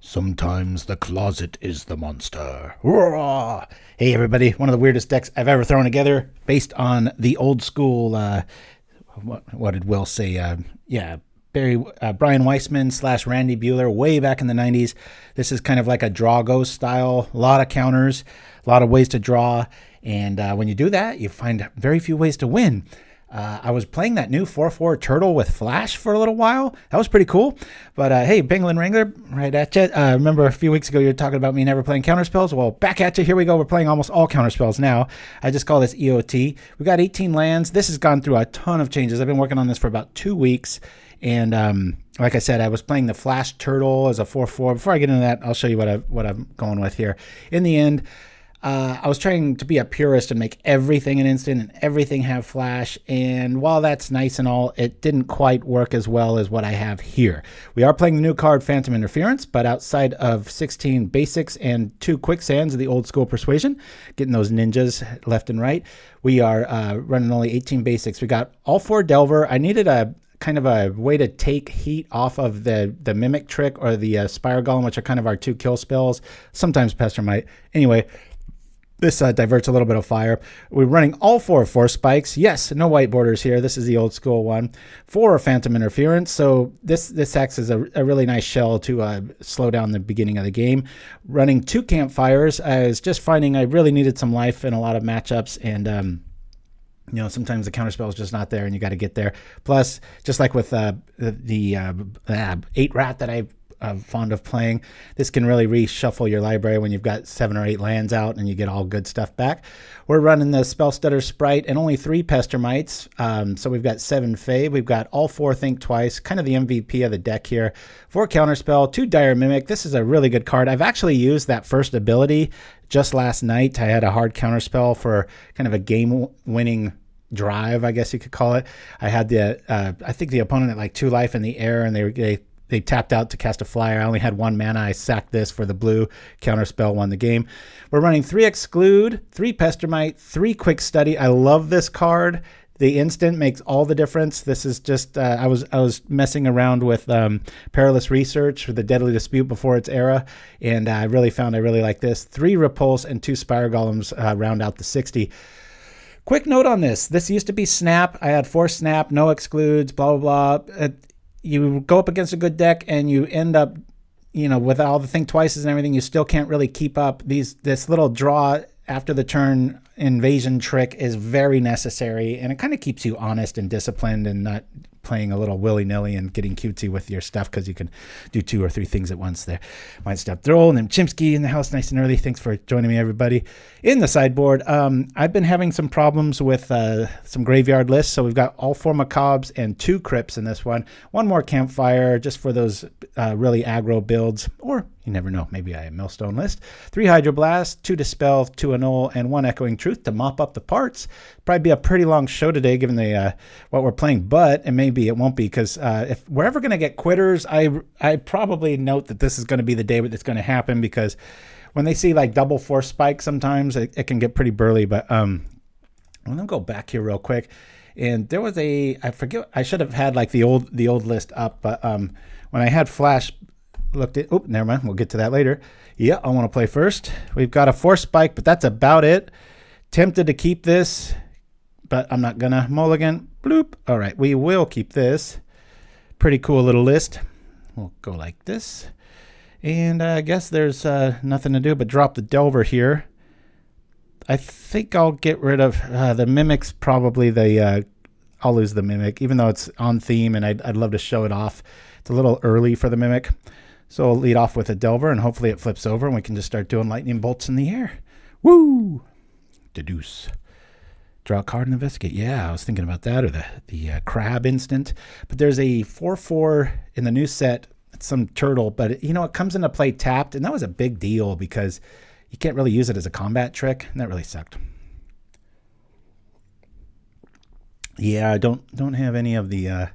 Sometimes the closet is the monster. Roar! Hey everybody, one of the weirdest decks I've ever thrown together, based on the old school, what did Will say? Brian Weissman / Randy Buehler way back in the 90s. This is kind of like a draw ghost style, a lot of counters, a lot of ways to draw, and when you do that, you find very few ways to win. I was playing that new 4/4 turtle with flash for a little while. That was pretty cool. But hey, Penguin Wrangler, right at you. Remember a few weeks ago you were talking about me never playing counterspells? Well, back at you. Here we go. We're playing almost all counterspells now. I just call this E.O.T. We got 18 lands. This has gone through a ton of changes. I've been working on this for about 2 weeks. And like I said, I was playing the flash turtle as a 4/4. Before I get into that, I'll show you what I'm going with here. In the end, I was trying to be a purist and make everything an instant and everything have flash. And while that's nice and all, it didn't quite work as well as what I have here. We are playing the new card Phantom Interference, but outside of 16 basics and 2 Quicksands of the old school Persuasion, getting those ninjas left and right, we are running only 18 basics. We got all 4 Delver. I needed a kind of a way to take heat off of the Mimic Trick or the Spire Golem, which are kind of our 2 kill spells, sometimes Pestermite. Anyway, this diverts a little bit of fire. We're running all 4 Force Spikes. Yes, no white borders here. This is the old school one. 4 Phantom Interference. So this acts as a really nice shell to slow down the beginning of the game. Running 2 Campfires. I was just finding I really needed some life in a lot of matchups, and you know, sometimes the counterspell is just not there and you got to get there. Plus, just like with the 8 Rat that I'm fond of playing, this can really reshuffle your library when you've got 7 or 8 lands out and you get all good stuff back. We're running the Spellstutter Sprite and only 3 Pestermites, so we've got 7 Fae. We've got all 4 Think Twice, kind of the MVP of the deck here. 4 Counterspell, 2 Dire Mimic. This is a really good card. I've actually used that first ability just last night. I had a hard Counterspell for kind of a game-winning drive, I guess you could call it. I had I think the opponent had like 2 life in the air, and they tapped out to cast a flyer. I only had 1 mana. I sacked this for the blue. Counterspell won the game. We're running 3 Exclude, 3 Pestermite, 3 Quick Study. I love this card. The instant makes all the difference. This is just, I was messing around with Perilous Research for the Deadly Dispute before its era, and I really found I really like this. 3 Repulse and 2 Spire Golems round out the 60. Quick note on this. This used to be Snap. I had 4 Snap, no Excludes, blah, blah, blah. You go up against a good deck and you end up, you know, with all the Think Twices and everything, you still can't really keep up. This little draw after the turn invasion trick is very necessary, and it kind of keeps you honest and disciplined and not playing a little willy-nilly and getting cutesy with your stuff, because you can do 2 or 3 things at once there. Mind Step Throw, and then Chimpskey in the house nice and early. Thanks for joining me, everybody. In the sideboard, I've been having some problems with some graveyard lists, so we've got all 4 Macabres and 2 Crypts in this one. 1 more Campfire, just for those really aggro builds, or you never know, maybe a Millstone list. 3 Hydroblast, 2 Dispel, 2 Annul, and 1 Echoing Truth to mop up the parts. Probably be a pretty long show today, given the what we're playing, but it maybe it won't be, because if we're ever going to get quitters, I probably note that this is going to be the day that's going to happen, because when they see like double Force Spike, sometimes it can get pretty burly. But I'm gonna go back here real quick, and there was I forget, I should have had like the old list up, but when I had Flash looked at, never mind, we'll get to that later. Yeah, I want to play first. We've got a Force Spike, but that's about it. Tempted to keep this, but I'm not gonna. Mulligan, bloop. All right, we will keep this. Pretty cool little list. We'll go like this, and I guess there's nothing to do but drop the Delver here. I think I'll get rid of the Mimics. Probably I'll lose the Mimic, even though it's on theme, and I'd love to show it off. It's a little early for the Mimic. So we'll lead off with a Delver, and hopefully it flips over, and we can just start doing lightning bolts in the air. Woo! Deduce. Draw a card and investigate. Yeah, I was thinking about that, or the crab instant. But there's a 4/4 in the new set. It's some turtle, but it comes into play tapped, and that was a big deal because you can't really use it as a combat trick, and that really sucked. Yeah, I don't have any of the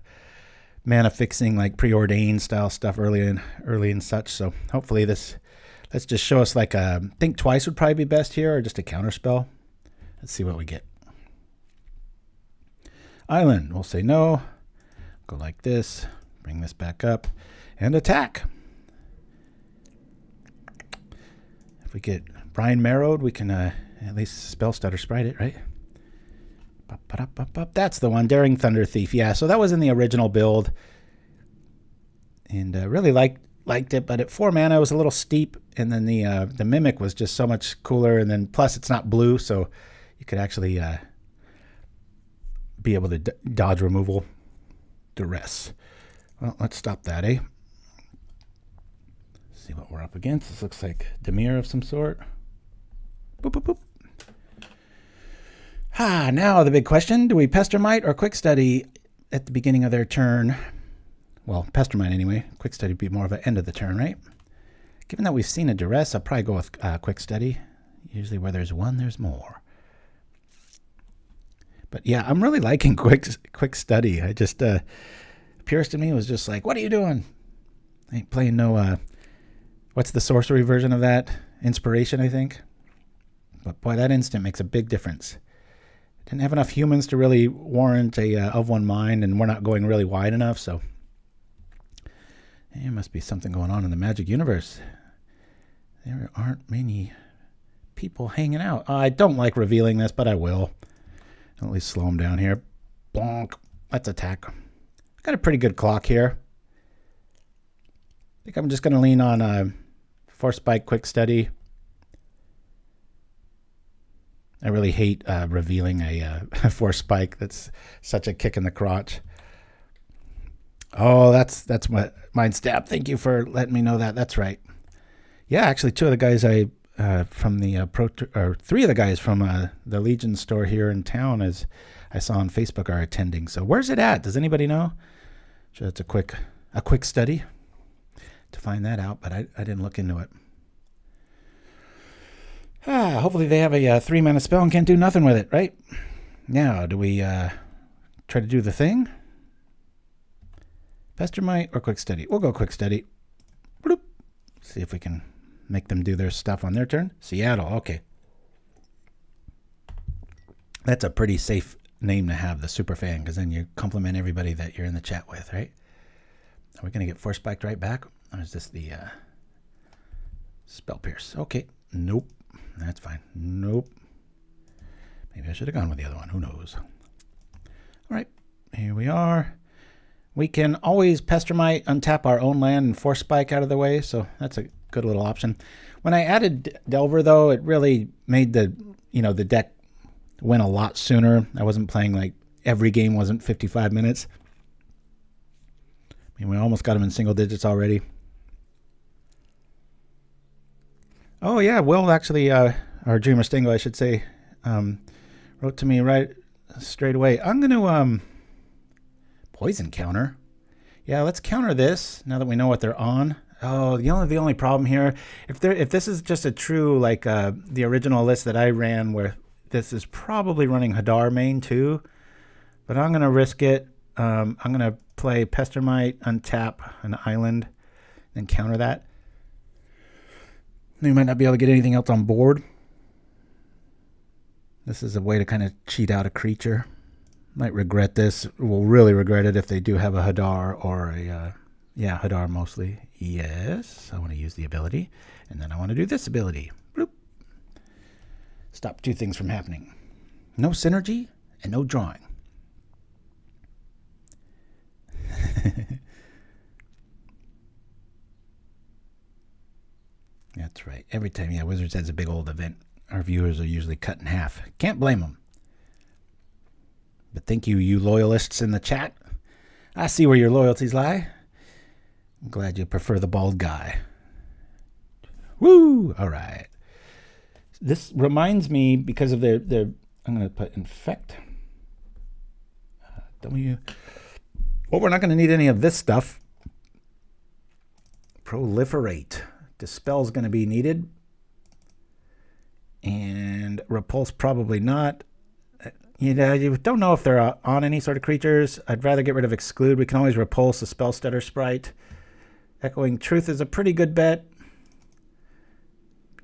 mana fixing like preordained style stuff early and such. So hopefully let's just show us like a think twice would probably be best here, or just a counterspell. Let's see what we get. Island, we'll say no. Go like this. Bring this back up and attack. If we get Brian Marrowed, we can at least Spellstutter Sprite it, right? That's the one, Daring Thunder Thief. Yeah, so that was in the original build, and really liked it. But at 4 mana, it was a little steep, and then the Mimic was just so much cooler. And then plus, it's not blue, so you could actually be able to dodge removal. Duress. Well, let's stop that, eh? See what we're up against. This looks like Dimir of some sort. Boop, boop, boop. Now the big question. Do we Pestermite or Quick Study at the beginning of their turn? Well, Pestermite anyway. Quick Study would be more of an end of the turn, right? Given that we've seen a Duress, I'll probably go with Quick Study. Usually where there's one, there's more. But yeah, I'm really liking Quick Study. I just, Purist to me was just like, what are you doing? I ain't playing no, what's the sorcery version of that? Inspiration, I think. But boy, that instant makes a big difference. Didn't have enough humans to really warrant a of one mind, and we're not going really wide enough, so there must be something going on in the Magic universe. There aren't many people hanging out. I don't like revealing this, but I will. I'll at least slow them down here. Bonk. Let's attack. Got a pretty good clock here. I think I'm just going to lean on Force Spike, Quick Study. I really hate revealing a Force Spike. That's such a kick in the crotch. Oh, that's my Mind Stab. Thank you for letting me know that. That's right. Yeah, actually, 2 of the guys from the three of the guys from the Legion store here in town, as I saw on Facebook, are attending. So where's it at? Does anybody know? Sure, it's a quick study to find that out, but I didn't look into it. Hopefully they have a 3-mana spell and can't do nothing with it, right? Now, do we try to do the thing? Pestermite or Quick Study? We'll go Quick Study. Bloop. See if we can make them do their stuff on their turn. Seattle, okay. That's a pretty safe name to have, the Superfan, because then you compliment everybody that you're in the chat with, right? Are we going to get Force Spiked right back? Or is this the Spell Pierce? Okay. Nope. That's fine. Nope. Maybe I should have gone with the other one. Who knows? All right. Here we are. We can always Pestermite, untap our own land, and Force Spike out of the way. So that's a good little option. When I added Delver, though, it really made the deck win a lot sooner. I wasn't playing like every game wasn't 55 minutes. I mean, we almost got them in single digits already. Oh, yeah, Will actually, or Dreamer Stingo, I should say, wrote to me right straight away. I'm going to poison counter. Yeah, let's counter this now that we know what they're on. Oh, the only problem here, if this is just a true, like the original list that I ran, where this is probably running Hadar main too, but I'm going to risk it. I'm going to play Pestermite, untap an island, then counter that. You might not be able to get anything else on board. This is a way to kind of cheat out a creature. Might regret this. Will really regret it if they do have a Hadar or a... yeah, Hadar mostly. Yes, I want to use the ability. And then I want to do this ability. Bloop. Stop 2 things from happening. No synergy and no drawing. That's right. Every time, yeah, Wizards has a big old event, our viewers are usually cut in half. Can't blame them. But thank you, you loyalists in the chat. I see where your loyalties lie. I'm glad you prefer the bald guy. Woo! All right. This reminds me, because of the I'm going to put infect. W. Well, we're not going to need any of this stuff. Proliferate. Dispel is going to be needed. And Repulse probably not. You don't know if they're on any sort of creatures. I'd rather get rid of Exclude. We can always Repulse a Spellstutter Sprite. Echoing Truth is a pretty good bet.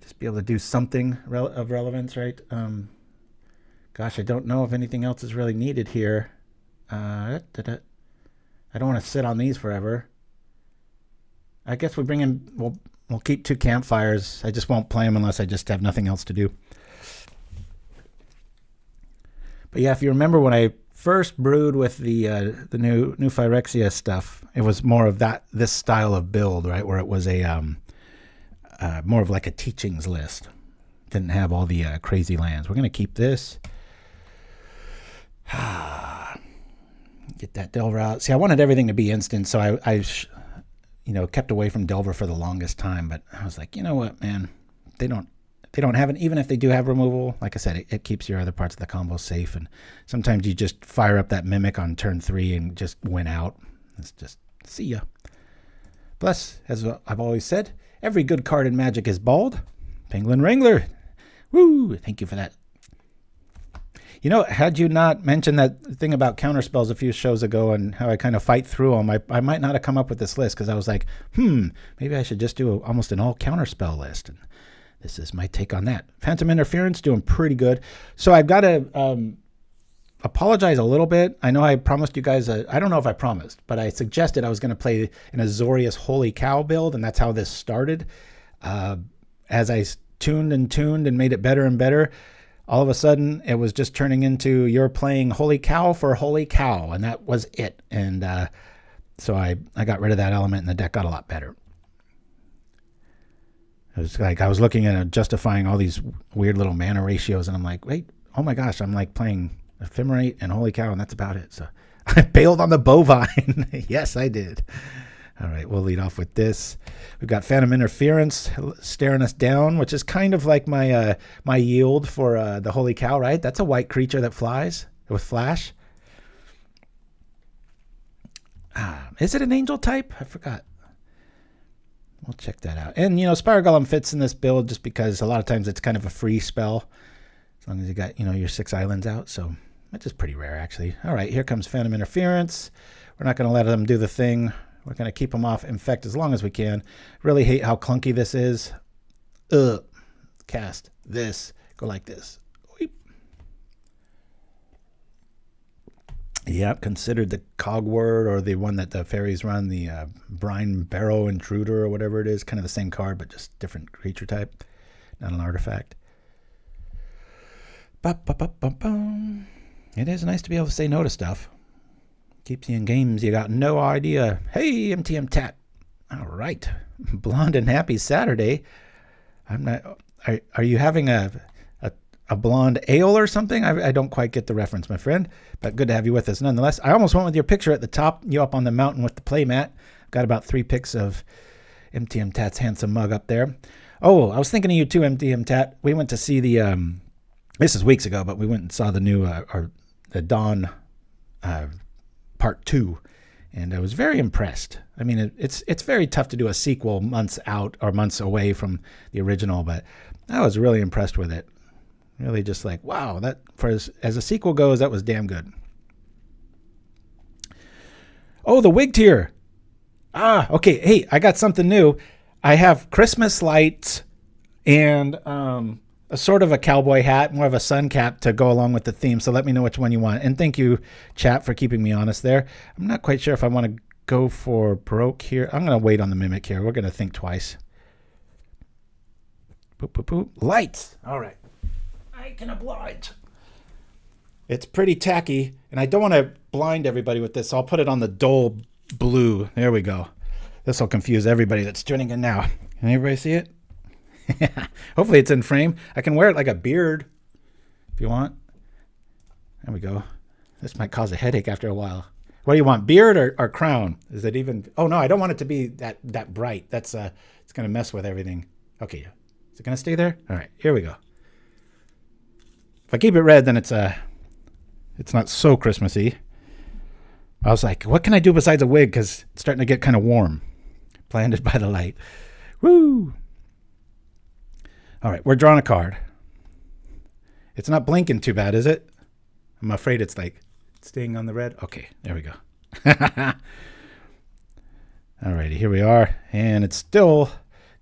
Just be able to do something of relevance, right? Gosh, I don't know if anything else is really needed here. I don't want to sit on these forever. I guess we bring in... We'll keep 2 Campfires. I just won't play them unless I just have nothing else to do. But yeah, if you remember when I first brewed with the new Phyrexia stuff, it was more of this style of build, right? Where it was a more of like a teachings list. Didn't have all the crazy lands. We're going to keep this. Get that Delver out. See, I wanted everything to be instant, so I kept away from Delver for the longest time, but I was like, you know what, man, they don't have it. Even if they do have removal, like I said, it keeps your other parts of the combo safe, and sometimes you just fire up that Mimic on turn 3 and just win out. It's just, see ya. Plus, as I've always said, every good card in Magic is bald. Penguin Wrangler. Woo! Thank you for that. Had you not mentioned that thing about counterspells a few shows ago and how I kind of fight through them, I might not have come up with this list, because I was like, maybe I should just do almost an all counterspell list. And this is my take on that. Phantom Interference doing pretty good. So I've got to apologize a little bit. I know I promised you guys, I don't know if I promised, but I suggested I was going to play an Azorius Holy Cow build, and that's how this started. As I tuned and made it better and better, all of a sudden, it was just turning into you're playing Holy Cow for Holy Cow, and that was it. And so I got rid of that element, and the deck got a lot better. It was like I was looking at justifying all these weird little mana ratios, and I'm like, wait, oh my gosh, I'm like playing Ephemerate and Holy Cow, and that's about it. So I bailed on the Bovine. Yes, I did. All right, we'll lead off with this. We've got Phantom Interference staring us down, which is kind of like my my yield for the Holy Cow, right? That's a white creature that flies with flash. Is it an angel type? I forgot. We'll check that out. And, Spire Golem fits in this build just because a lot of times it's kind of a free spell, as long as you got, your 6 islands out. So that's just pretty rare, actually. All right, here comes Phantom Interference. We're not going to let them do the thing. We're going to keep them off Infect as long as we can. Really hate how clunky this is. Cast this. Go like this. Weep. Yep, considered the Cogword, or the one that the fairies run, the Brine Barrow Intruder or whatever it is. Kind of the same card, but just different creature type. Not an artifact. It is nice to be able to say no to stuff. Keeps you in games you got no idea. Hey, Mtmentat. All right. Blonde and Happy Saturday. I'm not... Are you having a blonde ale or something? I don't quite get the reference, my friend. But good to have you with us nonetheless. I almost went with your picture at the top. You up on the mountain with the playmat. Got about 3 pics of Mtmentat's handsome mug up there. Oh, I was thinking of you too, Mtmentat. We went to see the... this is weeks ago, but we went and saw the new... the Dawn... Part 2, and I was very impressed. I mean, it's very tough to do a sequel months out or months away from the original, but I was really impressed with it. Really just like, wow, that for as a sequel goes, that was damn good. Oh, the wig tier. Okay. Hey, I got something new. I have Christmas lights and a sort of a cowboy hat, more of a sun cap to go along with the theme. So let me know which one you want. And thank you, chat, for keeping me honest there. I'm not quite sure if I want to go for broke here. I'm going to wait on the Mimic here. We're going to think twice. Boop, boop, boop. Lights. All right. I can oblige. It's pretty tacky, and I don't want to blind everybody with this. So I'll put it on the dull blue. There we go. This will confuse everybody that's tuning in now. Can everybody see it? Hopefully it's in frame. I can wear it like a beard if you want. There we go. This might cause a headache after a while. What do you want, beard or crown? Is it even? Oh no, I don't want it to be that bright. That's it's gonna mess with everything. Okay, is it gonna stay there? All right, here we go. If I keep it red, then it's not so Christmassy. I was like, what can I do besides a wig? Because it's starting to get kind of warm. Blinded by the light. Woo! All right, we're drawing a card. It's not blinking too bad, is it? I'm afraid it's like staying on the red. Okay, there we go. All righty, here we are. And it's still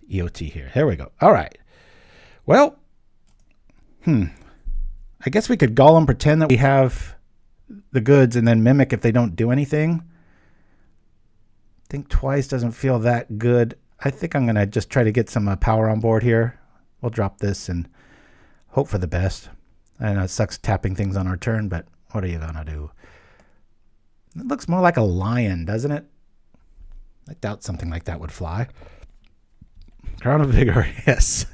E.O.T. here. There we go. All right. Well, I guess we could Golem pretend that we have the goods and then mimic if they don't do anything. Think twice doesn't feel that good. I think I'm going to just try to get some power on board here. We'll drop this and hope for the best. I know it sucks tapping things on our turn, but what are you going to do? It looks more like a lion, doesn't it? I doubt something like that would fly. Crown of Vigor, yes.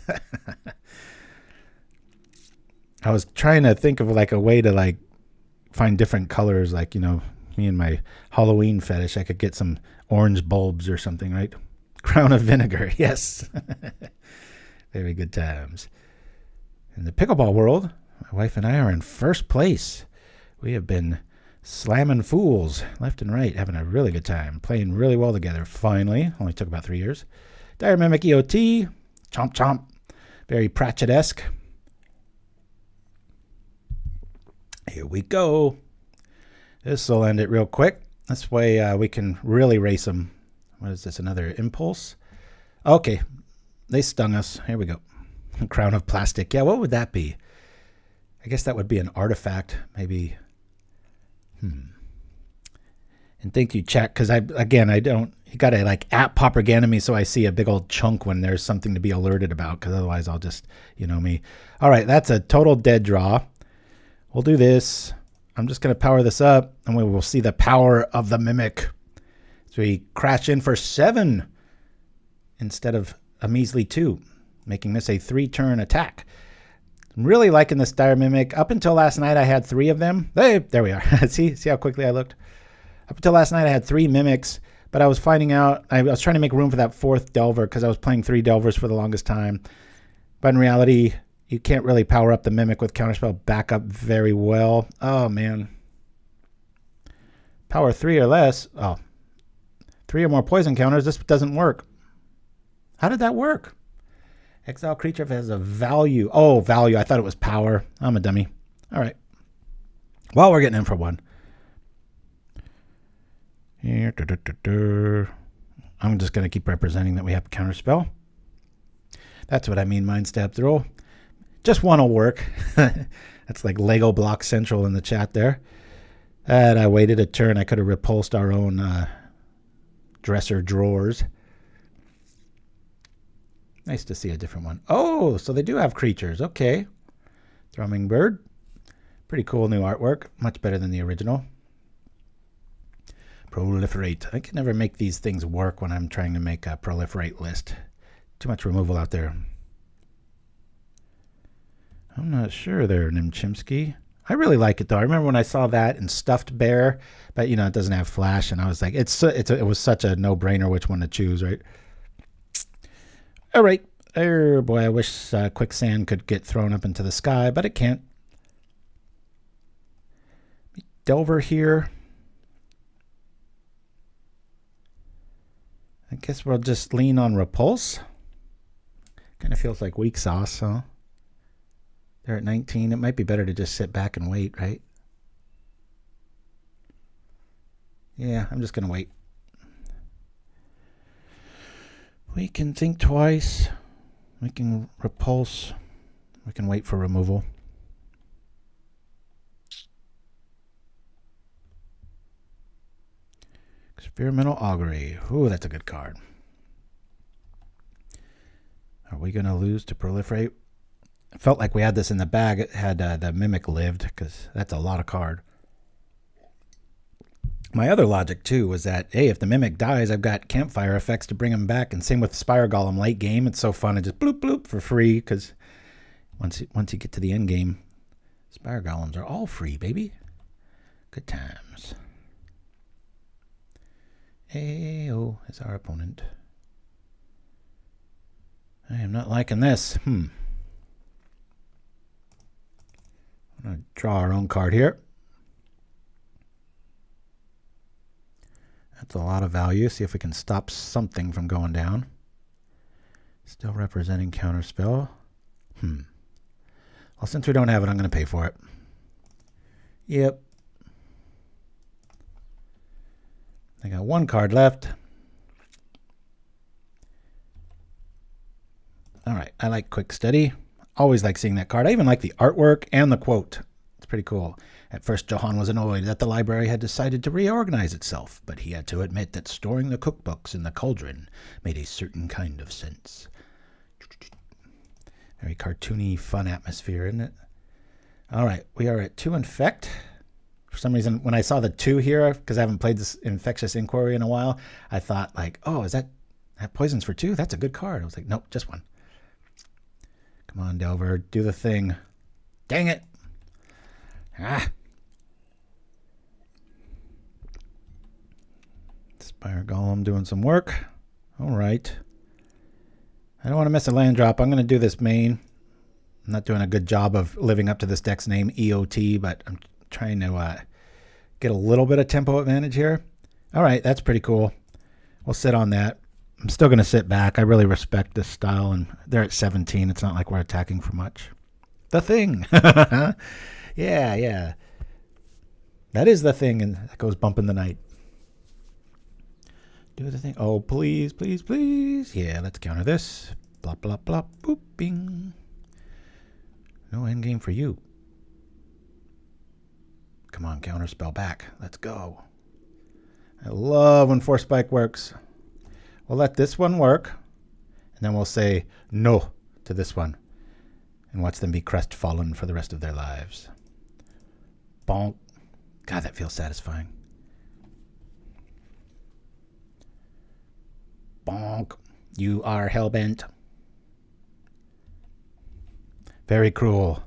I was trying to think of like a way to like find different colors, like, you know, me and my Halloween fetish, I could get some orange bulbs or something, right? Crown of Vinegar, yes. Very good times. In the pickleball world, my wife and I are in first place. We have been slamming fools left and right, having a really good time, playing really well together, finally. Only took about 3 years. Dire Mimic E.O.T. Chomp chomp. Very Pratchett-esque. Here we go. This will end it real quick. This way we can really race them. What is this, another impulse? Okay, they stung us. Here we go. Crown of Plastic. Yeah, what would that be? I guess that would be an artifact, maybe. And thank you, chat, because I don't. You got to like @Pauper me so I see a big old chunk when there's something to be alerted about, because otherwise I'll just, you know me. All right, that's a total dead draw. We'll do this. I'm just going to power this up, and we will see the power of the Mimic. So we crash in for 7 instead of a measly 2, making this a 3-turn attack. I'm really liking this Dire Mimic. Up until last night, I had 3 of them. Hey, there we are. see how quickly I looked? Up until last night, I had 3 Mimics, but I was finding out, I was trying to make room for that 4th Delver because I was playing 3 Delvers for the longest time. But in reality, you can't really power up the Mimic with Counterspell backup very well. Oh, man. Power 3 or less. Oh. 3 or more poison counters. This doesn't work. How did that work? Exile creature if it has a value. Oh, value. I thought it was power. I'm a dummy. All right. Well, we're getting in for 1. Here. I'm just going to keep representing that we have Counterspell. That's what I mean, Mind Stab Throw. Just 1 will work. That's like Lego Block Central in the chat there. And I waited a turn. I could have repulsed our own dresser drawers. Nice to see a different one. Oh, so they do have creatures. Okay. Thrumming Bird. Pretty cool new artwork. Much better than the original. Proliferate. I can never make these things work when I'm trying to make a proliferate list. Too much removal out there. I'm not sure there, Chimpskey. I really like it, though. I remember when I saw that in Stuffed Bear, but, you know, it doesn't have flash, and I was like, it was such a no-brainer which one to choose, right? All right. Oh, boy, I wish Quicksand could get thrown up into the sky, but it can't. Delver here. I guess we'll just lean on Repulse. Kind of feels like weak sauce, huh? They're at 19. It might be better to just sit back and wait, right? Yeah, I'm just going to wait. We can think twice. We can repulse. We can wait for removal. Experimental Augury. Ooh, that's a good card. Are we going to lose to Proliferate? It felt like we had this in the bag. It had the Mimic lived, because that's a lot of card. My other logic, too, was that, hey, if the Mimic dies, I've got Campfire effects to bring him back. And same with Spire Golem late game. It's so fun to just bloop, bloop for free, because once you get to the end game, Spire Golems are all free, baby. Good times. A.O. is our opponent. I am not liking this. I'm going to draw our own card here. That's a lot of value. See if we can stop something from going down. Still representing Counterspell. Well, since we don't have it, I'm going to pay for it. Yep. I got one card left. All right, I like Quick Study. Always like seeing that card. I even like the artwork and the quote. It's pretty cool. At first, Johan was annoyed that the library had decided to reorganize itself, but he had to admit that storing the cookbooks in the cauldron made a certain kind of sense. Very cartoony, fun atmosphere, isn't it? All right, we are at 2 Infect. For some reason, when I saw the 2 here, because I haven't played this Infectious Inquiry in a while, I thought, like, oh, is that poisons for 2? That's a good card. I was like, nope, just 1. Come on, Delver, do the thing. Dang it. Spire Golem doing some work. All right. I don't want to miss a land drop. I'm going to do this main. I'm not doing a good job of living up to this deck's name, E.O.T, but I'm trying to get a little bit of tempo advantage here. All right, that's pretty cool. We'll sit on that. I'm still going to sit back. I really respect this style, and they're at 17. It's not like we're attacking for much. The thing. Yeah. That is the thing, and that goes bump in the night. Do the thing. Oh, please, please, please. Yeah, let's counter this. Blop, blop, blop, boop, bing. No endgame for you. Come on, Counterspell back. Let's go. I love when Force Spike works. We'll let this one work, and then we'll say no to this one and watch them be crestfallen for the rest of their lives. Bonk. God, that feels satisfying. Bonk. You are hellbent. Very cruel.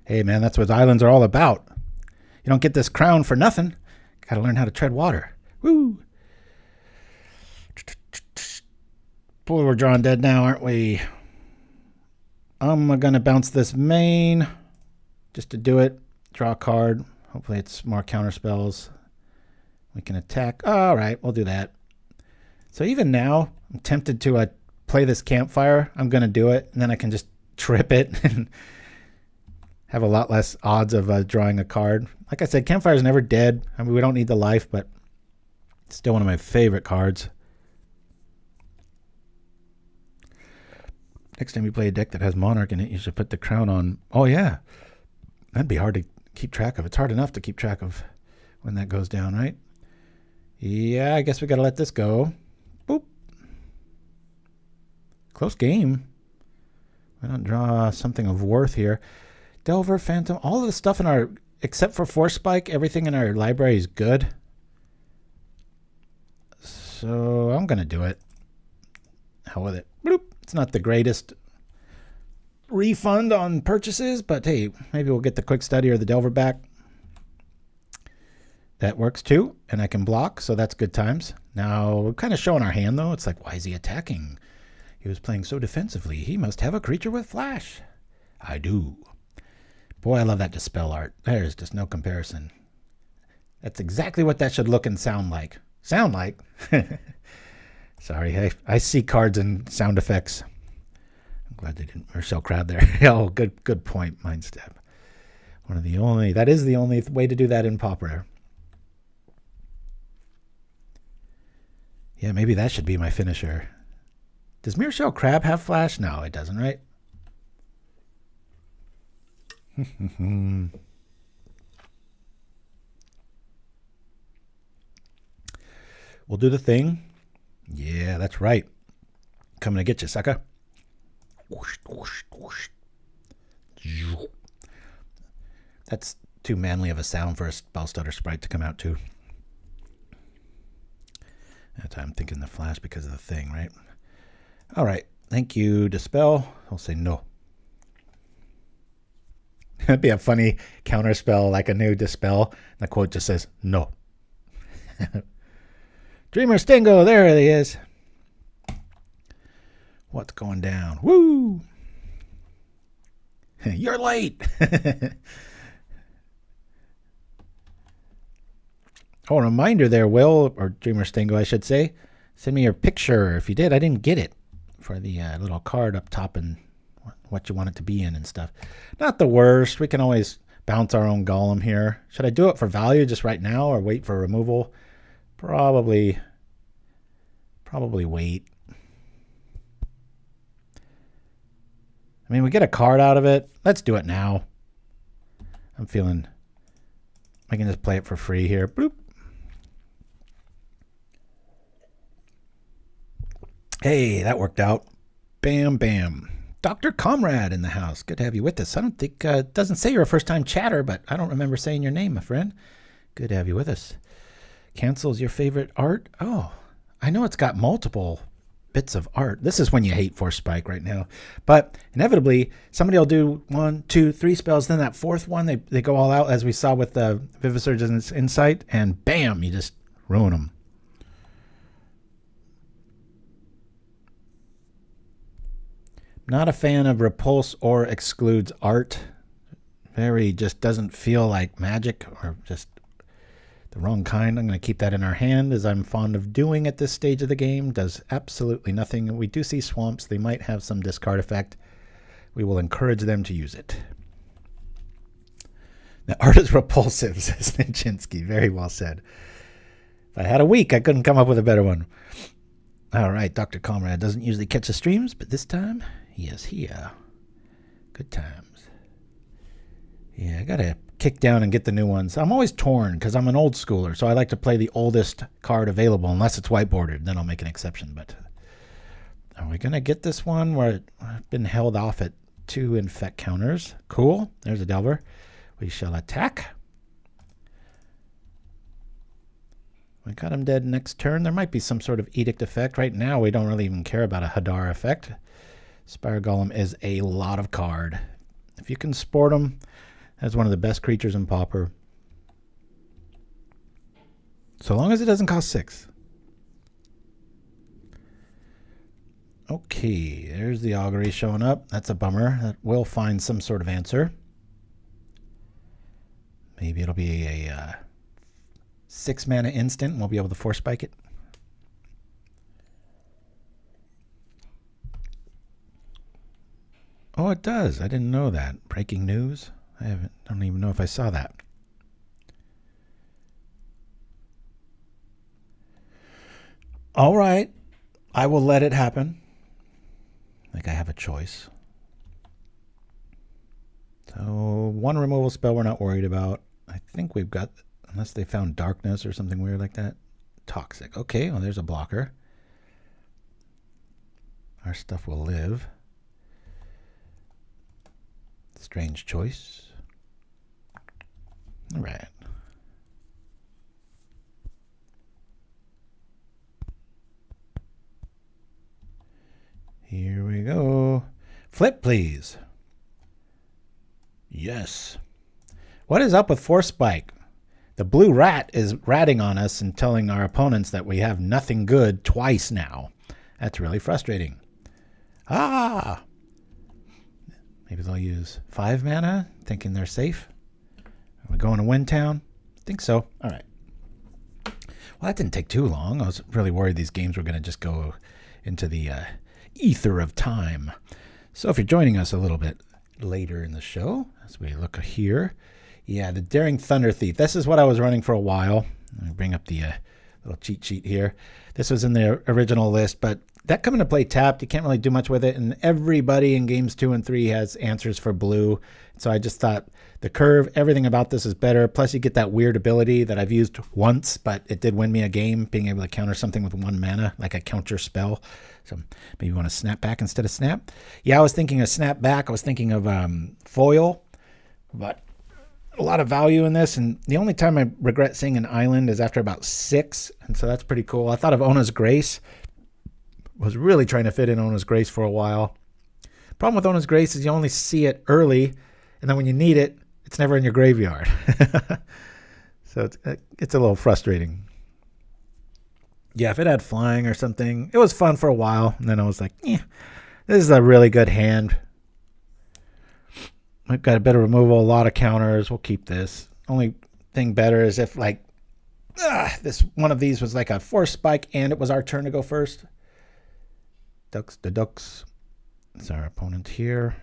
Hey, man, that's what islands are all about. You don't get this crown for nothing. Got to learn how to tread water. Woo! Boy, we're drawing dead now, aren't we? I'm going to bounce this main just to do it. Draw a card. Hopefully it's more counterspells. We can attack. All right, we'll do that. So even now, I'm tempted to play this Campfire. I'm going to do it, and then I can just trip it and have a lot less odds of drawing a card. Like I said, Campfire's never dead. I mean, we don't need the life, but it's still one of my favorite cards. Next time you play a deck that has Monarch in it, you should put the crown on. Oh, yeah. That'd be hard to keep track of. It's hard enough to keep track of when that goes down, right? Yeah, I guess we got to let this go. Boop. Close game. We don't draw something of worth here. Delver, Phantom, all of the stuff in our, except for Force Spike, everything in our library is good. So I'm going to do it. Hell with it. Bloop. It's not the greatest refund on purchases, but hey, maybe we'll get the Quick Study or the Delver back. That works too, and I can block, so that's good times. Now, we're kind of showing our hand, though. It's like, why is he attacking? He was playing so defensively. He must have a creature with flash. I do. Boy, I love that Dispel art. There's just no comparison. That's exactly what that should look and sound like. Sound like? Sorry, I see cards and sound effects. I'm glad they didn't Marcel Crab there. Oh, good point, Mindstep. That is the only way to do that in Pauper. Yeah, maybe that should be my finisher. Does Mearshell Crab have flash? No, it doesn't, right? We'll do the thing. Yeah, that's right. Coming to get you, sucker. Whoosh, whoosh, whoosh. That's too manly of a sound for a Spellstutter Sprite to come out to. That's why I'm thinking the flash because of the thing, right? All right. Thank you, Dispel. I'll say no. That'd be a funny counterspell, like a new Dispel. And the quote just says, no. Dreamer Stingo, there he is. What's going down? Woo! You're late. Oh, a reminder there, Will, or Dreamer Stingo, I should say. Send me your picture. If you did, I didn't get it for the little card up top and what you want it to be in and stuff. Not the worst. We can always bounce our own golem here. Should I do it for value just right now or wait for removal? Probably wait. I mean, we get a card out of it. Let's do it now. I'm feeling I can just play it for free here. Bloop. Hey, that worked out. Bam, bam. Dr. Comrade in the house. Good to have you with us. I don't think, it doesn't say you're a first-time chatter, but I don't remember saying your name, my friend. Good to have you with us. Cancels your favorite art? Oh, I know it's got multiple bits of art. This is when you hate Force Spike right now. But inevitably, somebody will do 1, 2, 3 spells. Then that fourth one, they go all out, as we saw with the Vivisurgent's Insight, and bam, you just ruin them. Not a fan of Repulse or Exclude's art. Very just doesn't feel like magic or just the wrong kind. I'm going to keep that in our hand, as I'm fond of doing at this stage of the game. Does absolutely nothing. We do see swamps. They might have some discard effect. We will encourage them to use it. The art is repulsive, says Chimpskey. Very well said. If I had a week, I couldn't come up with a better one. All right, Dr. Comrade doesn't usually catch the streams, but this time he is here. Good times. Yeah, I got to kick down and get the new ones. I'm always torn because I'm an old schooler, so I like to play the oldest card available unless it's whiteboarded. Then I'll make an exception. But are we going to get this one where I've been held off at 2 infect counters? Cool. There's a Delver. We shall attack. We got him dead next turn. There might be some sort of edict effect. Right now, we don't really even care about a Hadar effect. Spire Golem is a lot of card. If you can sport him, that's one of the best creatures in Pauper. So long as it doesn't cost 6. Okay, there's the Augury showing up. That's a bummer. That will find some sort of answer. Maybe it'll be a 6 mana instant and we'll be able to force spike it. Oh, it does. I didn't know that. Breaking news. Don't even know if I saw that. All right. I will let it happen. I think I have a choice. So 1 removal spell we're not worried about. I think we've got, unless they found darkness or something weird like that. Toxic. Okay, well, there's a blocker. Our stuff will live. Strange choice. All right. Here we go. Flip, please. Yes. What is up with Force Spike? The blue rat is ratting on us and telling our opponents that we have nothing good twice now. That's really frustrating. Ah! Maybe they'll use 5 mana, thinking they're safe. Are we going to Windtown? I think so. All right. Well, that didn't take too long. I was really worried these games were going to just go into the ether of time. So if you're joining us a little bit later in the show, as we look here, yeah, the Daring Thunder Thief. This is what I was running for a while. Let me bring up the little cheat sheet here. This was in the original list, but that coming to play tapped, you can't really do much with it, and everybody in games 2 and 3 has answers for blue. So I just thought the curve, everything about this is better. Plus you get that weird ability that I've used once, but it did win me a game, being able to counter something with 1 mana, like a counter spell. So maybe you want to snap back instead of snap. Yeah, I was thinking of snap back. I was thinking of foil, but a lot of value in this, and the only time I regret seeing an island is after about 6, and so that's pretty cool. I thought of Ona's Grace. Was really trying to fit in Ona's Grace for a while. Problem with Ona's Grace is you only see it early, and then when you need it, it's never in your graveyard. So it's a little frustrating. Yeah, if it had flying or something, it was fun for a while. And then I was like, this is a really good hand. I've got a bit of removal, a lot of counters. We'll keep this. Only thing better is if like this one of these was like a force spike and it was our turn to go first. Ducks the ducks. It's our opponent here.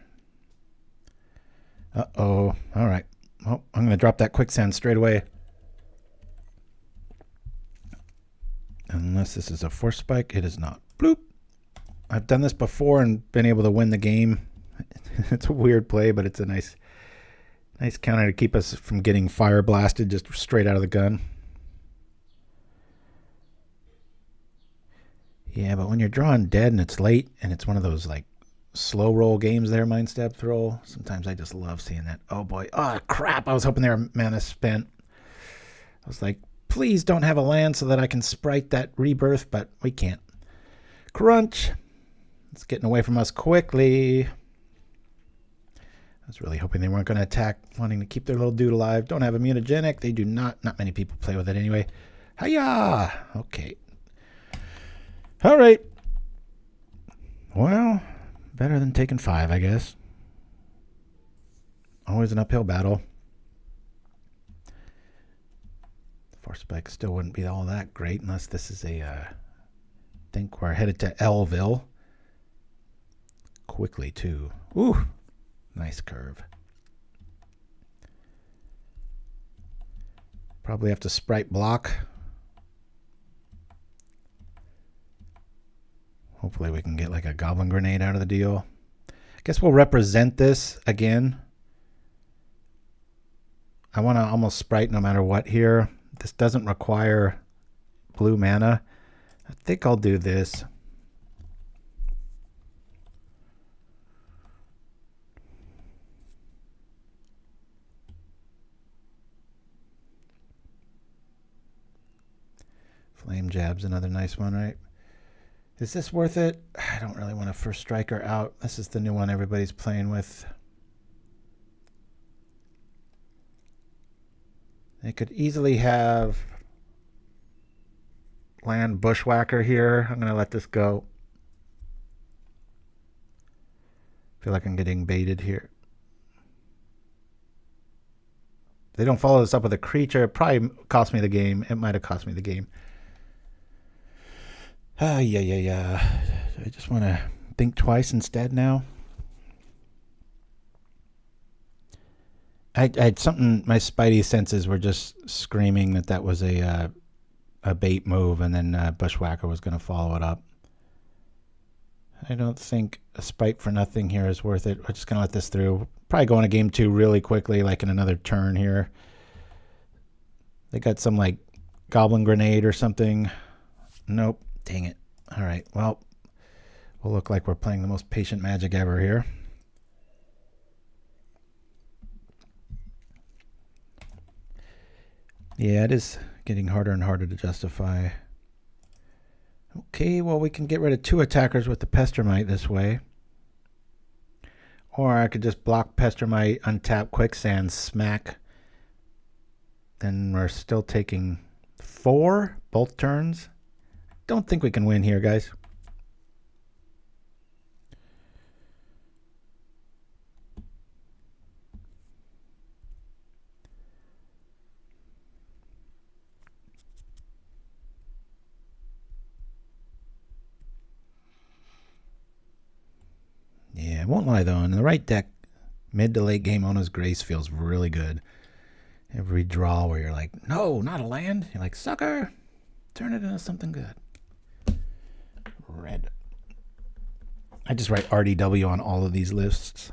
Uh-oh. All right. Well, I'm going to drop that quicksand straight away. Unless this is a force spike, it is not. Bloop. I've done this before and been able to win the game. It's a weird play, but it's a nice counter to keep us from getting fire blasted just straight out of the gun. Yeah, but when you're drawing dead and it's late and it's one of those like slow roll games there, Mind Stab Throw, sometimes I just love seeing that. Oh boy. Oh crap. I was hoping their mana spent. I was like, please don't have a land so that I can sprite that rebirth, but we can't. Crunch. It's getting away from us quickly. I was really hoping they weren't going to attack, wanting to keep their little dude alive. Don't have a mutagenic. They do not. Not many people play with it anyway. Hiya! Okay. All right. Well, better than taking 5, I guess. Always an uphill battle. Force spike still wouldn't be all that great unless this is a... I think we're headed to Elville. Quickly, too. Ooh. Nice curve. Probably have to sprite block. Hopefully we can get like a goblin grenade out of the deal. I guess we'll represent this again. I want to almost sprite no matter what here. This doesn't require blue mana. I think I'll do this. Flame Jab's another nice one, right? Is this worth it? I don't really want a first striker out. This is the new one everybody's playing with. They could easily have land Bushwhacker here. I'm going to let this go. Feel like I'm getting baited here. If they don't follow this up with a creature, it probably cost me the game. It might have cost me the game. Yeah. I just want to think twice instead now. I had something, my spidey senses were just screaming that was a bait move, and then Bushwhacker was going to follow it up. I don't think a spike for nothing here is worth it. We're just going to let this through. Probably go into game 2 really quickly, like in another turn here. They got some like goblin grenade or something. Nope. Dang it. All right. Well, we'll look like we're playing the most patient Magic ever here. Yeah, it is getting harder and harder to justify. Okay, well, we can get rid of 2 attackers with the Pestermite this way. Or I could just block Pestermite, untap Quicksand, smack. Then we're still taking 4 both turns. Don't think we can win here, guys. Yeah, I won't lie though, in the right deck, mid to late game Ona's Grace feels really good. Every draw where you're like, no, not a land. You're like, sucker, turn it into something good. Red. I just write RDW on all of these lists.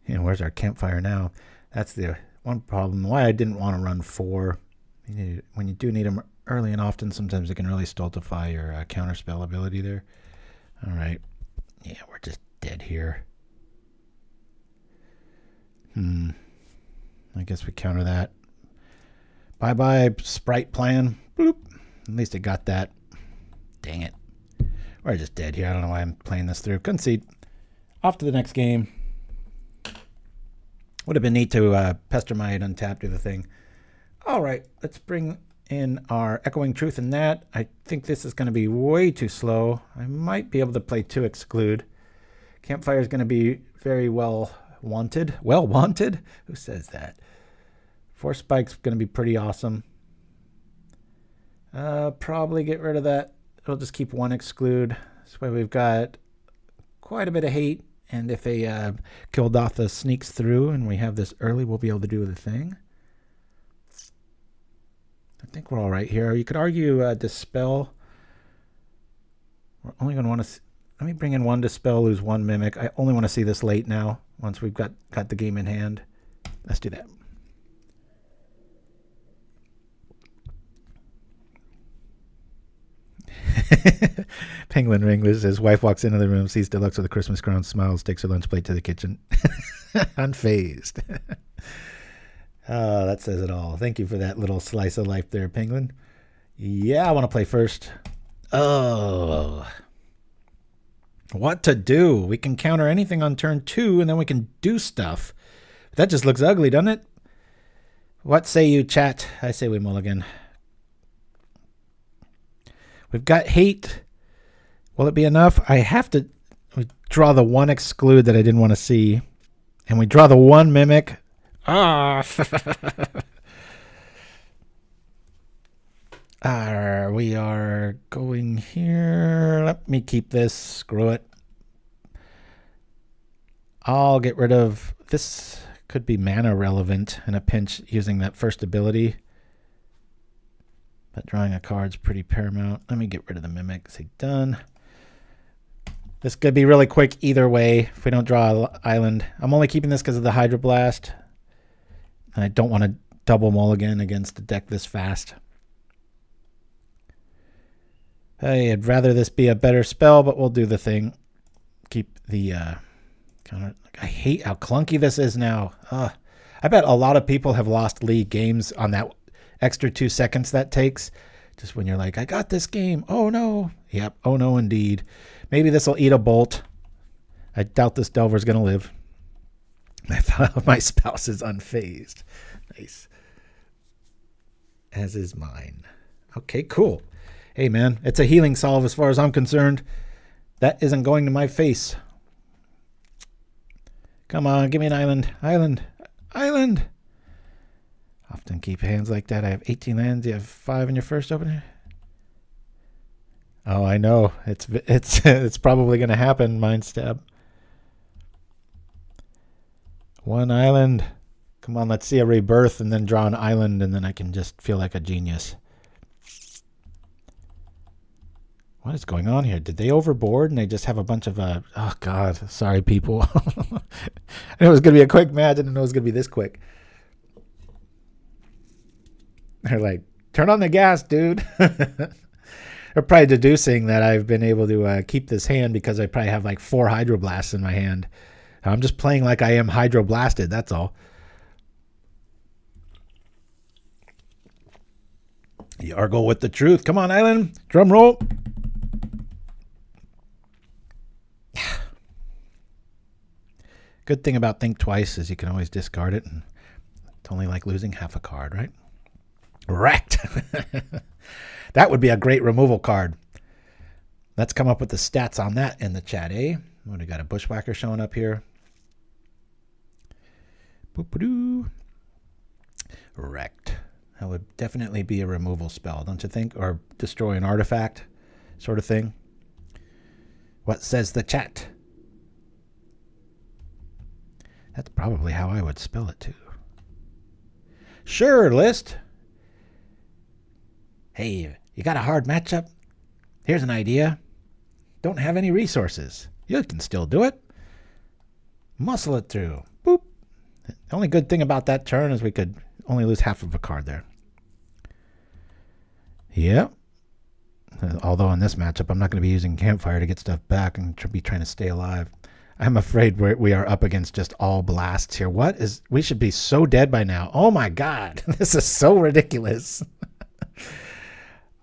You know, where's our Campfire now? That's the one problem. Why I didn't want to run 4. When you do need them early and often, sometimes it can really stultify your counterspell ability there. All right. Yeah, we're just dead here. I guess we counter that. Bye-bye, Sprite plan. Bloop. At least it got that. Dang it. We're just dead here. I don't know why I'm playing this through. Concede. Off to the next game. Would have been neat to Pestermite, untap, do the thing. All right, let's bring in our Echoing Truth in that. I think this is going to be way too slow. I might be able to play 2 Exclude. Campfire is going to be very well wanted. Well wanted? Who says that? 4 Spike's going to be pretty awesome. Probably get rid of that. We'll just keep 1 Exclude. This way we've got quite a bit of hate. And if a Kildatha sneaks through and we have this early, we'll be able to do the thing. I think we're all right here. You could argue Dispel. We're only going to want to... Let me bring in 1 Dispel, lose 1 Mimic. I only want to see this late now, once we've got the game in hand. Let's do that. Penguin Wrangler says, wife walks into the room, sees Deluxe with a Christmas crown, smiles, takes her lunch plate to the kitchen. Unfazed. Oh, that says it all. Thank you for that little slice of life there, Penguin. Yeah, I want to play first. Oh. What to do? We can counter anything on turn 2, and then we can do stuff. That just looks ugly, doesn't it? What say you, chat? I say we mulligan. We've got hate. Will it be enough? I have to draw the 1 Exclude that I didn't want to see. And we draw the 1 Mimic. Ah. We are going here. Let me keep this. Screw it. I'll get rid of this. Could be mana relevant in a pinch using that first ability. But drawing a card's pretty paramount. Let me get rid of the Mimic. Say done. This could be really quick either way if we don't draw an island. I'm only keeping this because of the Hydroblast. And I don't want to double mulligan against a deck this fast. Hey, I'd rather this be a better spell, but we'll do the thing. Keep the counter. I hate how clunky this is now. I bet a lot of people have lost league games on that extra 2 seconds that takes. Just when you're like, I got this game. Oh, no. Yep. Oh, no, indeed. Maybe this will eat a bolt. I doubt this Delver's going to live. My spouse is unfazed. Nice. As is mine. Okay, cool. Hey, man, it's a healing solve as far as I'm concerned. That isn't going to my face. Come on, give me an island. Island. Island. Often keep hands like that. I have 18 lands. You have 5 in your first opener. Oh, I know. It's probably going to happen, Mind Stab. 1 island. Come on, let's see a rebirth and then draw an island, and then I can just feel like a genius. What is going on here? Did they overboard and they just have a bunch of... oh, God. Sorry, people. I knew it was going to be a quick match. I didn't know it was going to be this quick. They're like, turn on the gas, dude. They're probably deducing that I've been able to keep this hand because I probably have like 4 Hydroblasts in my hand. I'm just playing like I am Hydroblasted, that's all. Yargle with the truth. Come on, Island. Drum roll. Good thing about Think Twice is you can always discard it. And it's only like losing half a card, right? Wrecked. That would be a great removal card. Let's come up with the stats on that in the chat, eh? What, we got a Bushwhacker showing up here. Boop-a-doo. Wrecked. That would definitely be a removal spell, don't you think? Or destroy an artifact sort of thing. What says the chat? That's probably how I would spell it too. Sure, List. Hey, you got a hard matchup? Here's an idea. Don't have any resources. You can still do it. Muscle it through. Boop. The only good thing about that turn is we could only lose half of a card there. Yep. Although in this matchup, I'm not going to be using Campfire to get stuff back and be trying to stay alive. I'm afraid we are up against just all blasts here. We should be so dead by now. Oh my God. This is so ridiculous.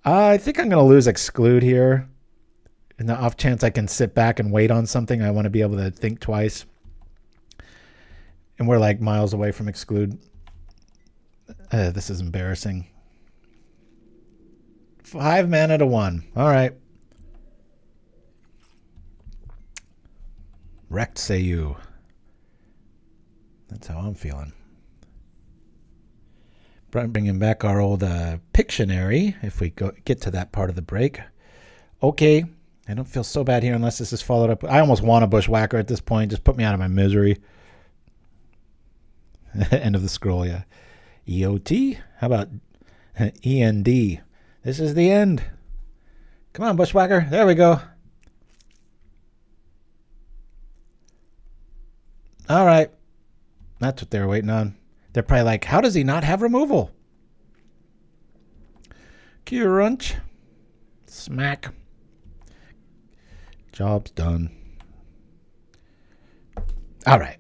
I think I'm going to lose Exclude here. In the off chance I can sit back and wait on something, I want to be able to think twice. And we're like miles away from Exclude. This is embarrassing. 5 mana to 1. All right. Wrecked, say you. That's how I'm feeling. Bringing back our old Pictionary, if we get to that part of the break. Okay. I don't feel so bad here unless this is followed up. I almost want a Bushwhacker at this point. Just put me out of my misery. End of the scroll, yeah. E.O.T? How about E.N.D? This is the end. Come on, Bushwhacker. There we go. All right. That's what they were waiting on. They're probably like, how does he not have removal? Crunch. Smack. Job's done. All right.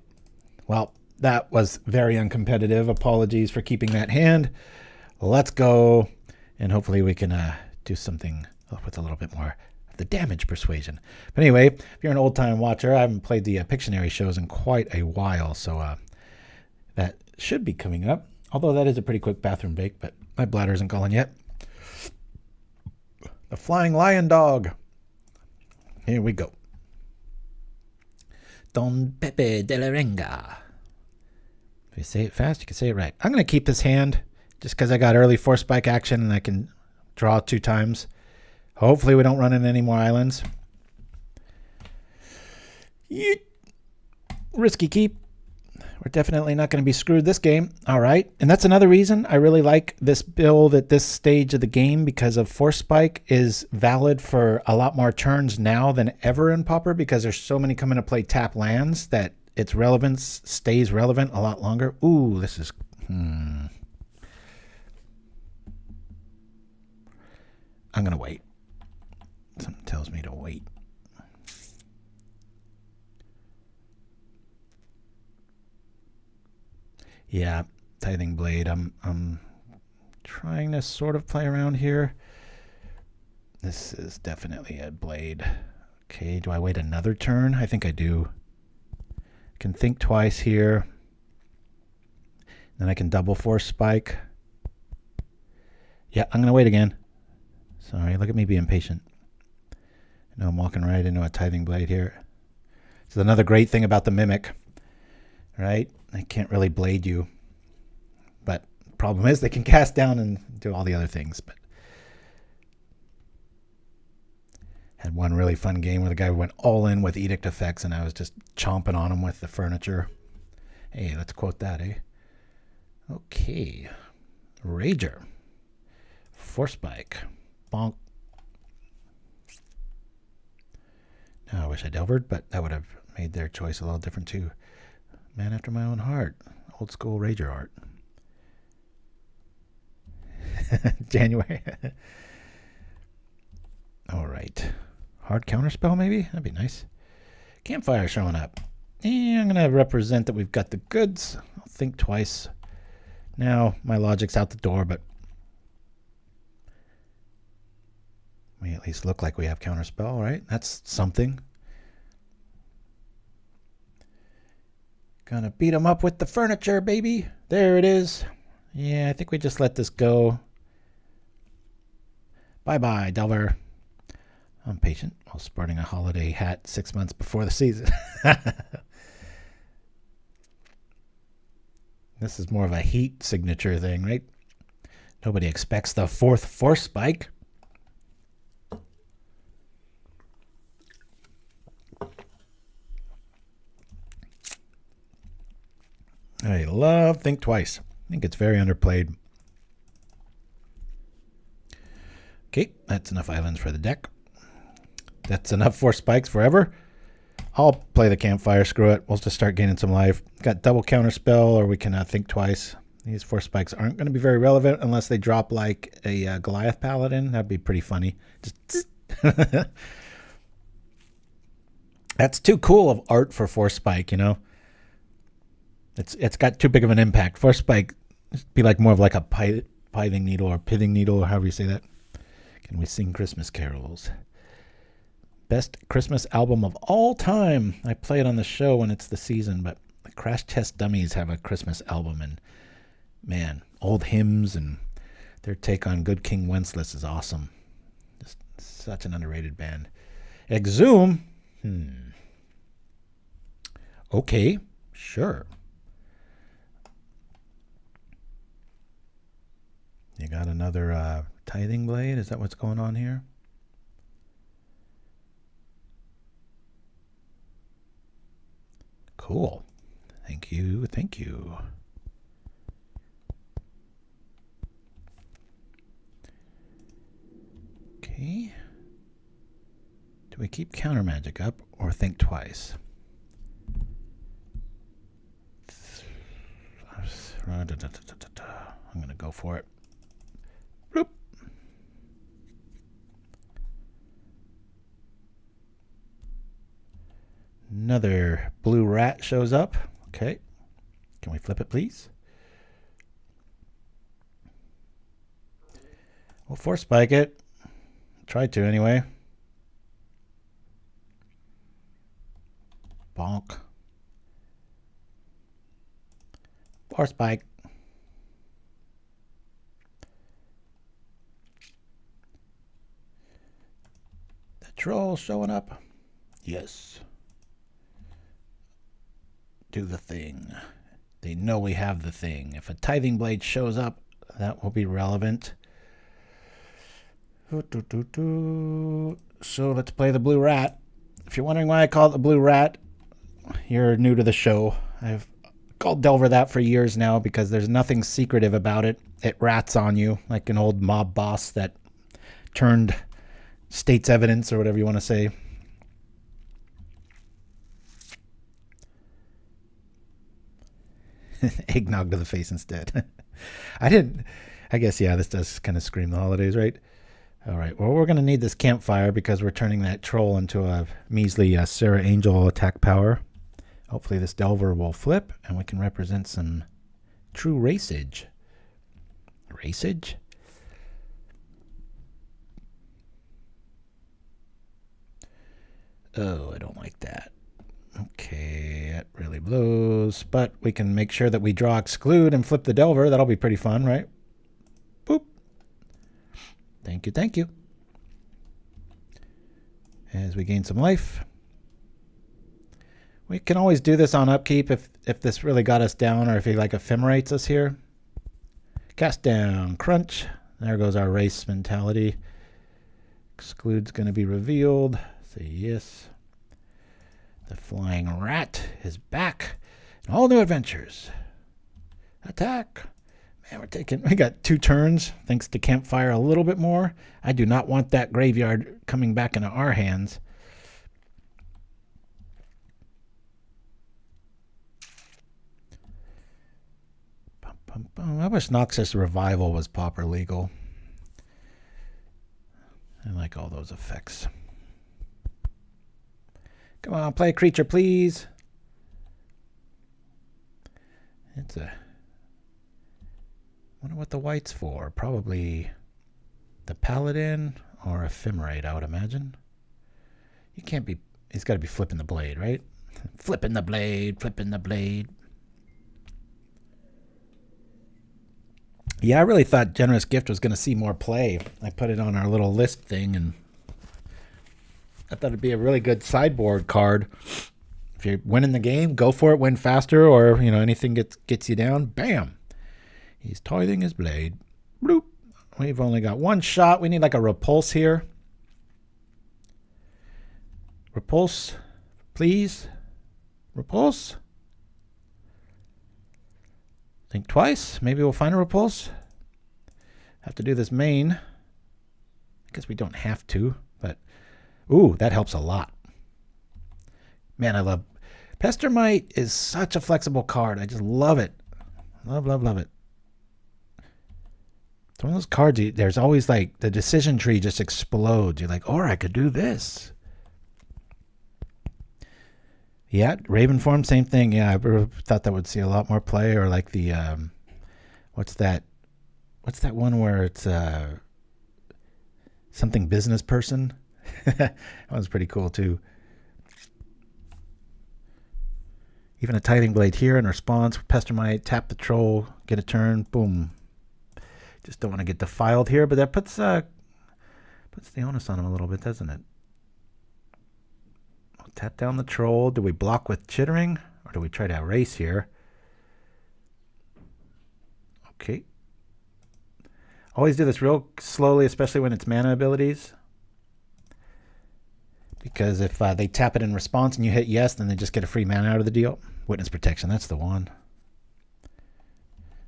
Well, that was very uncompetitive. Apologies for keeping that hand. Let's go. And hopefully we can do something with a little bit more of the damage persuasion. But anyway, if you're an old-time watcher, I haven't played the Pictionary shows in quite a while. So that should be coming up. Although that is a pretty quick bathroom break, but my bladder isn't calling yet. The Flying Lion Dog. Here we go. Don Pepe de la Renga. If you say it fast, you can say it right. I'm going to keep this hand just because I got early Force Spike action and I can draw 2 times. Hopefully we don't run into any more islands. Yeet. Risky keep. We're definitely not going to be screwed this game. All right. And that's another reason I really like this build at this stage of the game, because of Force Spike is valid for a lot more turns now than ever in Pauper, because there's so many coming to play tap lands that its relevance stays relevant a lot longer. Ooh, this is... I'm going to wait. Something tells me to wait. Yeah, Tithing Blade. I'm trying to sort of play around here. This is definitely a blade. Okay, do I wait another turn? I think I do. Can think twice here. Then I can double Force Spike. Yeah, I'm going to wait again. Sorry, look at me being patient. I know I'm walking right into a Tithing Blade here. This is another great thing about the Mimic, right? They can't really blade you. But the problem is they can cast down and do all the other things. But had one really fun game where the guy went all in with Edict effects and I was just chomping on him with the furniture. Hey, let's quote that, eh? Okay. Rager. Force Spike. Bonk. Now I wish I delvered, but that would have made their choice a little different too. Man after my own heart. Old school Rager art. January. All right. Hard counterspell maybe? That'd be nice. Campfire showing up. I'm going to represent that we've got the goods. I'll think twice. Now my logic's out the door, but we at least look like we have counterspell, right? That's something. Gonna beat him up with the furniture, baby. There it is. Yeah, I think we just let this go. Bye-bye, Delver. I'm patient while sporting a holiday hat 6 months before the season. This is more of a heat signature thing, right? Nobody expects the 4th Force Spike. I love Think Twice. I think it's very underplayed. Okay, that's enough islands for the deck. That's enough Force Spikes forever. I'll play the Campfire. Screw it. We'll just start gaining some life. Got double Counterspell, or we can Think Twice. These Force Spikes aren't going to be very relevant unless they drop like a Goliath Paladin. That'd be pretty funny. Just That's too cool of art for Force Spike, you know? It's got too big of an impact. Force Spike be like more of like a pithing needle or pithing needle, or however you say that. Can we sing Christmas carols? Best Christmas album of all time. I play it on the show when it's the season, but the Crash Test Dummies have a Christmas album, and man, old hymns and their take on Good King Wenceslas is awesome. Just such an underrated band. Exhume? Okay, sure. You got another Tithing Blade? Is that what's going on here? Cool. Thank you, thank you. Okay. Do we keep counter magic up or think twice? I'm going to go for it. Bloop. Another blue rat shows up. Okay. Can we flip it, please? We'll force spike it. Try to anyway. Bonk. Force spike. The troll showing up. Yes. Do the thing. They know we have the thing. If a Tithing Blade shows up, that will be relevant. So let's play the blue rat. If you're wondering why I call it the blue rat, you're new to the show. I've called Delver that for years now because there's nothing secretive about it. It rats on you like an old mob boss that turned state's evidence or whatever you want to say. Eggnog to the face instead. I guess, yeah, this does kind of scream the holidays, right? All right, well, we're going to need this Campfire because we're turning that troll into a measly Sarah Angel attack power. Hopefully this Delver will flip and we can represent some true racage. Racage? Oh, I don't like that. Okay, that really blows. But we can make sure that we draw Exclude and flip the Delver. That'll be pretty fun, right? Boop. Thank you, thank you. As we gain some life. We can always do this on upkeep if this really got us down or if he like ephemerates us here. Cast down, crunch. There goes our race mentality. Exclude's going to be revealed. Say yes. The flying rat is back. And all new adventures. Attack. Man, we got 2 turns thanks to Campfire a little bit more. I do not want that graveyard coming back into our hands. I wish Noxus Revival was Pauper legal. I like all those effects. Come on, play a creature, please. It's a... wonder what the white's for. Probably the Paladin or Ephemerate, I would imagine. You can't be... he's got to be flipping the blade, right? Flipping the blade, flipping the blade. Yeah, I really thought Generous Gift was going to see more play. I put it on our little list thing, and I thought it'd be a really good sideboard card. If you're winning the game, go for it, win faster, or anything gets you down. Bam! He's tithing his blade. Bloop. We've only got 1 shot. We need like a Repulse here. Repulse, please. Repulse. Think twice. Maybe we'll find a Repulse. Have to do this main. I guess we don't have to, but... ooh, that helps a lot. Man, I love... Pestermite is such a flexible card. I just love it. Love, love, love it. It's one of those cards, there's always like... the decision tree just explodes. You're like, or I could do this. Yeah, Raven form, same thing. Yeah, I thought that would see a lot more play. Or like the... what's that one where it's... something business person? That was pretty cool too. Even a Tithing Blade here in response. Pestermite, tap the troll, get a turn, boom. Just don't want to get defiled here, but that puts the onus on him a little bit, doesn't it? We'll tap down the troll. Do we block with Chittering, or do we try to erase here? Okay. Always do this real slowly, especially when it's mana abilities. Because if they tap it in response and you hit yes, then they just get a free mana out of the deal. Witness Protection, that's the one.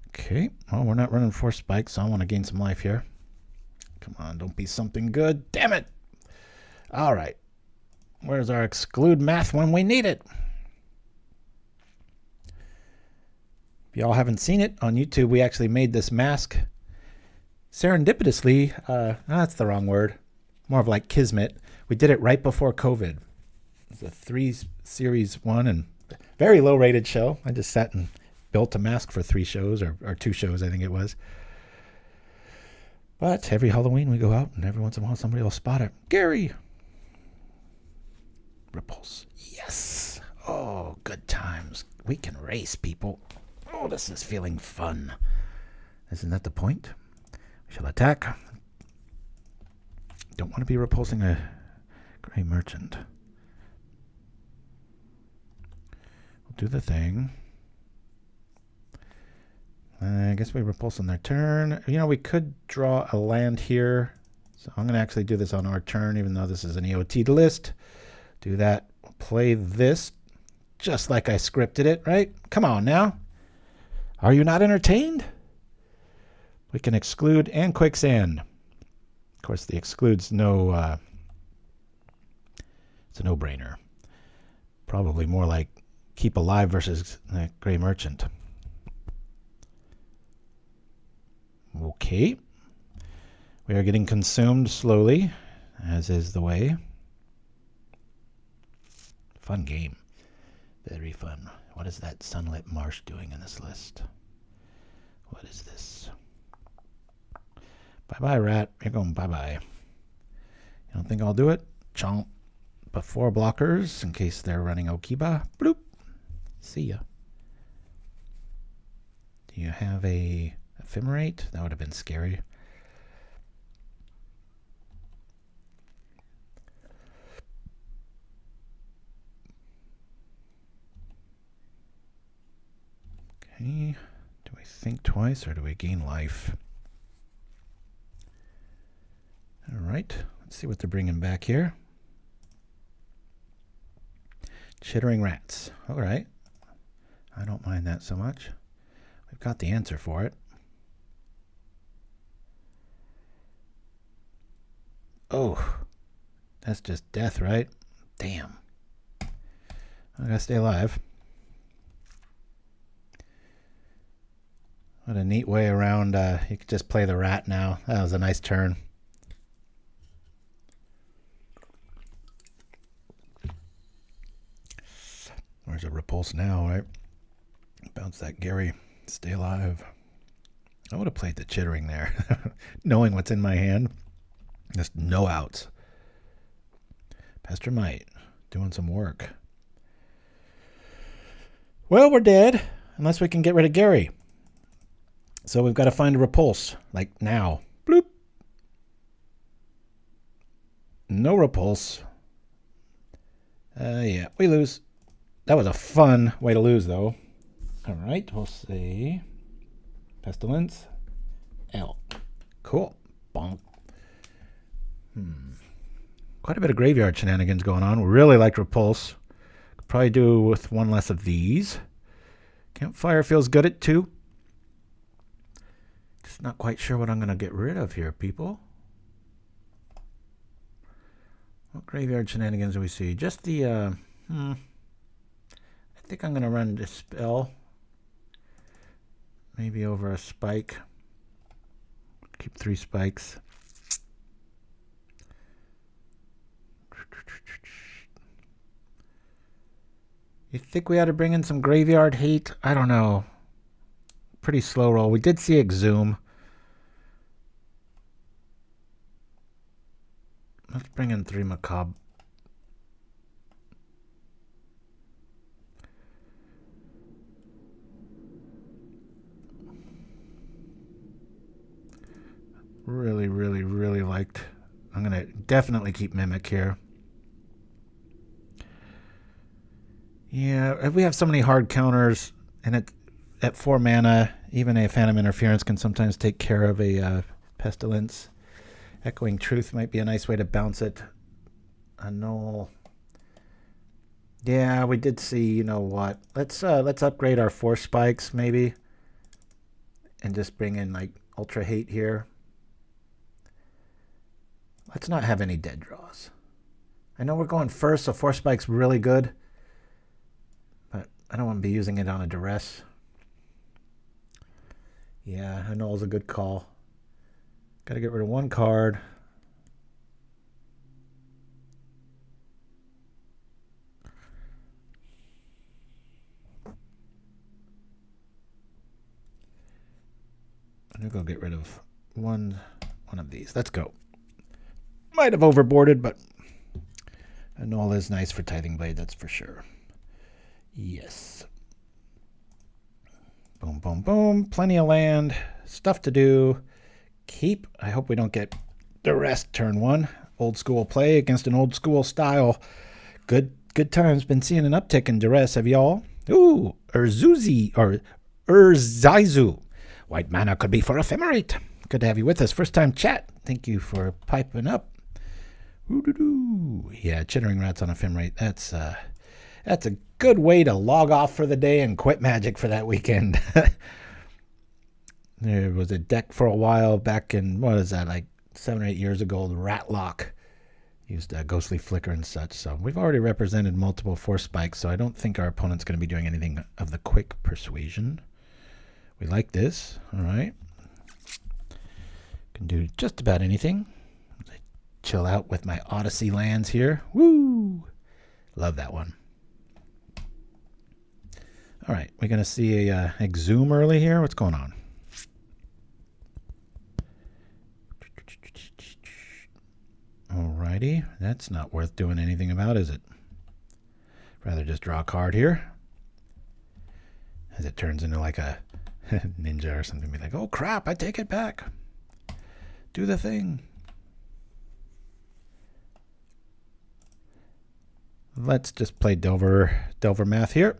Okay, well, we're not running 4 spikes, so I want to gain some life here. Come on, don't be something good. Damn it! All right. Where's our exclude math when we need it? If y'all haven't seen it, on YouTube we actually made this mask serendipitously. That's the wrong word. More of like kismet. We did it right before COVID. It's a 3 series one and very low rated show. I just sat and built a mask for 3 shows or 2 shows, I think it was. But every Halloween we go out and every once in a while somebody will spot it. Gary! Repulse. Yes! Oh, good times. We can race, people. Oh, this is feeling fun. Isn't that the point? We shall attack. Don't want to be repulsing a Gray Merchant. We'll do the thing. I guess we repulse on their turn. You know, we could draw a land here. So I'm going to actually do this on our turn, even though this is an E.O.T list. Do that. Play this just like I scripted it, right? Come on now. Are you not entertained? We can exclude and quicksand. Of course, the exclude's it's a no-brainer. Probably more like keep alive versus Gray Merchant. Okay. We are getting consumed slowly, as is the way. Fun game. Very fun. What is that Sunlit Marsh doing in this list? What is this? Bye-bye, rat. You're going bye-bye. You don't think I'll do it? Chomp. Before blockers, in case they're running Okiba. Bloop. See ya. Do you have a Ephemerate? That would have been scary. Okay. Do we think twice or do we gain life? All right. Let's see what they're bringing back here. Chittering rats. All right. I don't mind that so much. We've got the answer for it. Oh, that's just death, right? Damn. I gotta stay alive. What a neat way around. You could just play the rat now. That was a nice turn. Where's a repulse now, right? Bounce that Gary. Stay alive. I would have played the chittering there. Knowing what's in my hand. Just no outs. Pestermite. Doing some work. Well, we're dead. Unless we can get rid of Gary. So we've got to find a repulse. Like now. Bloop. No repulse. Yeah, we lose. That was a fun way to lose, though. All right, we'll say Pestilence. L. Cool. Bonk. Quite a bit of graveyard shenanigans going on. We really like Repulse. Could probably do with 1 less of these. Campfire feels good at 2. Just not quite sure what I'm going to get rid of here, people. What graveyard shenanigans do we see? Just the, I think I'm going to run Dispel. Maybe over a spike. Keep 3 spikes. You think we ought to bring in some graveyard hate? I don't know. Pretty slow roll. We did see Exhume. Let's bring in 3 Macabre. definitely keep Mimic here. Yeah, we have so many hard counters, and at 4 mana, even a Phantom Interference can sometimes take care of a Pestilence. Echoing Truth might be a nice way to bounce it. Annul. Yeah, we did see, you know what? Let's upgrade our Force Spikes, maybe. And just bring in, like, Ultra Hate here. Let's not have any dead draws. I know we're going first, so Force Spike's really good. But I don't want to be using it on a duress. Yeah, Annul's a good call. Got to get rid of one card. I'm going to go get rid of one of these. Let's go. Might have overboarded, but Annul is nice for Tithing Blade, that's for sure. Yes. Boom, boom, boom. Plenty of land. Stuff to do. Keep. I hope we don't get the rest turn 1. Old school play against an old school style. Good times. Been seeing an uptick in duress. Have y'all? Ooh, Urzuzi or Urzaizu. White mana could be for Ephemerate. Good to have you with us. First time chat. Thank you for piping up. Ooh-doo-doo. Yeah, Chittering Rats on Ephemerate. That's a good way to log off for the day and quit Magic for that weekend. There was a deck for a while back in, what is that, like 7 or 8 years ago, the Ratlock. Used Ghostly Flicker and such. So we've already represented multiple Force Spikes, so I don't think our opponent's going to be doing anything of the quick Persuasion. We like this. All right. Can do just about anything. Chill out with my Odyssey lands here. Woo! Love that one. All right. We're going to see a Exhume early here. What's going on? Alrighty, that's not worth doing anything about, is it? Rather just draw a card here. As it turns into like a ninja or something. Be like, oh crap, I take it back. Do the thing. Let's just play Delver Math here.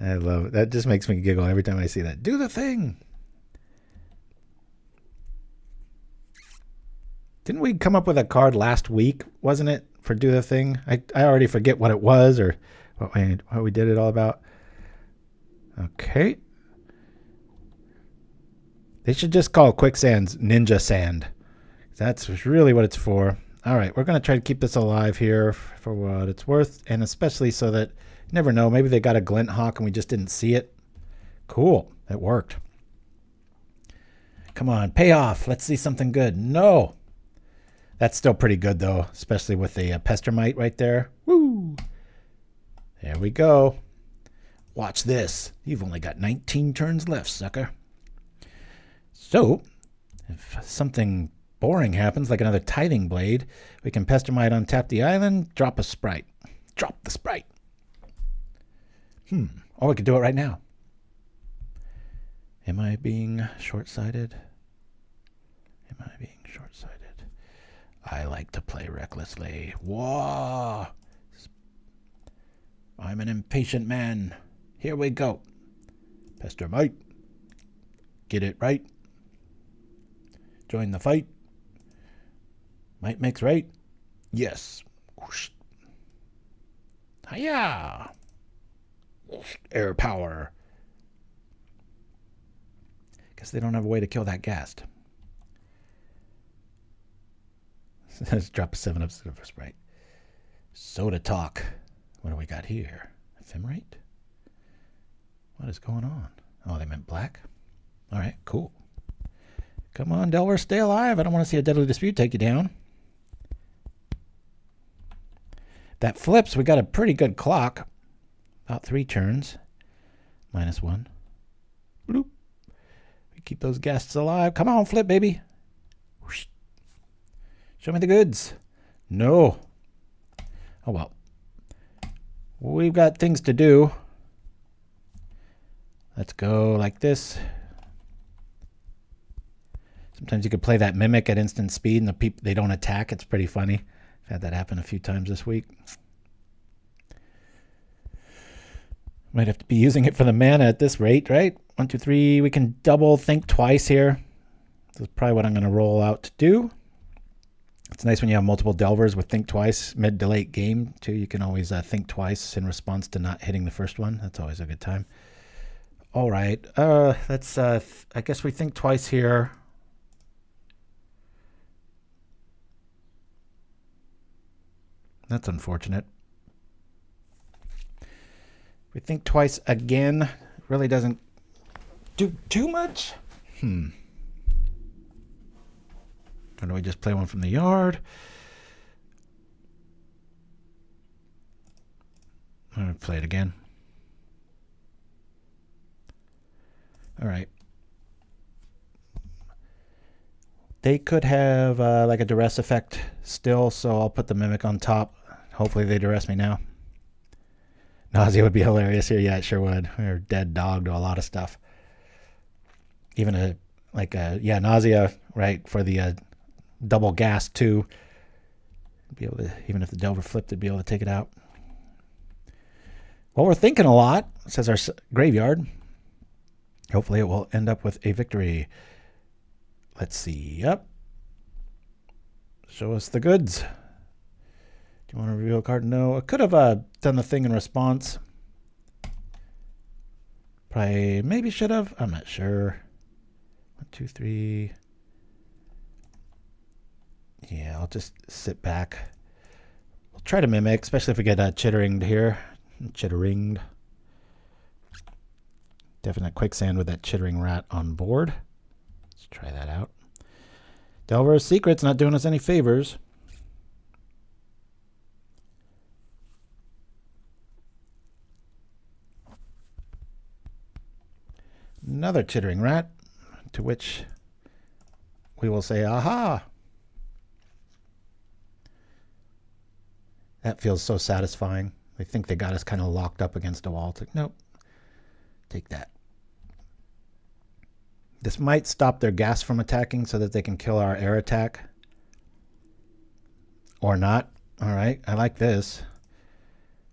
I love it. That just makes me giggle every time I see that. Do the thing. Didn't we come up with a card last week, wasn't it, for Do the Thing? I already forget what it was or what we did it all about. Okay. They should just call Quicksand's Ninja Sand. That's really what it's for. All right, we're going to try to keep this alive here for what it's worth, and especially so that you never know. Maybe they got a Glint Hawk and we just didn't see it. Cool. It worked. Come on, pay off. Let's see something good. No. That's still pretty good, though, especially with the Pestermite right there. Woo. There we go. Watch this. You've only got 19 turns left, sucker. So, if something boring happens, like another Tithing Blade, we can Pestermite untap the island, drop a Sprite. Drop the Sprite. Or we could do it right now. Am I being short-sighted? Am I being short-sighted? I like to play recklessly. Whoa! I'm an impatient man. Here we go. Pestermite. Get it right. Join the fight. Might makes right. Yes. Whoosh. Hiya! Air power. Guess they don't have a way to kill that ghast. Let's drop a 7-up Silver Sprite. Soda Talk. What do we got here? Ephemerate? What is going on? Oh, they meant black? All right, cool. Come on, Delver, stay alive. I don't want to see a Deadly Dispute take you down. That flips. We got a pretty good clock. About 3 turns. -1. Bloop. We keep those guests alive. Come on, flip, baby. Whoosh. Show me the goods. No. Oh, well. We've got things to do. Let's go like this. Sometimes you could play that Mimic at instant speed and the people, they don't attack. It's pretty funny. I've had that happen a few times this week. Might have to be using it for the mana at this rate, right? 1, 2, 3. We can double think twice here. This is probably what I'm going to roll out to do. It's nice when you have multiple Delvers with think twice mid to late game too. You can always think twice in response to not hitting the first one. That's always a good time. All right, let's. I guess we think twice here. That's unfortunate. We think twice again. It really doesn't do too much. Or do we just play one from the yard? I'm going to play it again. All right. They could have like a duress effect still, so I'll put the Mimic on top. Hopefully they duress me now. Nausea would be hilarious here. Yeah, it sure would. We're dead dog to a lot of stuff. Even yeah, nausea, right, for the double gas too. Be able to, even if the Delver flipped, to be able to take it out. Well, we're thinking a lot, says our graveyard. Hopefully it will end up with a victory. Let's see. Yep. Show us the goods. Do you want to reveal a card? No. I could have done the thing in response. Probably, maybe should have. I'm not sure. 1, 2, 3. Yeah, I'll just sit back. We'll try to Mimic, especially if we get chitteringed here. Chitteringed. Definite Quicksand with that chittering rat on board. Let's try that out. Delver's Secret's not doing us any favors. Another chittering rat, to which we will say, aha. That feels so satisfying. They think they got us kind of locked up against a wall. It's like, nope, take that. This might stop their gas from attacking so that they can kill our air attack. Or not. All right, I like this.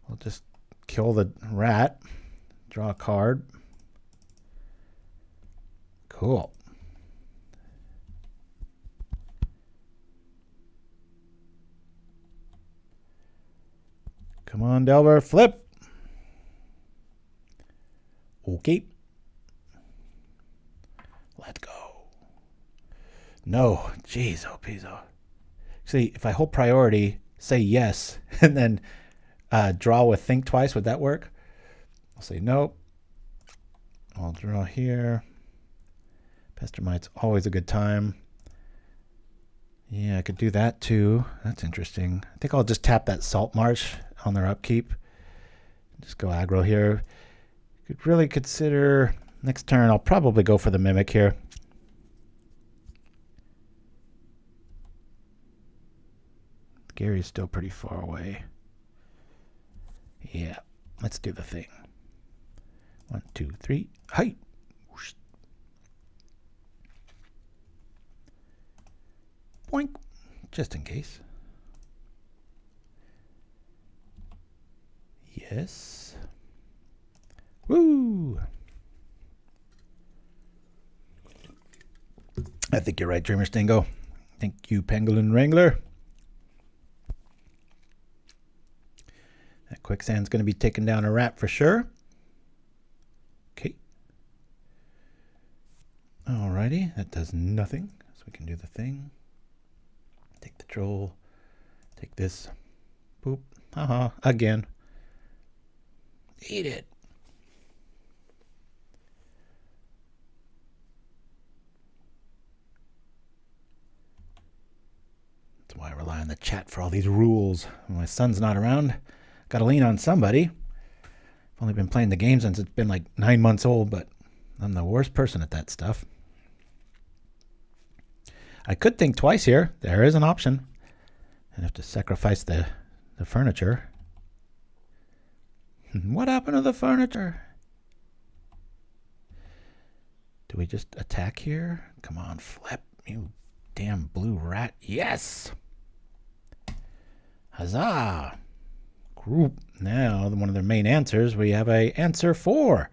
We'll just kill the rat. Draw a card. Cool. Come on, Delver, flip. Okay. Let's go. No, jeez, oh, Pizzo. See, if I hold priority, say yes, and then draw with think twice, would that work? I'll say nope. I'll draw here. Pestermite's always a good time. Yeah, I could do that too. That's interesting. I think I'll just tap that Salt Marsh on their upkeep. Just go aggro here. Could really consider next turn. I'll probably go for the Mimic here. Gary's still pretty far away. Yeah, let's do the thing. 1, 2, 3. Hi. Boink, just in case. Yes. Woo! I think you're right, Dreamer Stingo. Thank you, Pangolin Wrangler. That Quicksand's going to be taking down a rat for sure. Okay. Alrighty, that does nothing. So we can do the thing. Take the troll. Take this. Boop. Haha. Again. Eat it. That's why I rely on the chat for all these rules. When my son's not around, got to lean on somebody. I've only been playing the game since it's been like 9 months old, but I'm the worst person at that stuff. I could think twice here. There is an option. I have to sacrifice the furniture. What happened to the furniture? Do we just attack here? Come on, flip. You damn blue rat. Yes! Huzzah! Group. Now, one of their main answers, we have a answer 4.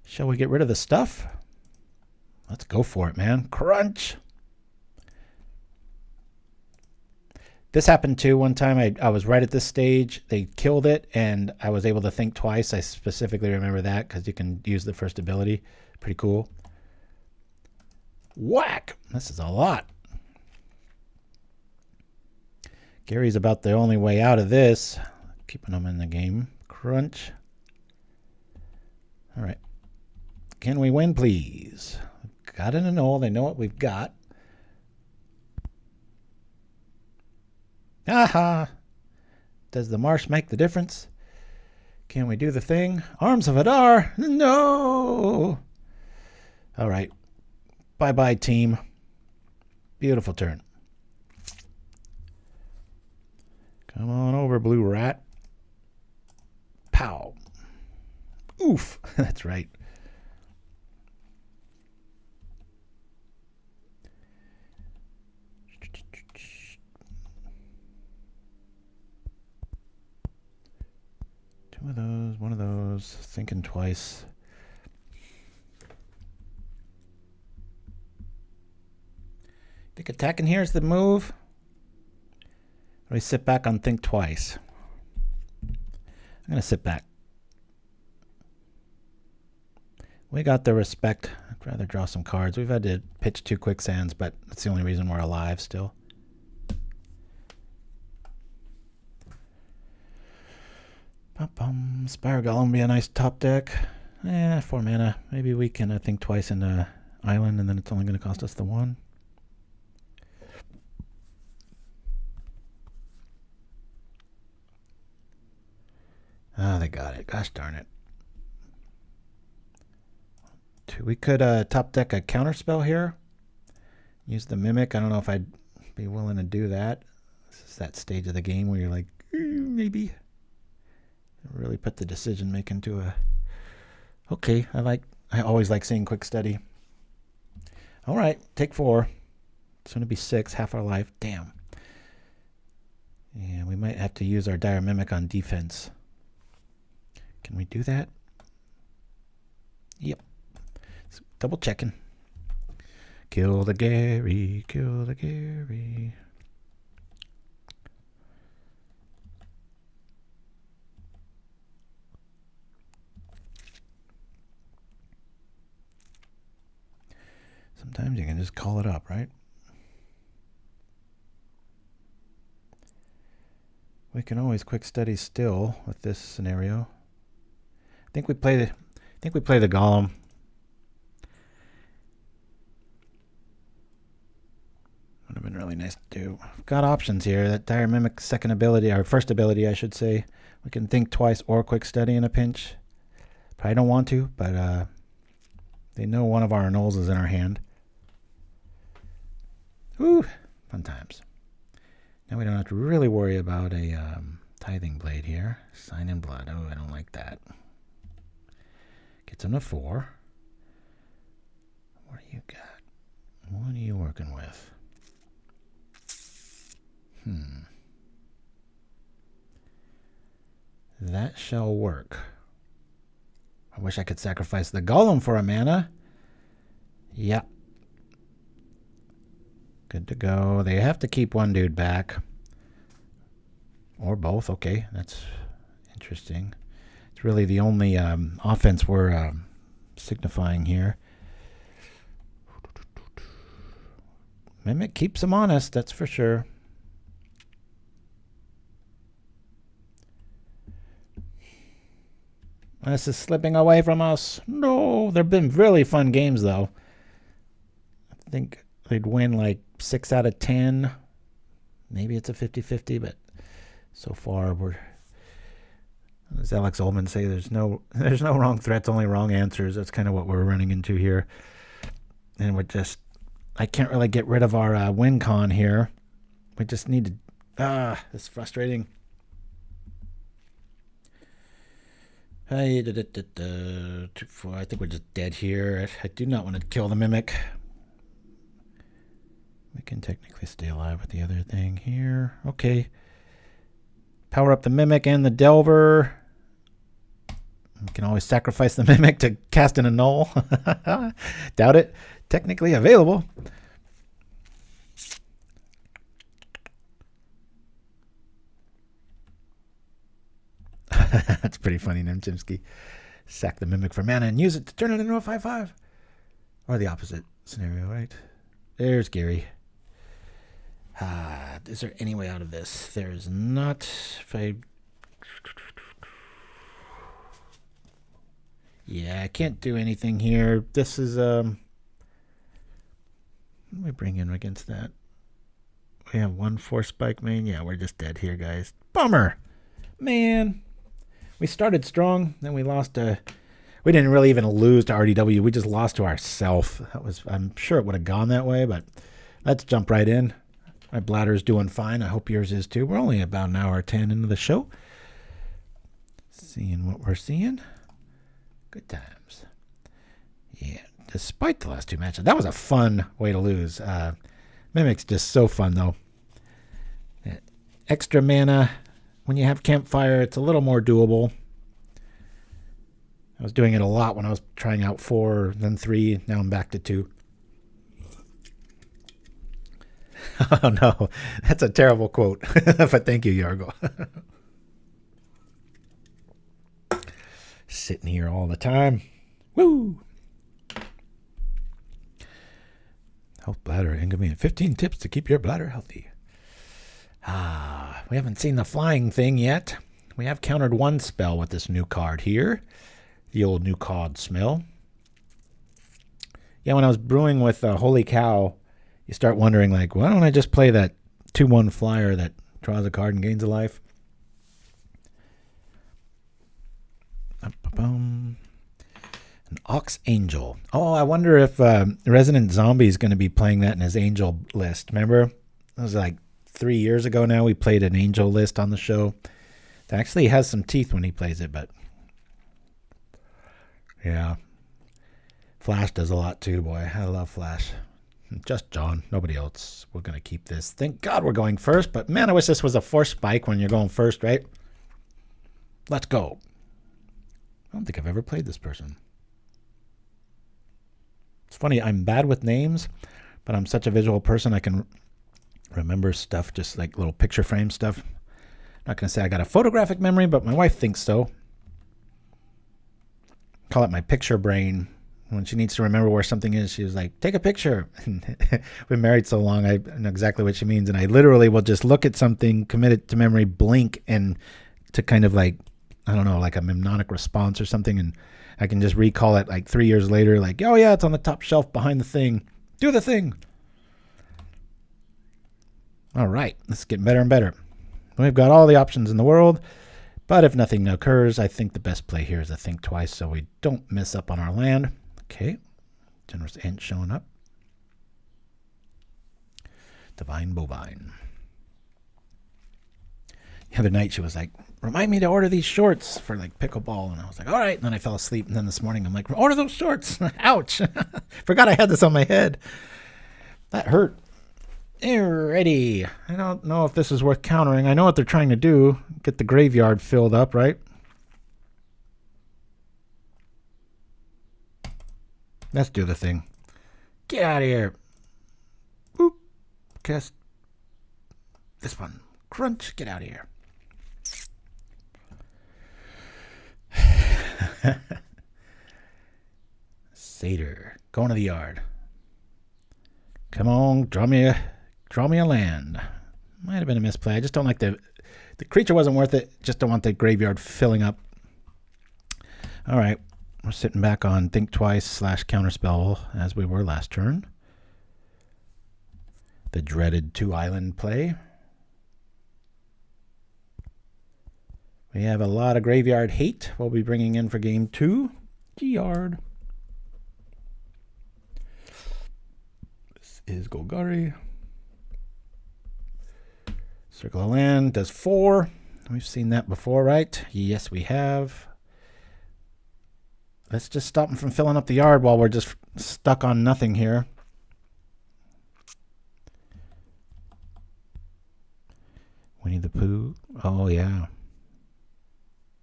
Shall we get rid of the stuff? Let's go for it, man. Crunch! This happened too. One time I was right at this stage. They killed it, and I was able to think twice. I specifically remember that because you can use the first ability. Pretty cool. Whack! This is a lot. Gary's about the only way out of this. Keeping them in the game. Crunch. All right. Can we win, please? Got an annul. They know what we've got. Aha! Does the marsh make the difference? Can we do the thing? Arms of Hadar! No! All right. Bye-bye, team. Beautiful turn. Come on over, blue rat. Pow. Oof. That's right. Two of those, one of those. Thinking twice. Think attacking here is the move? Or we sit back on think twice? I'm going to sit back. We got the respect. I'd rather draw some cards. We've had to pitch 2 Quicksands, but that's the only reason we're alive still. Spire Golem be a nice top deck. 4 mana. Maybe we can think twice in the island, and then it's only going to cost us the 1. Ah, they got it. Gosh darn it. We could top deck a counterspell here. Use the mimic. I don't know if I'd be willing to do that. This is that stage of the game where you're like, maybe. Really put the decision making to a. Okay, I always like seeing quick study. All right, take 4. It's going to be 6, half our life. Damn. Yeah, we might have to use our dire mimic on defense. Can we do that? Yep. Double checking. Kill the Gary, kill the Gary. Sometimes you can just call it up, right? We can always quick study still with this scenario. I think we play the golem. Would have been really nice to do. We've got options here. That dire mimic second ability, or first ability, I should say. We can think twice or quick study in a pinch. Probably don't want to, but they know one of our annuls is in our hand. Woo! Fun times. Now we don't have to really worry about a tithing blade here. Sign in blood. Oh, I don't like that. Gets him to 4. What do you got? What are you working with? That shall work. I wish I could sacrifice the golem for a mana. Yep. Good to go. They have to keep one dude back. Or both. Okay, that's interesting. It's really the only offense we're signifying here. Mimic keeps them honest, that's for sure. This is slipping away from us. No, they've been really fun games, though. I think they'd win like 6 out of 10. Maybe it's a 50-50, but so far we're, as Alex Ullman say, there's no wrong threats, only wrong answers. That's kind of what we're running into here. And we're just, I can't really get rid of our win con here. We just need to, it's frustrating. I think we're just dead here. I do not want to kill the mimic. We can technically stay alive with the other thing here. Okay. Power up the Mimic and the Delver. We can always sacrifice the Mimic to cast an Annul. Doubt it. Technically available. That's pretty funny, Chimpskey. Sack the Mimic for mana and use it to turn it into a 5/5. Or the opposite scenario, right? There's Gary. Is there any way out of this? There's not. If I... Yeah, I can't do anything here. This is, what do we bring in against that? We have 1 Force Spike main. Yeah, we're just dead here, guys. Bummer. Man. We started strong, then we lost we didn't really even lose to RDW. We just lost to ourself. That was, I'm sure it would have gone that way, but let's jump right in. My bladder's doing fine. I hope yours is too. We're only about an hour 10 into the show. Seeing what we're seeing. Good times. Yeah, despite the last 2 matches. That was a fun way to lose. Mimic's just so fun, though. Extra mana. When you have Campfire, it's a little more doable. I was doing it a lot when I was trying out 4, then 3. Now I'm back to 2. Oh, no. That's a terrible quote. But thank you, Jaredgel. Sitting here all the time. Woo! Health bladder inconvenient. 15 tips to keep your bladder healthy. We haven't seen the flying thing yet. We have countered 1 spell with this new card here. The old new card smell. Yeah, when I was brewing with Holy Cow, you start wondering, like, why don't I just play that 2/1 flyer that draws a card and gains a life? An Ox Angel. Oh, I wonder if Resident Zombie is going to be playing that in his Angel list. Remember? It was like 3 years ago now. We played an Angel list on the show. It actually has some teeth when he plays it, but yeah. Flash does a lot too, boy. I love Flash. Just John. Nobody else. We're going to keep this. Thank God we're going first, but man, I wish this was a Force Spike when you're going first, right? Let's go. I don't think I've ever played this person. It's funny, I'm bad with names, but I'm such a visual person I can remember stuff, just like little picture frame stuff. I'm not going to say I got a photographic memory, but my wife thinks so. Call it my picture brain. When she needs to remember where something is, she was like, take a picture. We've been married so long, I know exactly what she means. And I literally will just look at something, commit it to memory, blink, and to kind of like, I don't know, like a mnemonic response or something. And I can just recall it like 3 years later, like, oh yeah, it's on the top shelf behind the thing. Do the thing. All right, this is getting better and better. We've got all the options in the world, but if nothing occurs, I think the best play here is to think twice so we don't mess up on our land. Okay, Generous Ant showing up. Divine Bovine. The other night she was like, remind me to order these shorts for like pickleball. And I was like, all right. And then I fell asleep. And then this morning I'm like, order those shorts. Ouch. Forgot I had this on my head. That hurt. Alrighty. I don't know if this is worth countering. I know what they're trying to do. Get the graveyard filled up, right? Let's do the thing. Get out of here. Boop. Cast this one. Crunch. Get out of here. Satyr. Going to the yard. Come on. Draw me a land. Might have been a misplay. I just don't like the creature wasn't worth it. Just don't want the graveyard filling up. All right. We're sitting back on Think Twice / Counterspell as we were last turn. The dreaded 2-island play. We have a lot of graveyard hate we'll be bringing in for game 2. G-Yard. This is Golgari. Circle of Land does 4. We've seen that before, right? Yes, we have. Let's just stop them from filling up the yard while we're just stuck on nothing here. Winnie the Pooh. Oh, yeah.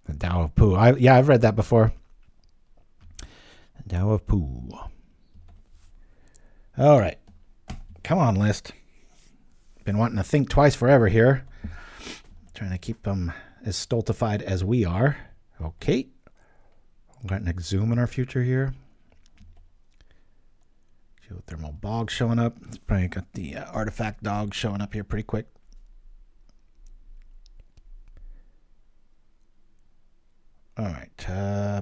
The Tao of Pooh. I've read that before. The Tao of Pooh. All right. Come on, list. Been wanting to think twice forever here. Trying to keep them as stultified as we are. Okay. We've got an zoom in our future here. Geothermal bog showing up. It's probably got the artifact dog showing up here pretty quick. All right,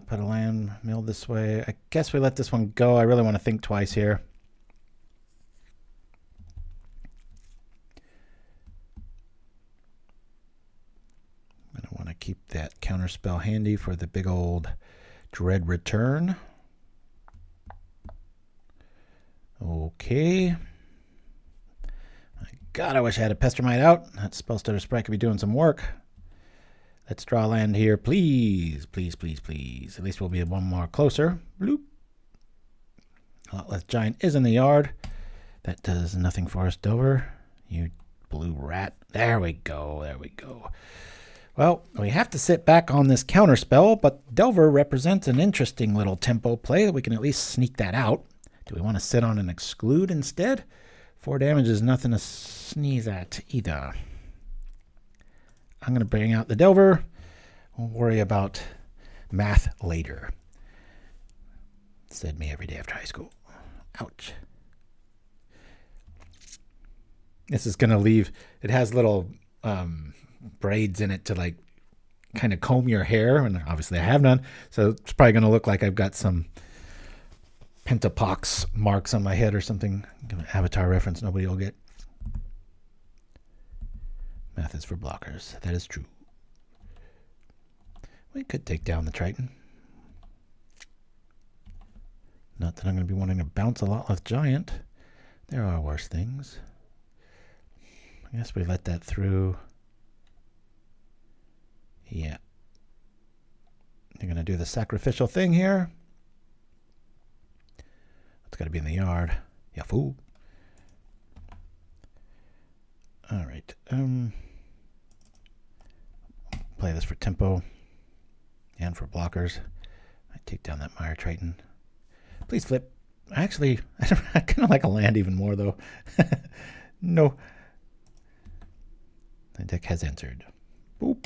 put a land mill this way. I guess we let this one go. I really want to think twice here. I'm going to want to keep that counterspell handy for the big old dread return. Okay. My God, I wish I had a Pestermite out. That Spellstutter Sprite could be doing some work. Let's draw land here, please. Please, please, please. At least we'll be one more closer. Bloop. A lot less giant is in the yard. That does nothing for us, Delver. You blue rat. There we go. There we go. Well, we have to sit back on this counterspell, but Delver represents an interesting little tempo play that we can at least sneak that out. Do we want to sit on an Exclude instead? 4 damage is nothing to sneeze at either. I'm going to bring out the Delver. We'll worry about math later. Said me every day after high school. Ouch. This is going to leave, it has little braids in it to like kind of comb your hair. And obviously I have none. So it's probably going to look like I've got some pentapox marks on my head or something. Give an Avatar reference nobody will get. Math is for blockers. That is true. We could take down the Triton. Not that I'm going to be wanting to bounce a lot with Giant. There are worse things. I guess we let that through. Yeah. You're going to do the sacrificial thing here. It's got to be in the yard. Yeah, fool. All right. Play this for tempo and for blockers. I take down that Mire Triton. Please flip. Actually, I kind of like a land even more, though. No. The deck has answered. Boop.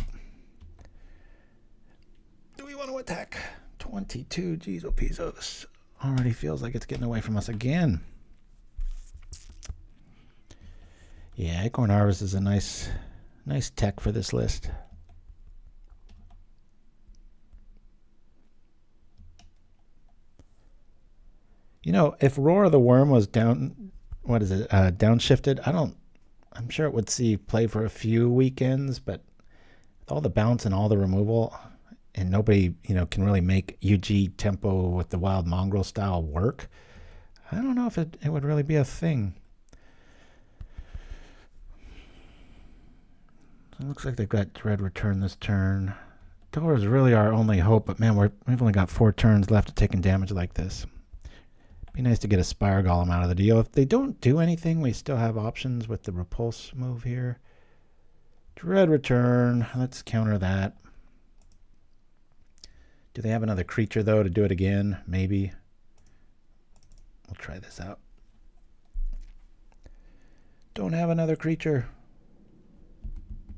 Do we want to attack? 22. Jeez, oh, Pizzo. This already feels like it's getting away from us again. Yeah, Acorn Harvest is a nice tech for this list. You know, if Roar of the Worm was down, what is it, downshifted, I'm sure it would see play for a few weekends, but with all the bounce and all the removal, and nobody, can really make UG tempo with the Wild Mongrel style work, I don't know if it would really be a thing. It looks like they've got Dread Return this turn. Delver is really our only hope, but man, we've only got 4 turns left of taking damage like this. Be nice to get a Spire Golem out of the deal. If they don't do anything, we still have options with the Repulse move here. Dread Return. Let's counter that. Do they have another creature, though, to do it again? Maybe. We'll try this out. Don't have another creature.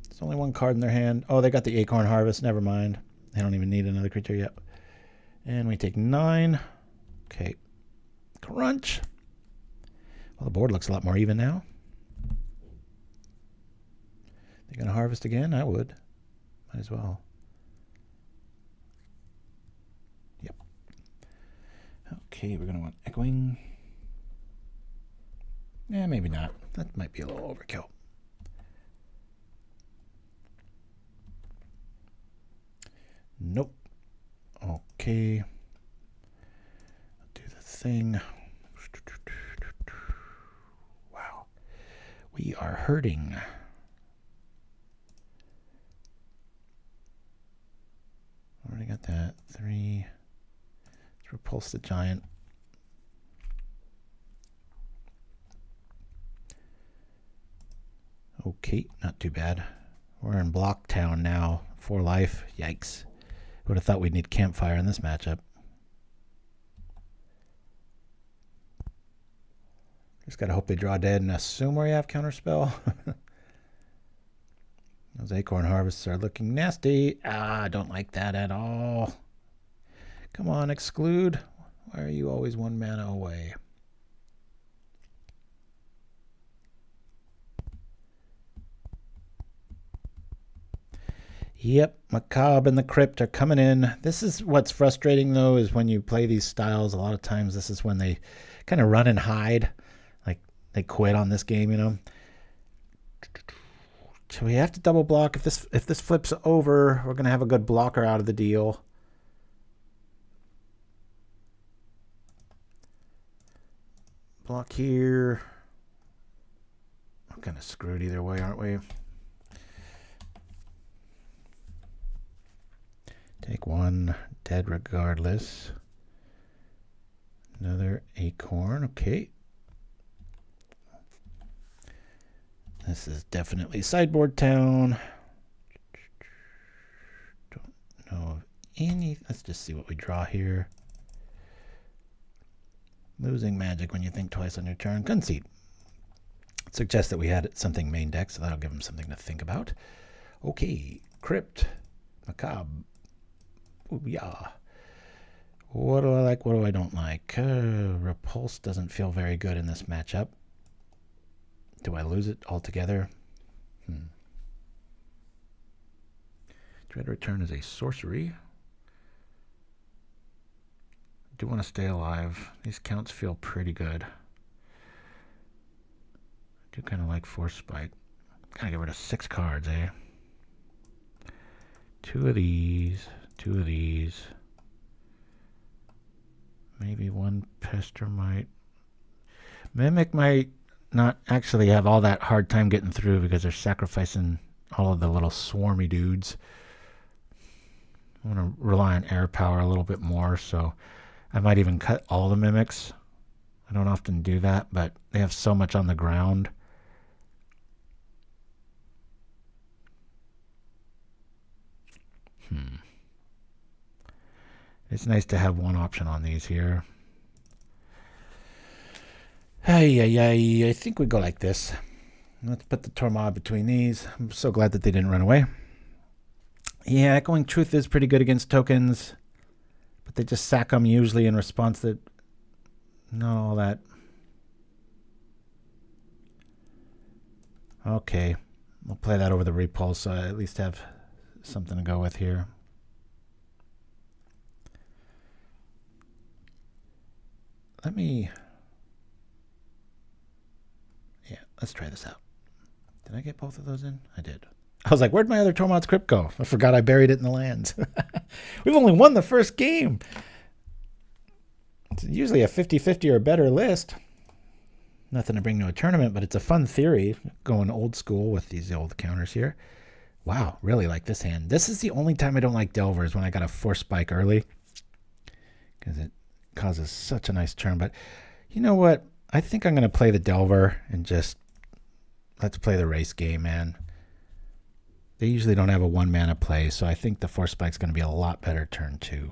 There's only 1 card in their hand. Oh, they got the Acorn Harvest. Never mind. They don't even need another creature yet. And we take 9. Okay. Crunch. Well, the board looks a lot more even now. They're going to harvest again? I would. Might as well. Yep. Okay, we're going to want Echoing. Yeah, maybe not. That might be a little overkill. Nope. Okay. Do the thing. Wow. We are hurting. Already got that. 3. Let's repulse the giant. Okay, not too bad. We're in Block Town now. 4 life. Yikes. Would have thought we'd need Campfire in this matchup. Just gotta hope they draw dead and assume we have Counterspell. Those Acorn Harvests are looking nasty. I don't like that at all. Come on, Exclude. Why are you always 1 mana away? Yep, Macabre and the Crypt are coming in. This is what's frustrating, though, is when you play these styles, a lot of times this is when they kind of run and hide. Like, they quit on this game, you know. So we have to double block. If this flips over, we're going to have a good blocker out of the deal. Block here. We're kind of screwed either way, aren't we? Take 1, dead regardless. Another Acorn, okay. This is definitely sideboard town. Don't know of any. Let's just see what we draw here. Losing magic when you think twice on your turn. Concede. Suggests that we had something main deck, so that'll give them something to think about. Okay, Crypt, Macabre. Ooh, yeah. What do I like? What do I don't like? Repulse doesn't feel very good in this matchup. Do I lose it altogether? Dread Return is a sorcery. I do want to stay alive. These counts feel pretty good. I do kind of like Force Spike. Gotta get rid of 6 cards, eh? 2 of these. 2 of these. Maybe 1 Pestermite. Mimic might not actually have all that hard time getting through because they're sacrificing all of the little swarmy dudes. I want to rely on air power a little bit more, so I might even cut all the mimics. I don't often do that, but they have so much on the ground. It's nice to have 1 option on these here. I think we go like this. Let's put the Tormod between these. I'm so glad that they didn't run away. Yeah, Echoing Truth is pretty good against tokens, but they just sack them usually in response to not all that. Okay, we'll play that over the Repulse, so I at least have something to go with here. Let's try this out. Did I get both of those in? I did. I was like, where'd my other Tormod's Crypt go? I forgot I buried it in the lands. We've only won the first game. It's usually a 50-50 or better list. Nothing to bring to a tournament, but it's a fun theory going old school with these old counters here. Wow, really like this hand. This is the only time I don't like Delvers, when I got a Force Spike early, because it causes such a nice turn. But you know what? I think I'm going to play the Delver and just let's play the race game, man. They usually don't have a 1 mana play, so I think the Force Spike's going to be a lot better turn 2.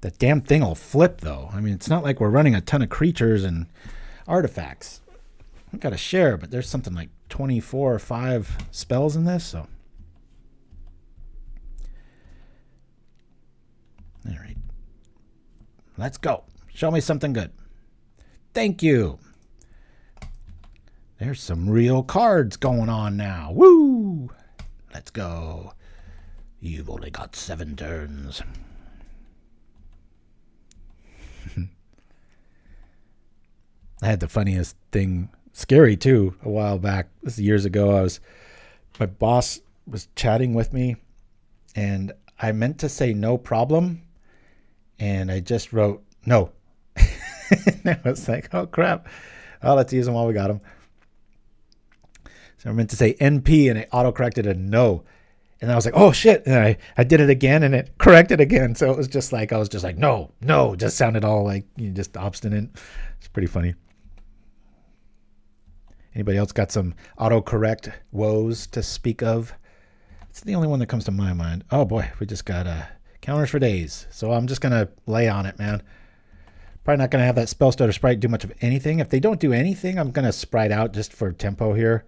That damn thing will flip, though. I mean, it's not like we're running a ton of creatures and artifacts. I've got to share, but there's something like 24 or 5 spells in this, so. All right. Let's go. Show me something good. Thank you. There's some real cards going on now. Woo! Let's go. You've only got 7 turns. I had the funniest thing, scary too, a while back. This is years ago. My boss was chatting with me, and I meant to say no problem, and I just wrote no. And I was like, oh crap. Oh, let's use them while we got them. So I meant to say NP, and it auto-corrected a no. And I was like, oh shit. And I did it again, and it corrected again. So it was just like, I was just like, no, just sounded all like, just obstinate. It's pretty funny. Anybody else got some autocorrect woes to speak of? It's the only one that comes to my mind. Oh boy, we just got counters for days. So I'm just going to lay on it, man. Probably not going to have that Spellstutter Sprite do much of anything. If they don't do anything, I'm going to Sprite out just for tempo here.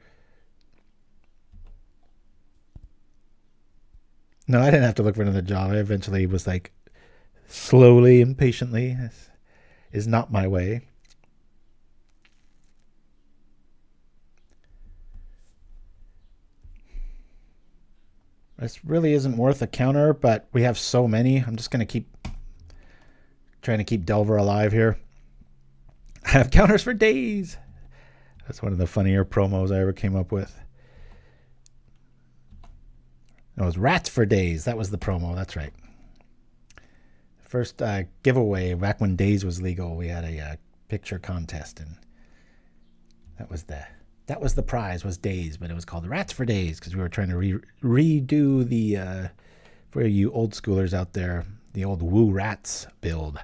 No, I didn't have to look for another job. I eventually was like, slowly and patiently. This is not my way. This really isn't worth a counter, but we have so many. I'm just going to keep trying to keep Delver alive here. I have counters for days. That's one of the funnier promos I ever came up with. It was Rats for Days. That was the promo. That's right. First giveaway back when Days was legal. We had a picture contest, and that was the prize, was Days, but it was called Rats for Days because we were trying to redo the for you old schoolers out there, the old Woo Rats build.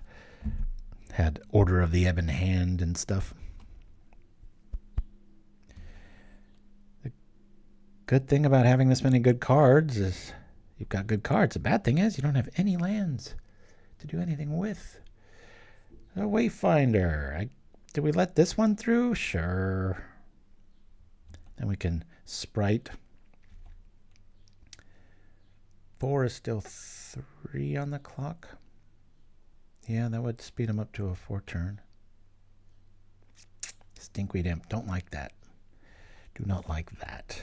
Had Order of the Ebon Hand and stuff. The good thing about having this many good cards is you've got good cards. The bad thing is you don't have any lands to do anything with. A Wayfinder. Did we let this one through? Sure. Then we can Sprite. 4 is still 3 on the clock. Yeah, that would speed them up to a 4-turn. Stinkweed Imp. Don't like that. Do not like that.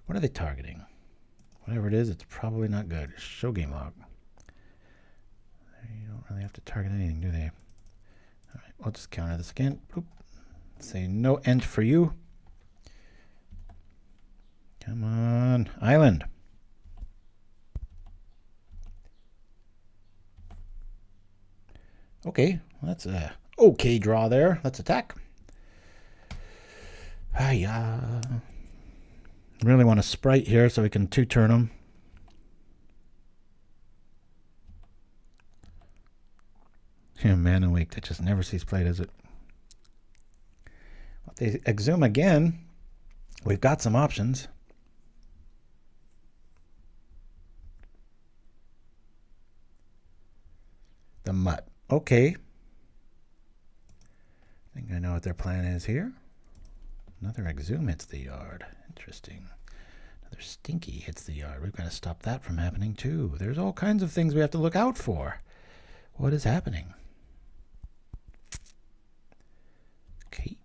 What are they targeting? Whatever it is, it's probably not good. Show game log. You don't really have to target anything, do they? All right, we'll just counter this again. Boop. Say no end for you. Come on. Island. Okay, that's a okay draw there. Let's attack. Hiya. Really want a Sprite here so we can 2-turn them. Yeah, Mana Weak, that just never sees play, does it? If they exhume again, we've got some options. The Mutt. Okay. I think I know what their plan is here. Another Exhume hits the yard. Interesting. Another Stinky hits the yard. We've got to stop that from happening too. There's all kinds of things we have to look out for. What is happening? Okay.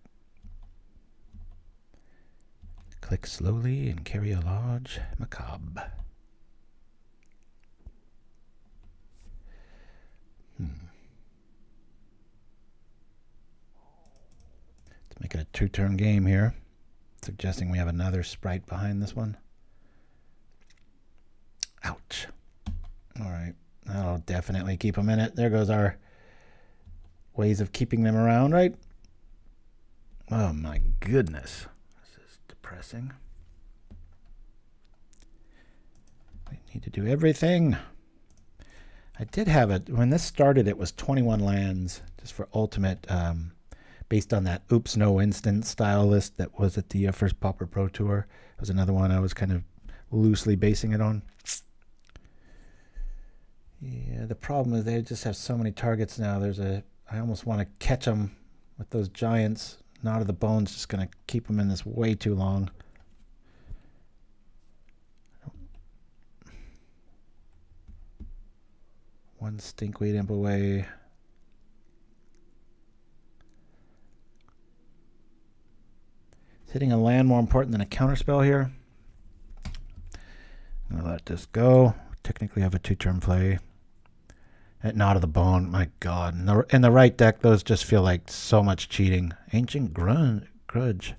Click slowly and carry a large Macabre. Make it a 2-turn game here. Suggesting we have another Sprite behind this one. Ouch. All right. That'll definitely keep them in it. There goes our ways of keeping them around, right? Oh my goodness. This is depressing. We need to do everything. I did have it. When this started, it was 21 lands just for ultimate... based on that Oops No Instant style list that was at the first Pauper Pro Tour. It was another one I was kind of loosely basing it on. Yeah, the problem is they just have so many targets now. I almost want to catch them with those giants. Knot of the Bone's just going to keep them in this way too long. One Stinkweed Imp away. Is hitting a land more important than a counterspell here? I'm going to let this go. Technically have a 2-turn play. At Knot of the Bone, my God. In the right deck, those just feel like so much cheating. Ancient Grudge.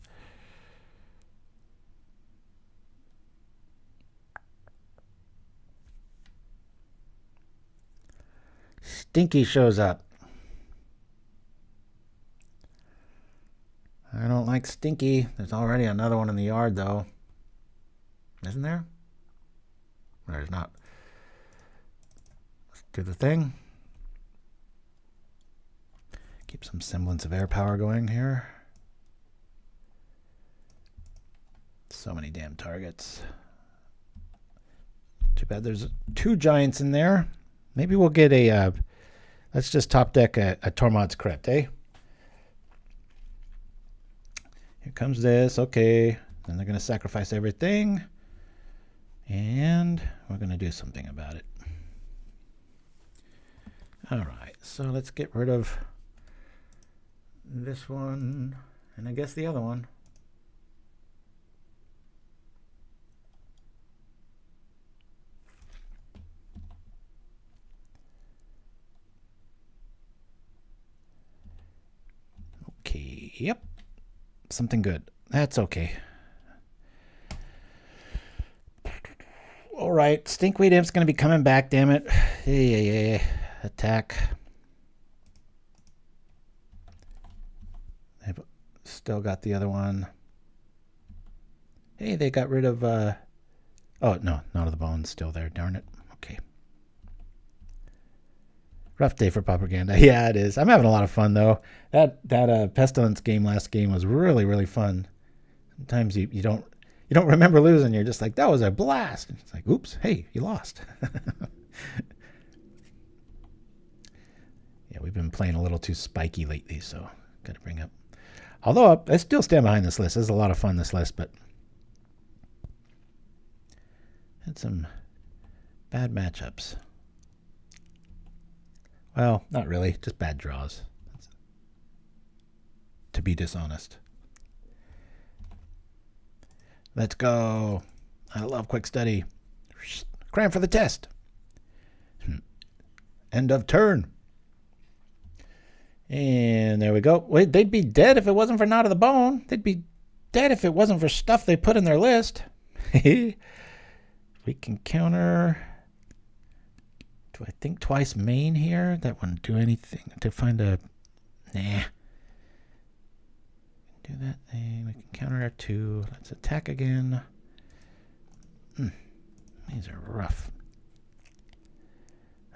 Stinky shows up. I don't like Stinky. There's already another one in the yard, though. Isn't there? There's not. Let's do the thing. Keep some semblance of air power going here. So many damn targets. Too bad there's 2 giants in there. Maybe we'll get a... let's just top deck a Tormod's Crypt, eh? Here comes this. Okay. Then they're going to sacrifice everything. And we're going to do something about it. All right. So let's get rid of this one. And I guess the other one. Okay. Yep. Something good. That's okay. All right. Stinkweed Imp's going to be coming back, damn it. Yeah. Attack. They've still got the other one. Hey, they got rid of... oh, no. Not of the bones. Still there. Darn it. Okay. Rough day for propaganda. Yeah, it is. I'm having a lot of fun, though. That Pestilence game last game was really, really fun. Sometimes you don't remember losing. You're just like, that was a blast. It's like, oops, hey, you lost. Yeah, we've been playing a little too spiky lately, so got to bring up. Although I still stand behind this list. This is a lot of fun, this list, but had some bad matchups. Well, not really, just bad draws. To be dishonest. Let's go. I love quick study. Cram for the test. End of turn. And there we go. Wait, they'd be dead if it wasn't for Knot of the Bone. They'd be dead if it wasn't for stuff they put in their list. We can counter. Do I think twice main here? That wouldn't do anything. To find a... Nah. Do that thing. We can counter our 2. Let's attack again. These are rough.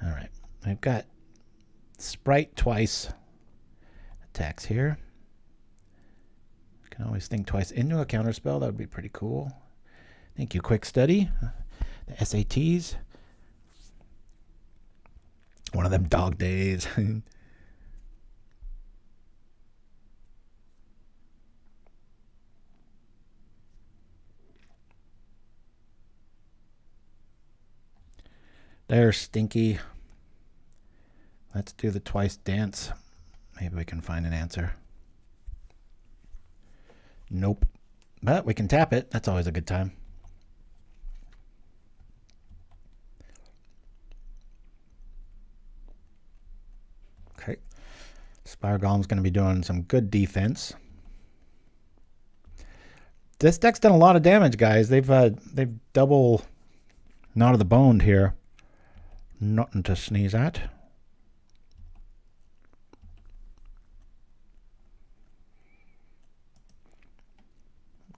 All right. I've got Sprite twice. Attacks here. Can always think twice into a counterspell. That would be pretty cool. Thank you, Quick Study. The SATs. One of them dog days. There's Stinky. Let's do the twice dance. Maybe we can find an answer. Nope. But we can tap it. That's always a good time. Okay. Spire Golem's going to be doing some good defense. This deck's done a lot of damage, guys. They've double Knot of the Bone here. Nothing to sneeze at.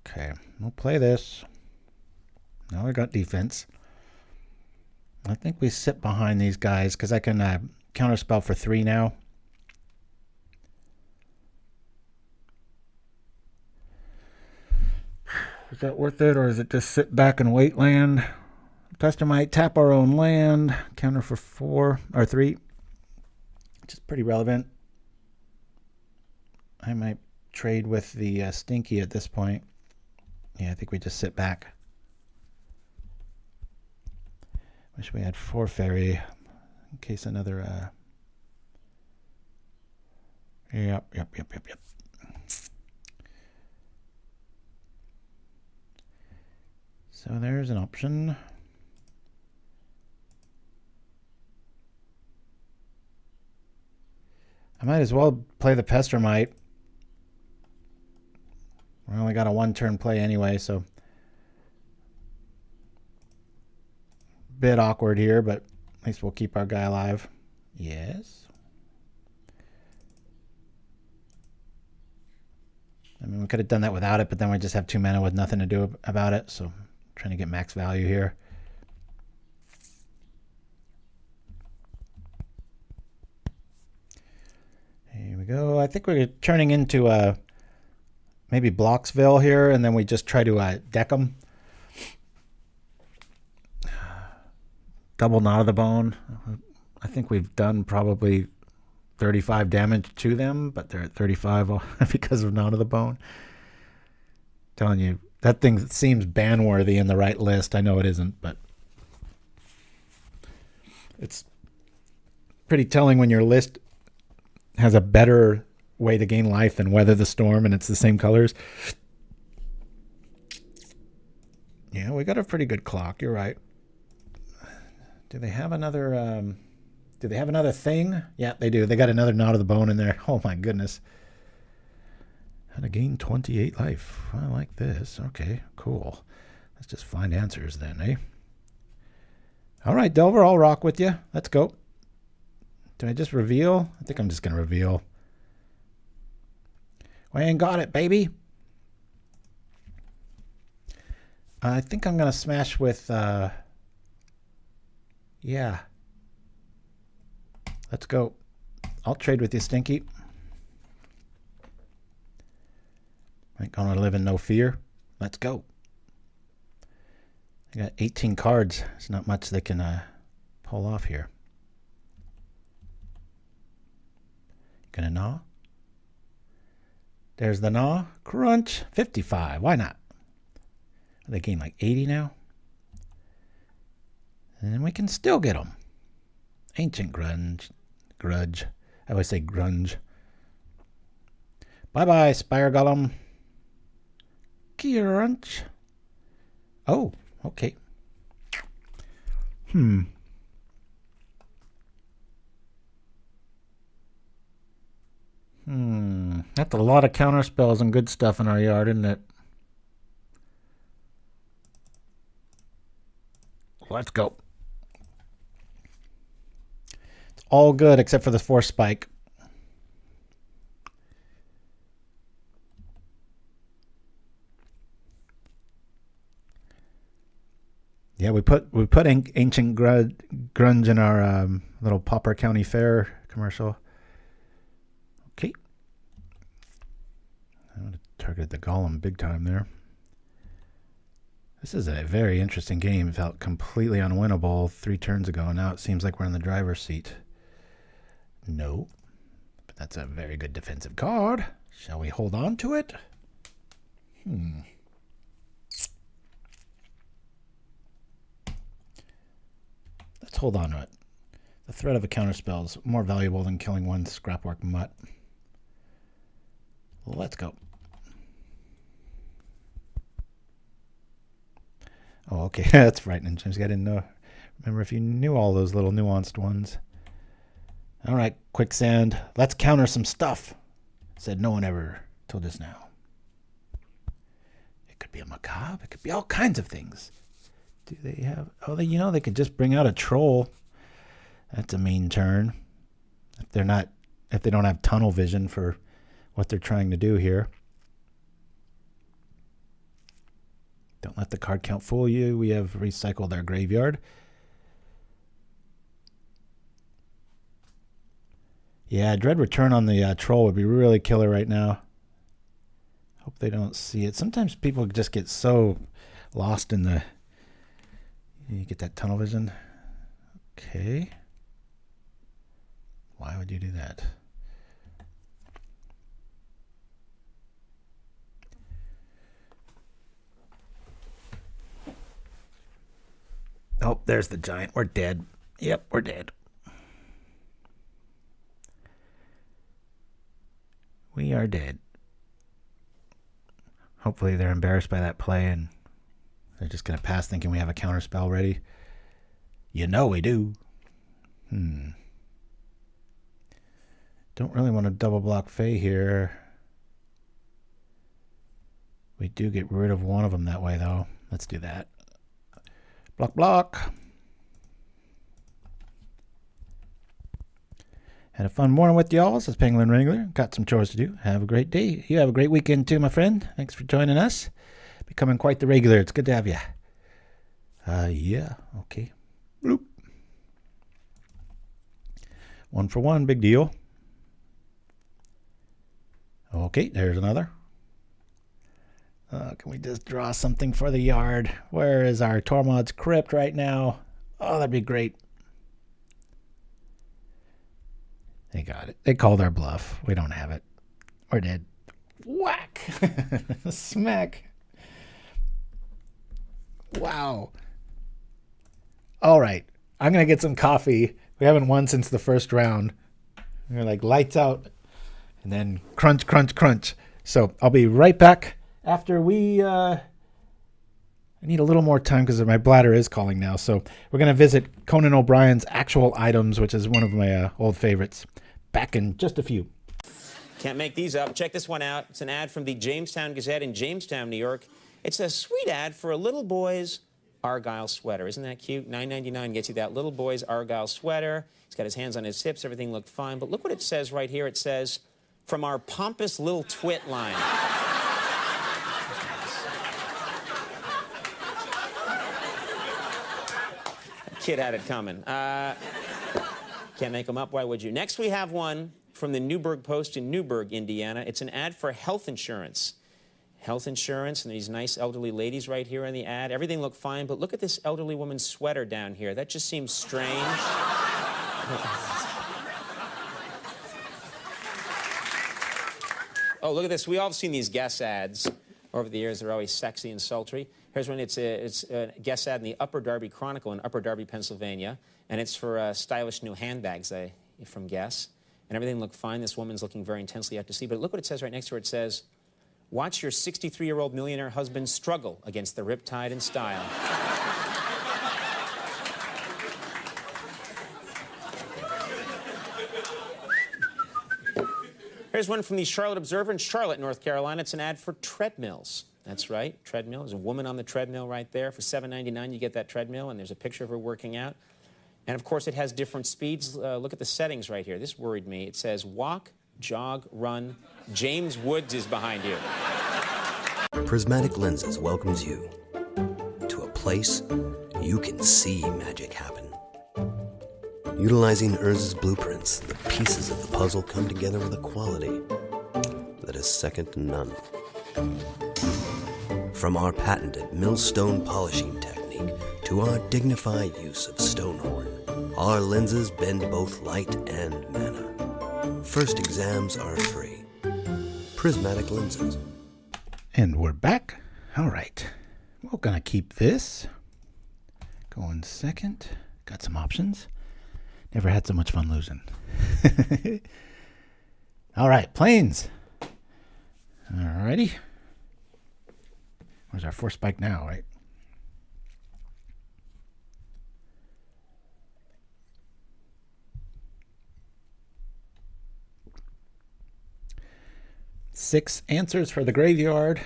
Okay, we'll play this. Now we got defense. I think we sit behind these guys because I can counterspell for 3 now. Is that worth it, or is it just sit back and wait land? Pestermite, tap our own land, counter for 4 or 3, which is pretty relevant. I might trade with the Stinky at this point. Yeah, I think we just sit back. Wish we had 4 Faerie in case another. Yep. So there's an option. I might as well play the Pestermite. We only got a 1-turn play anyway, so bit awkward here, but at least we'll keep our guy alive. Yes. I mean, we could have done that without it, but then we just have 2 mana with nothing to do about it, so I'm trying to get max value here. Here we go. I think we're turning into a maybe Bloxville here, and then we just try to deck them. Double Knot of the Bone. I think we've done probably 35 damage to them, but they're at 35 because of Knot of the Bone. Telling you, that thing seems ban-worthy in the right list. I know it isn't, but it's pretty telling when your list has a better way to gain life than Weather the Storm, and it's the same colors. Yeah, we got a pretty good clock. You're right. Do they have another? Do they have another thing? Yeah, they do. They got another Knot of the Bone in there. Oh my goodness. How to gain 28 life. I like this. Okay, cool. Let's just find answers then, eh? All right, Delver, I'll rock with you. Let's go. Did I just reveal? I think I'm just going to reveal. We ain't got it, baby. I think I'm going to smash with... yeah. Let's go. I'll trade with you, Stinky. Ain't gonna live in no fear. Let's go. I got 18 cards. There's not much they can pull off here. Gonna gnaw? There's the gnaw. Crunch. 55. Why not? They gain like 80 now. And we can still get them. Ancient Grudge. I always say grunge. Bye-bye, Spire Golem. Crunch. Oh, okay. That's a lot of counter spells and good stuff in our yard, isn't it? Let's go. It's all good except for the Force Spike. Yeah, we put Ancient Grunge in our little Pauper County Fair commercial. Okay. I would have targeted the Golem big time there. This is a very interesting game. It felt completely unwinnable 3 turns ago, and now it seems like we're in the driver's seat. No. But that's a very good defensive card. Shall we hold on to it? Let's hold on to it. The threat of a counterspell is more valuable than killing one scrapwork mutt. Let's go. Oh, okay. That's frightening, Chimpskey. I didn't know. Remember if you knew all those little nuanced ones. All right, Quicksand. Let's counter some stuff. Said no one ever till just now. It could be a macabre. It could be all kinds of things. Do they have... Oh, they could just bring out a troll. That's a mean turn. If they don't have tunnel vision for what they're trying to do here. Don't let the card count fool you. We have recycled our graveyard. Yeah, Dread Return on the troll would be really killer right now. Hope they don't see it. Sometimes people just get so lost in the... You get that tunnel vision. Okay. Why would you do that? Oh, there's the giant. We're dead. Yep, we're dead. We are dead. Hopefully they're embarrassed by that play and they're just going to pass thinking we have a counterspell ready. You know we do. Don't really want to double block Fae here. We do get rid of one of them that way, though. Let's do that. Block, block. Had a fun morning with y'all. This is Penguin Wrangler. Got some chores to do. Have a great day. You have a great weekend too, my friend. Thanks for joining us. Becoming quite the regular. It's good to have you. Yeah. Okay. Bloop. 1 for 1. Big deal. Okay, there's another. Can we just draw something for the yard? Where is our Tormod's Crypt right now? Oh, that'd be great. They got it. They called our bluff. We don't have it. We're dead. Whack! Smack. Wow. All right. I'm going to get some coffee. We haven't won since the first round. We're like lights out and then crunch, crunch, crunch. So I'll be right back after we... I need a little more time because my bladder is calling now. So we're going to visit Conan O'Brien's Actual Items, which is one of my old favorites. Back in just a few. Can't make these up. Check this one out. It's an ad from the Jamestown Gazette in Jamestown, New York. It's a sweet ad for a little boy's Argyle sweater. Isn't that cute? $9.99 gets you that little boy's Argyle sweater. He's got his hands on his hips. Everything looked fine. But look what it says right here. It says, from our pompous little twit line. Kid had it coming. Can't make them up. Why would you? Next, we have one from the Newburgh Post in Newburgh, Indiana. It's an ad for health insurance. Health insurance and these nice elderly ladies right here in the ad. Everything looked fine, but look at this elderly woman's sweater down here. That just seems strange. Oh, look at this. We all have seen these Guess ads over the years. They're always sexy and sultry. Here's one. It's a Guess ad in the Upper Darby Chronicle in Upper Darby, Pennsylvania. And it's for stylish new handbags from Guess. And everything looked fine. This woman's looking very intensely out to sea. But look what it says right next to her. It says, watch your 63-year-old millionaire husband struggle against the riptide in style. Here's one from the Charlotte Observer in Charlotte, North Carolina. It's an ad for treadmills. That's right, treadmill. There's a woman on the treadmill right there. For $7.99, you get that treadmill, and there's a picture of her working out. And, of course, it has different speeds. Look at the settings right here. This worried me. It says walk, jog, run. James Woods is behind you. Prismatic Lenses welcomes you to a place you can see magic happen. Utilizing Urz's blueprints, the pieces of the puzzle come together with a quality that is second to none. From our patented millstone polishing technique to our dignified use of stonehorn, our lenses bend both light and mana. First exams are free. Prismatic Lenses. And we're back. All right. We're going to keep this. Going second. Got some options. Never had so much fun losing. All right. Planes. All righty. Where's our fourth spike now, right? Six answers for the graveyard.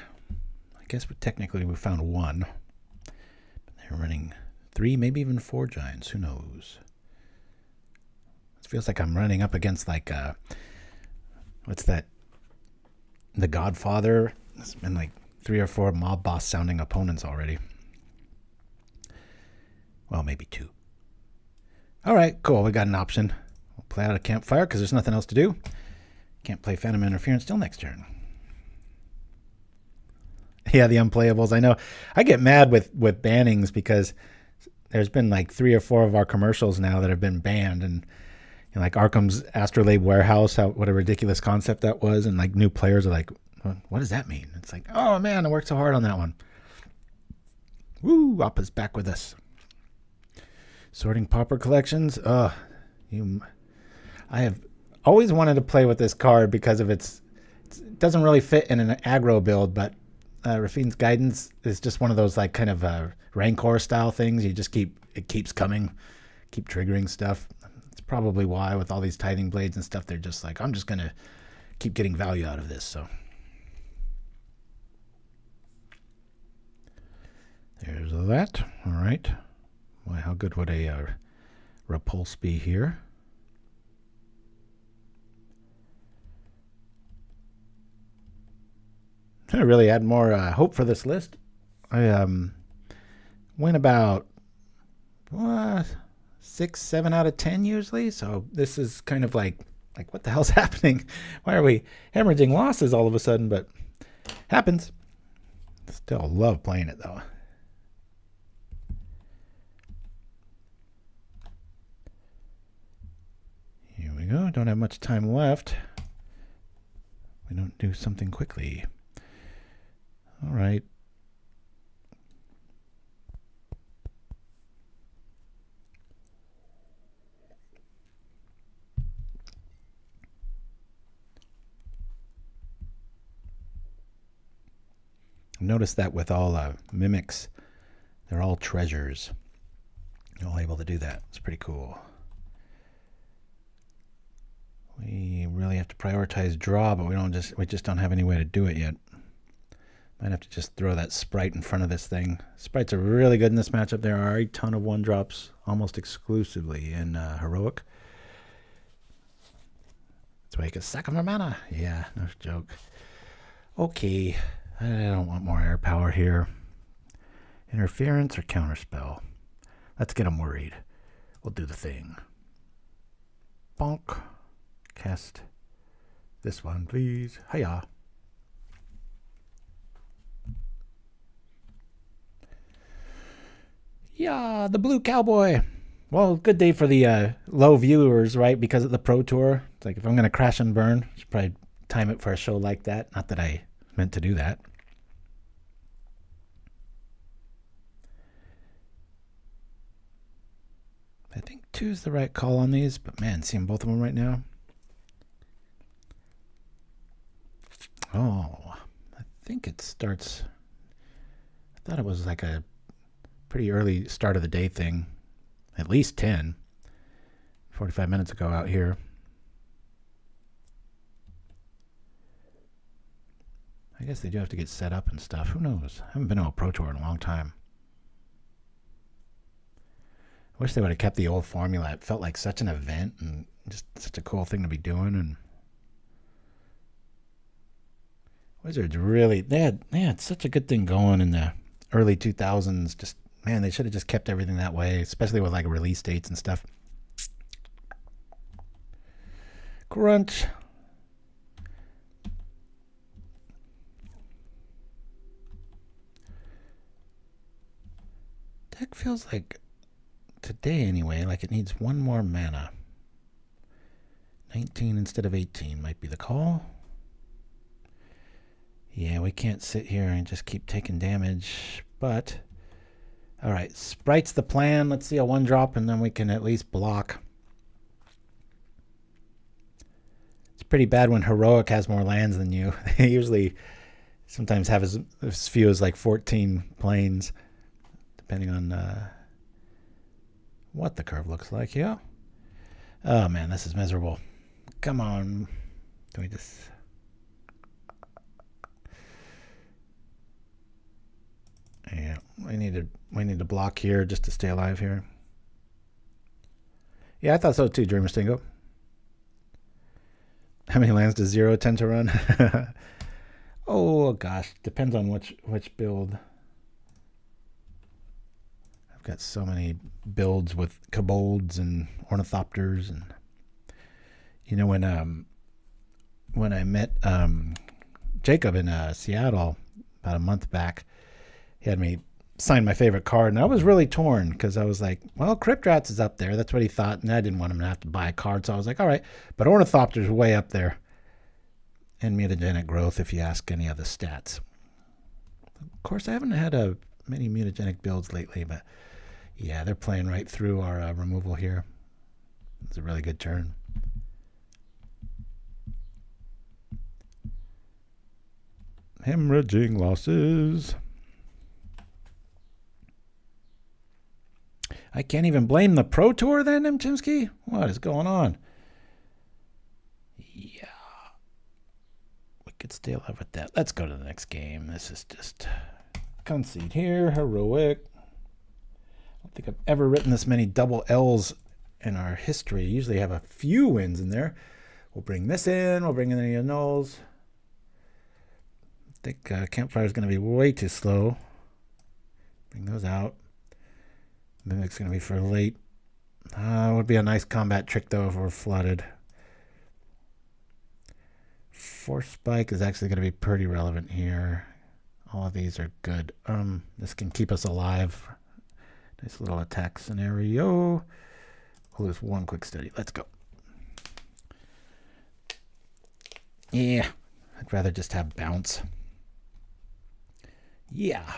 I guess technically we found one. But they're running 3, maybe even 4 giants. Who knows? It feels like I'm running up against like, what's that? The Godfather. It's been like 3 or 4 mob boss sounding opponents already. Well, maybe 2. All right, cool. We got an option. We'll play out a Campfire because there's nothing else to do. Can't play Phantom Interference till next turn. Yeah, the unplayables. I know. I get mad with bannings because there's been like 3 or 4 of our commercials now that have been banned, and like Arkham's Astrolabe Warehouse, what a ridiculous concept that was, and like new players are like, what does that mean? It's like, oh man, I worked so hard on that one. Woo, Appa's back with us. Sorting Pauper collections. I have always wanted to play with this card because of it doesn't really fit in an aggro build, but Rafine's Guidance is just one of those like kind of Rancor style things. You just it keeps coming, keep triggering stuff. It's probably why with all these Tithing Blades and stuff, they're just like, I'm just going to keep getting value out of this. So there's that. All right. Boy, how good would a Repulse be here? I really add more hope for this list. I win about 6, 7 out of 10 usually. So this is kind of like what the hell's happening? Why are we hemorrhaging losses all of a sudden? But happens. Still love playing it though. Here we go. Don't have much time left. We don't do something quickly. All right. Notice that with all mimics, they're all treasures. You're all able to do that. It's pretty cool. We really have to prioritize draw, but we just don't have any way to do it yet. Might have to just throw that sprite in front of this thing. Sprites are really good in this matchup. There are a ton of 1-drops almost exclusively in Heroic. That's why you can sack 'em for mana. Yeah, no joke. Okay. I don't want more air power here. Interference or counterspell? Let's get them worried. We'll do the thing. Bonk. Cast this one, please. Hiya. Yeah, the blue cowboy. Well, good day for the low viewers, right? Because of the Pro Tour. It's like if I'm going to crash and burn, I should probably time it for a show like that. Not that I meant to do that. I think 2 is the right call on these, but man, seeing both of them right now. Oh, I think it starts. I thought it was like a pretty early start of the day thing. At least 10. 45 minutes ago out here. I guess they do have to get set up and stuff. Who knows? I haven't been to a Pro Tour in a long time. I wish they would have kept the old formula. It felt like such an event and just such a cool thing to be doing. And Wizards really, they had such a good thing going in the early 2000s. Just, man, they should have just kept everything that way, especially with like release dates and stuff. Crunch. Deck feels like, today anyway, like it needs 1 more mana. 19 instead of 18 might be the call. Yeah, we can't sit here and just keep taking damage, but all right, Sprite's the plan. Let's see a 1-drop and then we can at least block. It's pretty bad when Heroic has more lands than you. They usually sometimes have as few as like 14 planes, depending on what the curve looks like. Yeah. Oh man, this is miserable. Come on. Can we just... Yeah, we need to block here just to stay alive here. Yeah, I thought so too, Dreamer Stingo. How many lands does 0 tend to run? Oh gosh, depends on which build. I've got so many builds with kobolds and ornithopters, and you know when I met Jacob in Seattle about a month back, he had me sign my favorite card, and I was really torn because I was like, well, Crypt Rats is up there. That's what he thought, and I didn't want him to have to buy a card, so I was like, all right, but Ornithopter's way up there. And mutagenic growth, if you ask any of the stats. Of course, I haven't had many mutagenic builds lately, but yeah, they're playing right through our removal here. It's a really good turn. Hemorrhaging losses. I can't even blame the Pro Tour then, Chimpskey? What is going on? Yeah. We could stay alive with that. Let's go to the next game. This is just concede here. Heroic. I don't think I've ever written this many double L's in our history. Usually have a few wins in there. We'll bring this in. We'll bring in the Annuls. I think Campfire is going to be way too slow. Bring those out. Mimic's going to be for late. It would be a nice combat trick, though, if we're flooded. Force Spike is actually going to be pretty relevant here. All of these are good. This can keep us alive. Nice little attack scenario. We'll lose one quick study. Let's go. Yeah, I'd rather just have bounce. Yeah.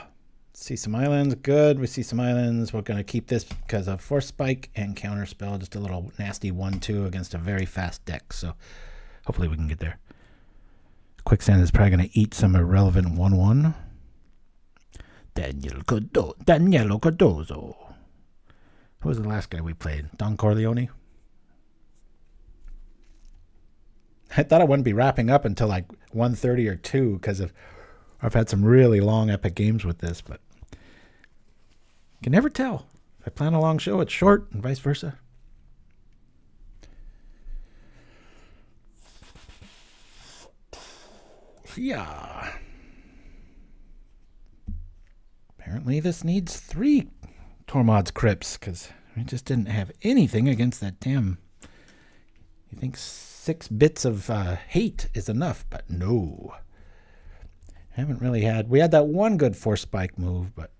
See some islands. Good. We see some islands. We're going to keep this because of Force Spike and Counterspell. Just a little nasty 1-2 against a very fast deck. So hopefully we can get there. Quicksand is probably going to eat some irrelevant 1-1. Daniel Cardozo. Who was the last guy we played? Don Corleone? I thought I wouldn't be wrapping up until like 1:30 or 2 because I've had some really long epic games with this, but you can never tell. If I plan a long show, it's short, and vice versa. Yeah. Apparently this needs 3 Tormod's Crypts, because we just didn't have anything against that damn... You think 6 bits of hate is enough, but no. Haven't really had... We had that one good Force Spike move, but...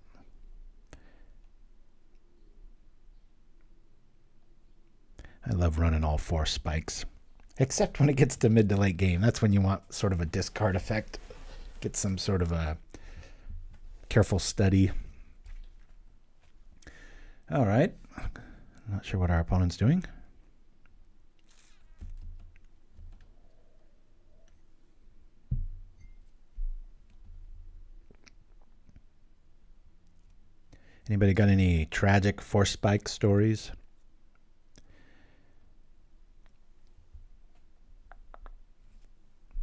I love running all 4 spikes. Except when it gets to mid to late game. That's when you want sort of a discard effect. Get some sort of a careful study. All right. Not sure what our opponent's doing. Anybody got any tragic Force Spike stories?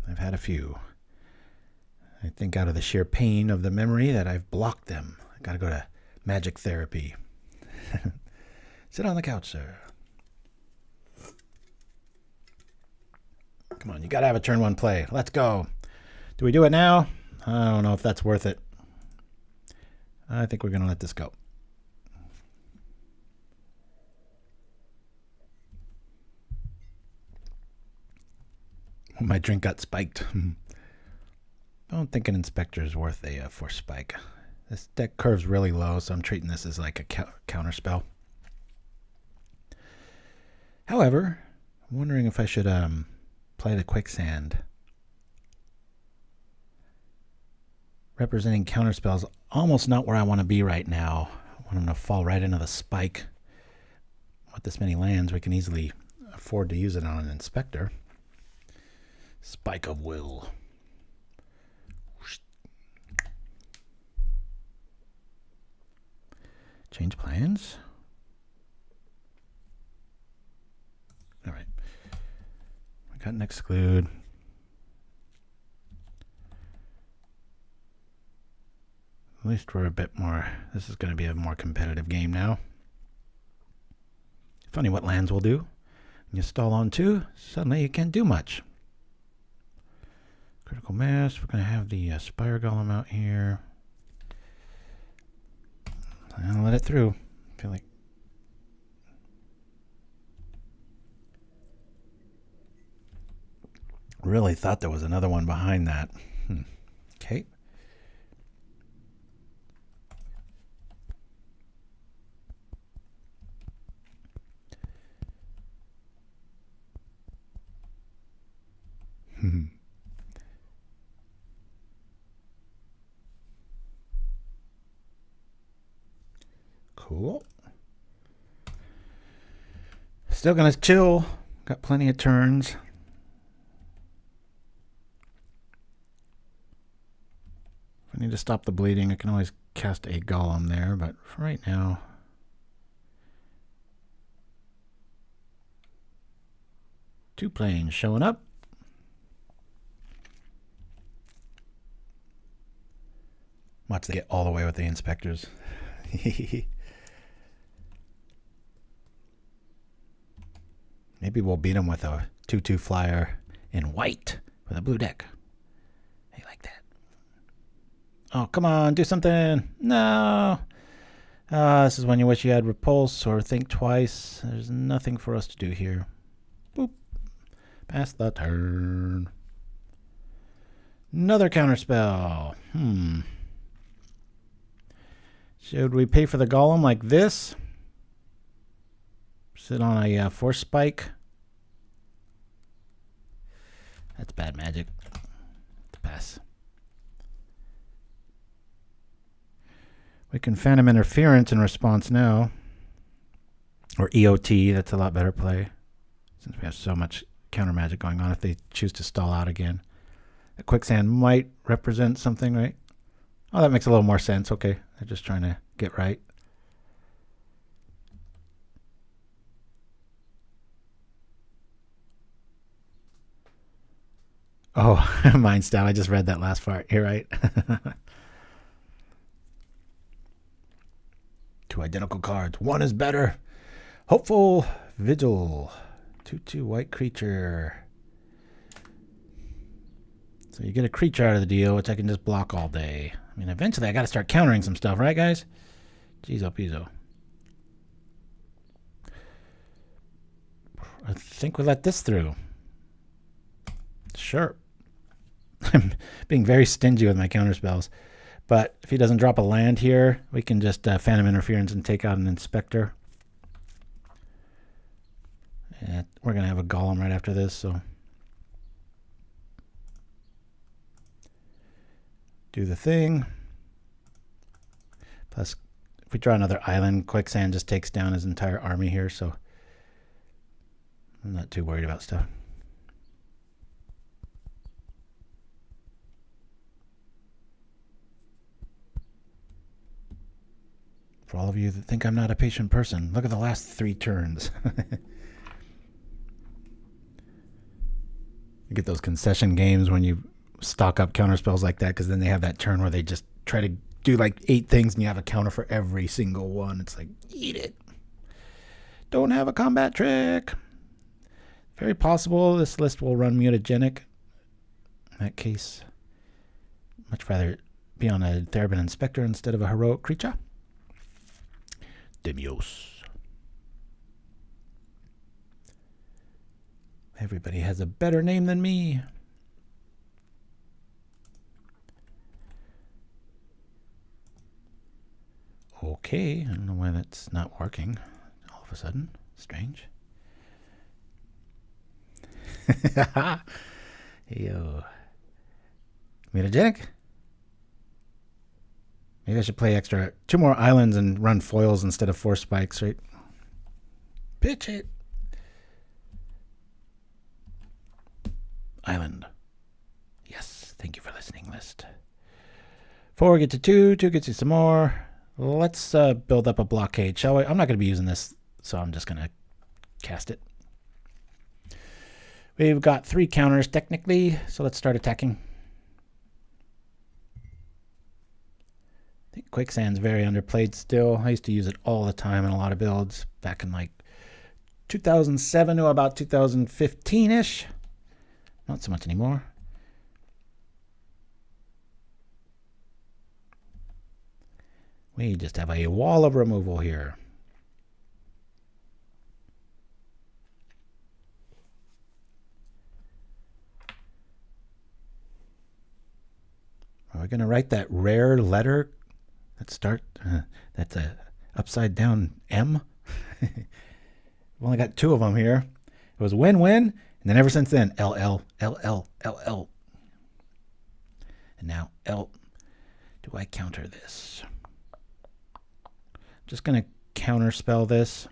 I've had a few. I think out of the sheer pain of the memory that I've blocked them. I gotta go to magic therapy. Sit on the couch, sir. Come on, you gotta have a turn 1 play. Let's go. Do we do it now? I don't know if that's worth it. I think we're gonna let this go. My drink got spiked. Don't think an inspector is worth a Force Spike. This deck curve's really low, so I'm treating this as like a counterspell. However, I'm wondering if I should play the Quicksand. Representing counterspells, almost not where I want to be right now. I want them to fall right into the spike. With this many lands, we can easily afford to use it on an inspector. Spike of Will. Change plans. All right. We got an Exclude. At least we're a bit more... This is going to be a more competitive game now. Funny what lands will do. When you stall on 2, suddenly you can't do much. Critical Mass. We're going to have the Spire Golem out here. I'll let it through. I feel like... Really thought there was another one behind that. Okay. Cool. Still gonna chill. Got plenty of turns. If I need to stop the bleeding, I can always cast a golem there, but for right now... Two planes showing up. Watch they get all the way with the inspectors. Maybe we'll beat them with a 2/2 flyer in white with a blue deck. Hey, like that. Oh, come on, do something. No. This is when you wish you had Repulse or think twice. There's nothing for us to do here. Boop. Pass the turn. Another counterspell. Should we pay for the golem like this? Sit on a force spike. That's bad magic. Pass. We can Phantom Interference in response now. Or E.O.T. That's a lot better play. Since we have so much counter magic going on if they choose to stall out again. A Quicksand might represent something, right? Oh, that makes a little more sense. Okay. They're just trying to get right. Oh, Mind's down. I just read that last part. You're right. Two identical cards. One is better. Hopeful Vigil. 2/2 white creature. So you get a creature out of the deal, which I can just block all day. I mean, eventually I got to start countering some stuff, right, guys? Jeez, oh, pezo. I think we let this through. Sure. I'm being very stingy with my counterspells. But if he doesn't drop a land here, we can just Phantom Interference and take out an Inspector. Yeah, we're going to have a Golem right after this, so. Do the thing. Plus, if we draw another island, Quicksand just takes down his entire army here, so I'm not too worried about stuff. For all of you that think I'm not a patient person, look at the last 3 turns. You get those concession games when you stock up counter spells like that, because then they have that turn where they just try to do like 8 things and you have a counter for every single one. It's like, eat it. Don't have a combat trick. Very possible this list will run mutagenic. In that case, much rather be on a Therbin Inspector instead of a heroic creature. Demios. Everybody has a better name than me. Okay, I don't know why that's not working all of a sudden. Strange. Yo. Mutagenic? Maybe I should play extra 2 more islands and run foils instead of 4 spikes, right? Pitch it. Island. Yes, thank you for listening, list. 4 get to 2, 2 gets you some more. Let's build up a blockade, shall we? I'm not going to be using this, so I'm just going to cast it. We've got 3 counters technically, so let's start attacking. I think Quicksand's very underplayed still. I used to use it all the time in a lot of builds back in like 2007 to about 2015-ish. Not so much anymore. We just have a wall of removal here. Are we going to write that rare letter that that's a upside down M? We've only got 2 of them here. It was win-win, and then ever since then, LL, LL, LL. And now L. Do I counter this? Just going to counterspell this.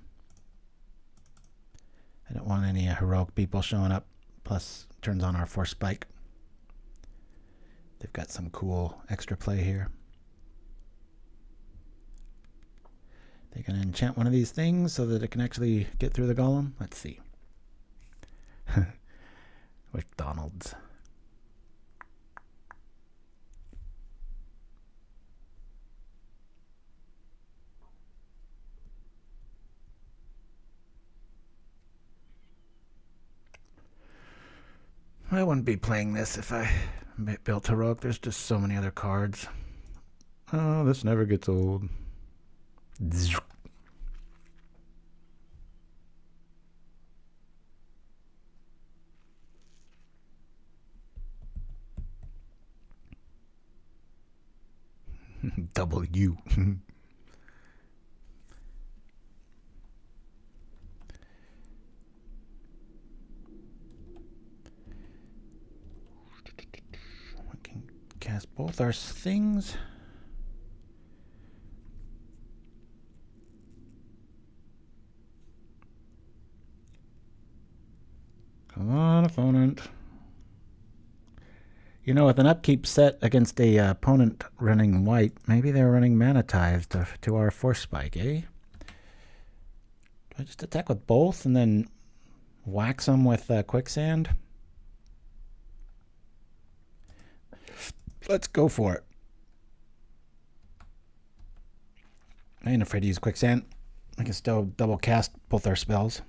I don't want any heroic people showing up. Plus, turns on our force spike. They've got some cool extra play here. They're going to enchant one of these things so that it can actually get through the golem. Let's see. McDonald's. I wouldn't be playing this if I built heroic. There's just so many other cards. Oh, this never gets old. Double U. Cast both our things. Come on, opponent. You know, with an upkeep set against a opponent running white, maybe they're running Mana Tithe to our Force Spike, eh? Do I just attack with both and then wax them with Quicksand? Let's go for it. I ain't afraid to use Quicksand. I can still double cast both our spells.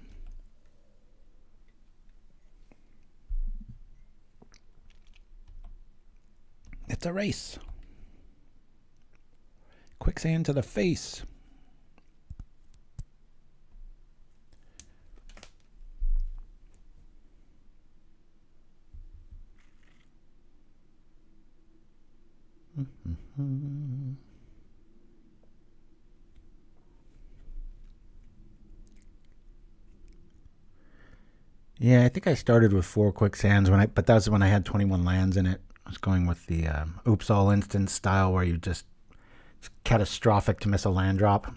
It's a race. Quicksand to the face. Yeah, I think I started with 4 Quicksands but that was when I had 21 lands in it. I was going with the Oops All Instance style where it's catastrophic to miss a land drop.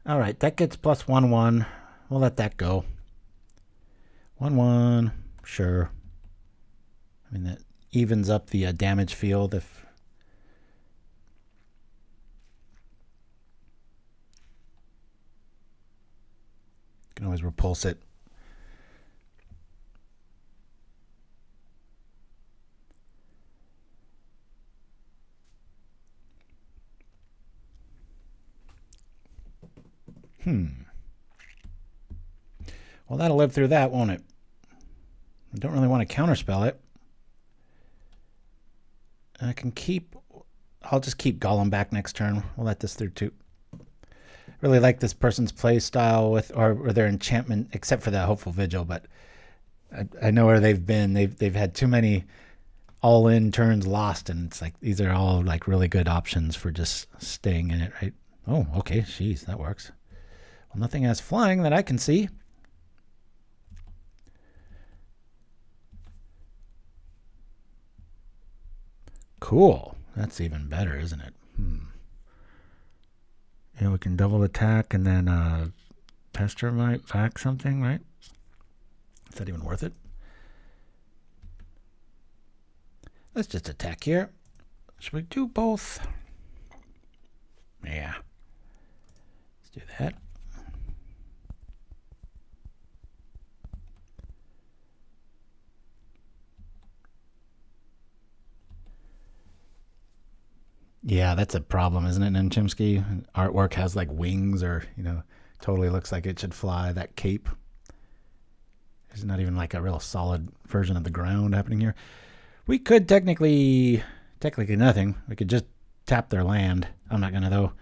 All right, that gets plus 1/1. We'll let that go. 1/1, sure. I mean, that evens up the damage field if... You can always repulse it. Well, that'll live through that, won't it? I don't really want to counterspell it. I can keep... I'll just keep Golem back next turn. We'll let this through too. Really like this person's play style with or their enchantment, except for the Hopeful Vigil, but I know where they've been. They've had too many all-in turns lost, and it's like these are all like really good options for just staying in it, right? Oh, okay, jeez, that works. Well, nothing has flying that I can see. Cool. That's even better, isn't it? Yeah, we can double attack and then Pestermite back something, right? Is that even worth it? Let's just attack here. Should we do both? Yeah. Let's do that. Yeah, that's a problem, isn't it, in Chimpskey? Artwork has like wings or, totally looks like it should fly, that cape. There's not even like a real solid version of the ground happening here. We could technically nothing. We could just tap their land. I'm not going to, though.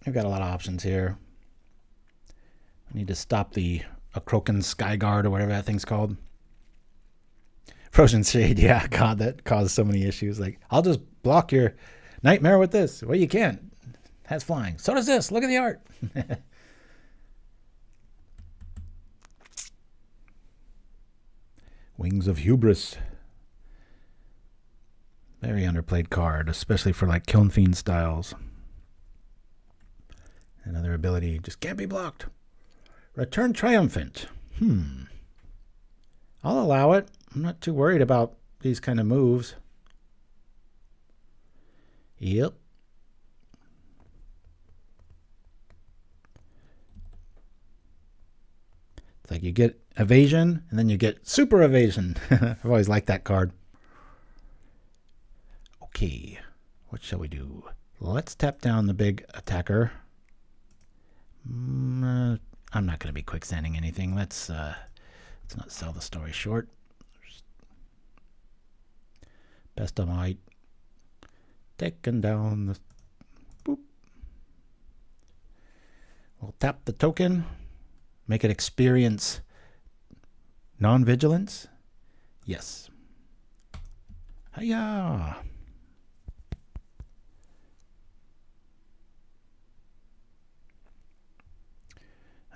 I've got a lot of options here. I need to stop the Akroken Skyguard or whatever that thing's called. Frozen Shade, yeah, God, that caused so many issues. Like, I'll just block your Nightmare with this. Well, you can't. It has flying. So does this. Look at the art. Wings of Hubris. Very underplayed card, especially for like Kiln Fiend styles. Another ability just can't be blocked. Return Triumphant. I'll allow it. I'm not too worried about these kind of moves. Yep. It's like you get evasion and then you get super evasion. I've always liked that card. Okay, what shall we do? Let's tap down the big attacker. I'm not going to be quicksanding anything. Let's not sell the story short. Pestermite. Taking down the... Boop. We'll tap the token. Make it experience non-vigilance. Yes. Hiya!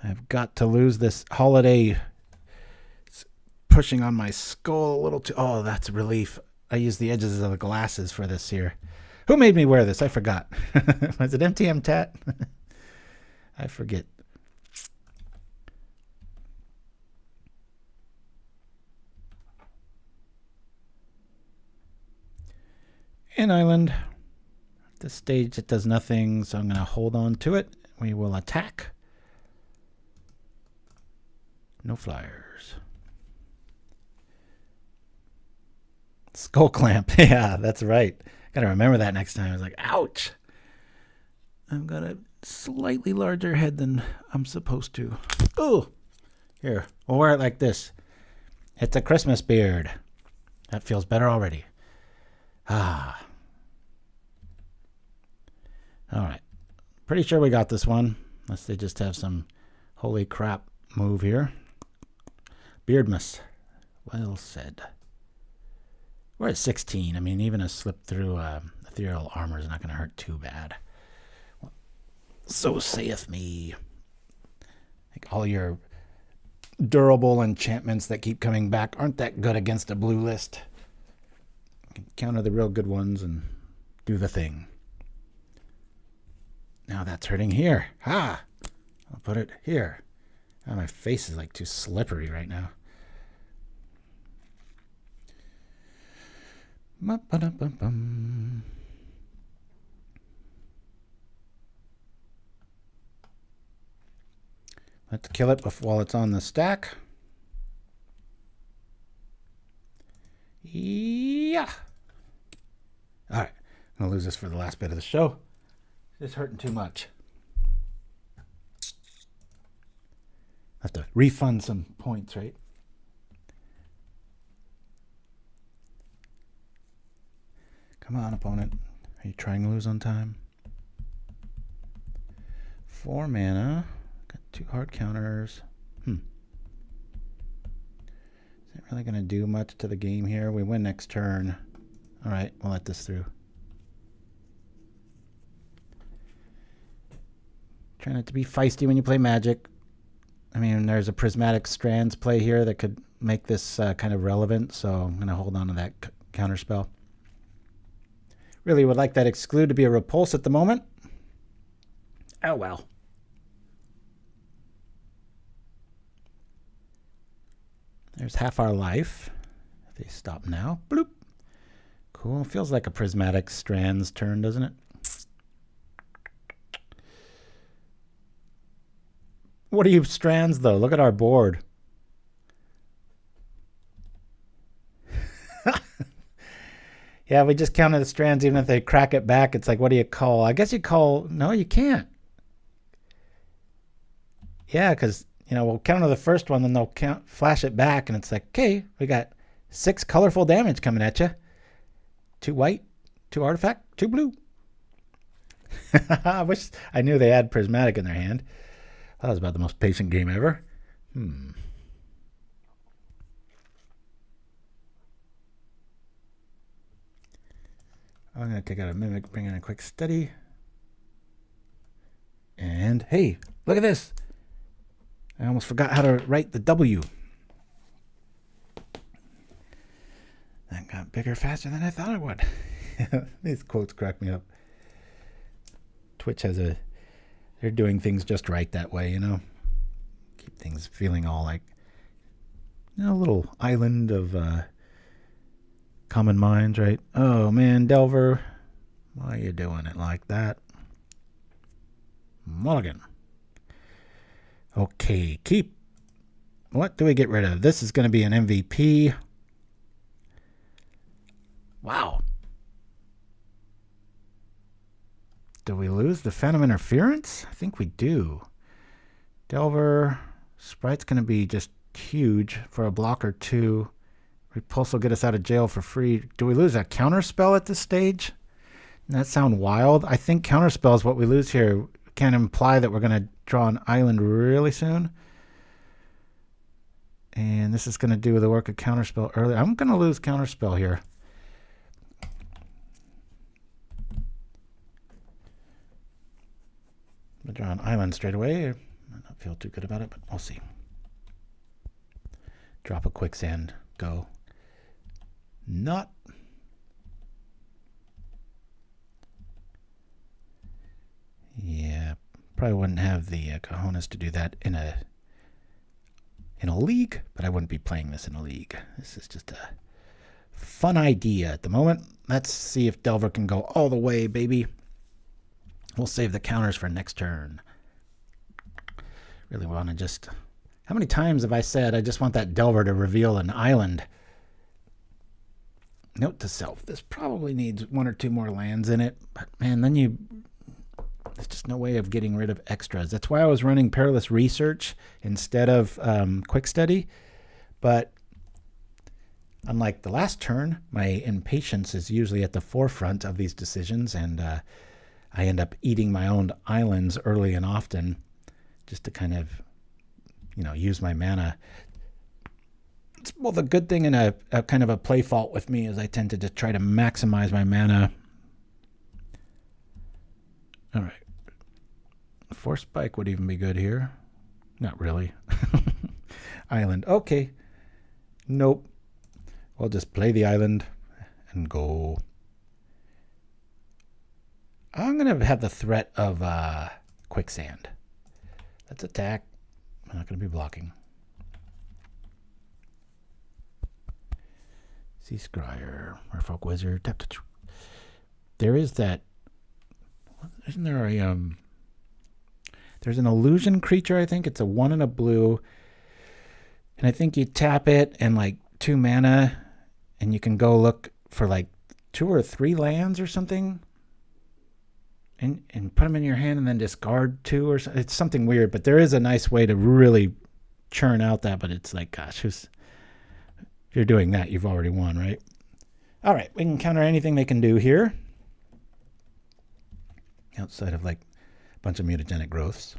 I've got to lose this holiday. It's pushing on my skull a little too... Oh, that's a relief. I use the edges of the glasses for this here. Who made me wear this? I forgot. Was it Mtmentat? I forget. An island. At this stage it does nothing, so I'm going to hold on to it. We will attack. No flyers. Skull clamp. Yeah, that's right. Gotta remember that next time. I was like, ouch. I've got a slightly larger head than I'm supposed to. Oh, here, we'll wear it like this. It's a Christmas beard. That feels better already. Ah. All right. Pretty sure we got this one, unless they just have some holy crap move here. Beardmas. Well said. We're at 16. I mean, even a slip through ethereal armor is not going to hurt too bad. So saith me. Like all your durable enchantments that keep coming back aren't that good against a blue list. You can counter the real good ones and do the thing. Now that's hurting here. Ha! I'll put it here. Oh, my face is like too slippery right now. Let's kill it while it's on the stack. Yeah. All right. I'm going to lose this for the last bit of the show. It's hurting too much. Have to refund some points, right? Come on, opponent. Are you trying to lose on time? 4 mana. Got 2 hard counters. Is it really going to do much to the game here? We win next turn. All right, we'll let this through. Try not to be feisty when you play Magic. I mean, there's a Prismatic Strands play here that could make this kind of relevant, so I'm going to hold on to that counterspell. Really would like that Exclude to be a Repulse at the moment. Oh, well. There's half our life. If they stop now. Bloop. Cool. Feels like a Prismatic Strands turn, doesn't it? What are you strands, though? Look at our board. Yeah, we just counted the strands. Even if they crack it back, it's like, what do you call? I guess you call... No, you can't. Yeah, because, you know, we'll counter the first one, then they'll flash it back, and it's like, okay, we got 6 colorful damage coming at you. 2 white, 2 artifact, 2 blue. I wish I knew they had Prismatic in their hand. That was about the most patient game ever. I'm going to take out a Mimic, bring in a Quick Study. And, hey, look at this. I almost forgot how to write the W. That got bigger faster than I thought it would. These quotes crack me up. Twitch has a... They're doing things just right that way, you know? Keep things feeling all like... You know, a little island of... common minds, right? Oh man, Delver, why are you doing it like that? Mulligan. Okay, keep. What do we get rid of? This is going to be an MVP. Wow. Do we lose the Phantom Interference? I think we do. Delver, Sprite's going to be just huge for a block or 2. Repulse will get us out of jail for free. Do we lose a counterspell at this stage? Doesn't that sound wild? I think counterspell is what we lose here. Can imply that we're going to draw an island really soon. And this is going to do the work of counterspell early. I'm going to lose counterspell here. I'm going to draw an island straight away. I don't feel too good about it, but we'll see. Drop a Quicksand. Go. Not probably wouldn't have the cojones to do that in a league, but I wouldn't be playing this in a league. This is just a fun idea at the moment. Let's see if Delver can go all the way, baby. We'll save the counters for next turn. Really want to just... How many times have I said I just want that Delver to reveal an island? Note to self, this probably needs 1 or 2 more lands in it, but man, then there's just no way of getting rid of extras. That's why I was running Perilous Research instead of Quick Study. But unlike the last turn, my impatience is usually at the forefront of these decisions, and I end up eating my own islands early and often just to kind of, use my mana. Well, the good thing and a kind of a play fault with me is I tend to just try to maximize my mana. All right. Force Spike would even be good here. Not really. Island. Okay. Nope. We'll just play the island and go. I'm going to have the threat of Quicksand. Let's attack. I'm not going to be blocking. Sea Scryer, Merfolk Wizard. There is that. Isn't there a there's an illusion creature, I think. It's a 1 and a blue. And I think you tap it and like 2 mana and you can go look for like 2 or 3 lands or something. And put them in your hand and then discard 2 or something. It's something weird, but there is a nice way to really churn out that, but it's like, gosh, if you're doing that, you've already won, right? All right, we can counter anything they can do here. Outside of like a bunch of mutagenic growths.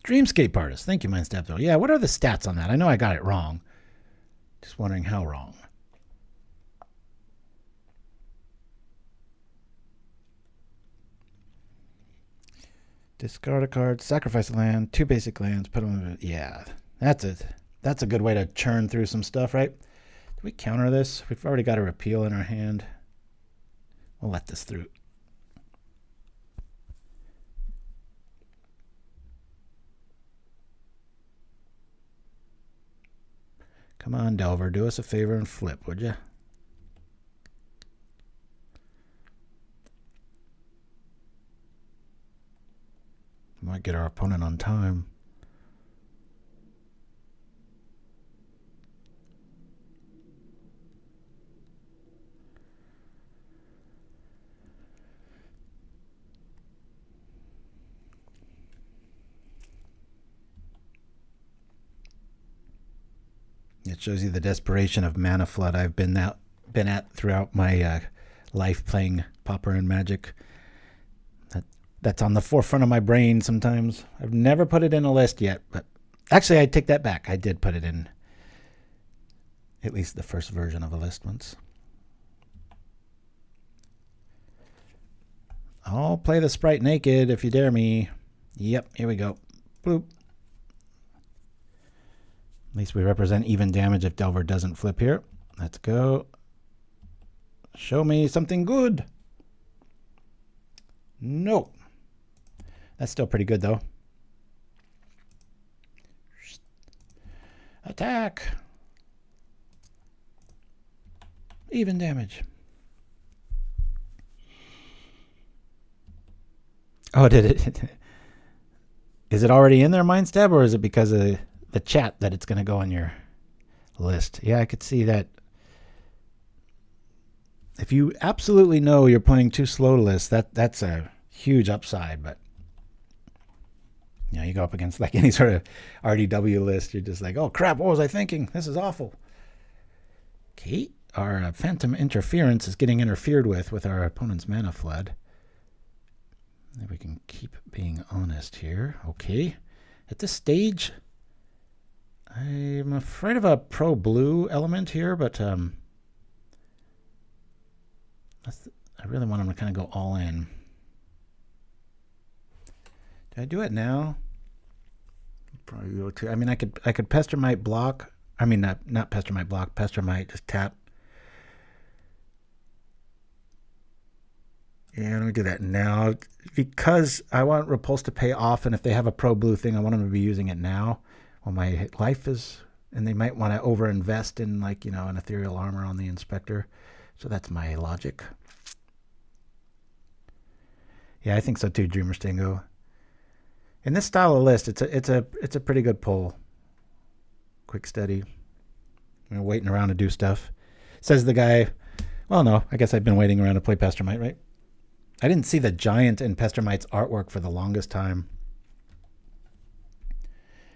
Dreamscape Artist. Thank you, Mindstabzo. Yeah, what are the stats on that? I know I got it wrong. Just wondering how wrong. Discard a card, sacrifice a land, 2 basic lands, put them in. Yeah, that's it. That's a good way to churn through some stuff, right? Do we counter this? We've already got a repeal in our hand. We'll let this through. Come on, Delver, do us a favor and flip, would you? Might get our opponent on time. It shows you the desperation of mana flood I've been at throughout my life playing Pauper and Magic. That's on the forefront of my brain sometimes. I've never put it in a list yet, but actually I take that back. I did put it in at least the first version of a list once. I'll play the sprite naked if you dare me. Yep, here we go. Bloop. At least we represent even damage if Delver doesn't flip here. Let's go. Show me something good. No. That's still pretty good, though. Attack. Even damage. Oh, did it? Is it already in there, Mindstab, or is it because of the chat that it's going to go on your list? Yeah, I could see that. If you absolutely know you're playing too slow lists, that's a huge upside, but you go up against like any sort of RDW list, you're just like, oh crap, what was I thinking? This is awful. Okay, our Phantom Interference is getting interfered with our opponent's mana flood. If we can keep being honest here. Okay, at this stage, I'm afraid of a pro-blue element here, but I really want him to kind of go all in. Did I do it now? Probably E.O.T. I mean, I could Pestermite block. I mean, not Pestermite block. Pestermite just tap. Yeah, let me do that now. Because I want Repulse to pay off, and if they have a pro blue thing, I want them to be using it now. Well, my life is... And they might want to over-invest in, like, you know, an ethereal armor on the inspector. So that's my logic. Yeah, I think so too, Dreamer Stingo. In this style of list, it's a pretty good pull. Quick, steady. We're waiting around to do stuff. Says the guy... Well, no, I guess I've been waiting around to play Pestermite, right? I didn't see the giant in Pestermite's artwork for the longest time.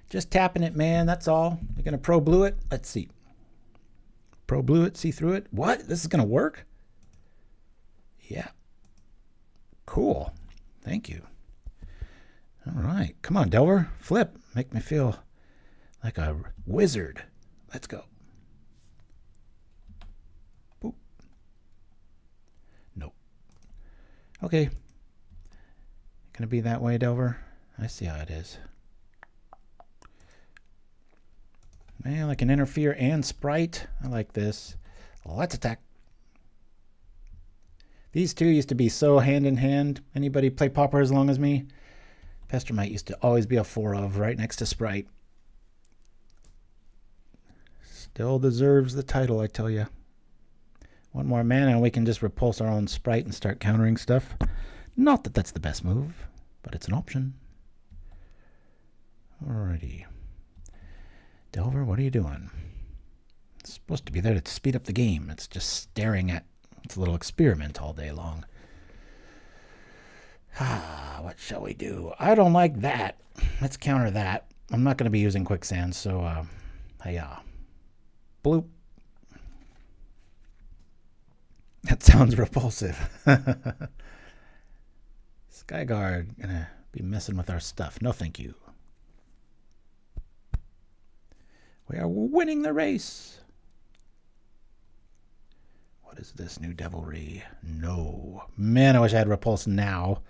Just tapping it, man. That's all. You're going to pro blue it? Let's see. Pro blue it, see through it? What? This is going to work? Yeah. Cool. Thank you. All right. Come on, Delver. Flip. Make me feel like a wizard. Let's go. Boop. Nope. Okay. Going to be that way, Delver? I see how it is. Man, I can interfere and sprite. I like this. Let's attack. These two used to be so hand in hand. Anybody play Pauper as long as me? Pestermite used to always be a 4 of right next to Sprite. Still deserves the title, I tell you. One more mana and we can just repulse our own Sprite and start countering stuff. Not that that's the best move, but it's an option. Alrighty. Delver, what are you doing? It's supposed to be there to speed up the game. It's just staring at its little experiment all day long. What shall we do? I don't like that. Let's counter that. I'm not going to be using Quicksand, so, hiya. Bloop. That sounds repulsive. Skyguard, gonna be messing with our stuff. No, thank you. We are winning the race. What is this new devilry? No. Man, I wish I had Repulse now.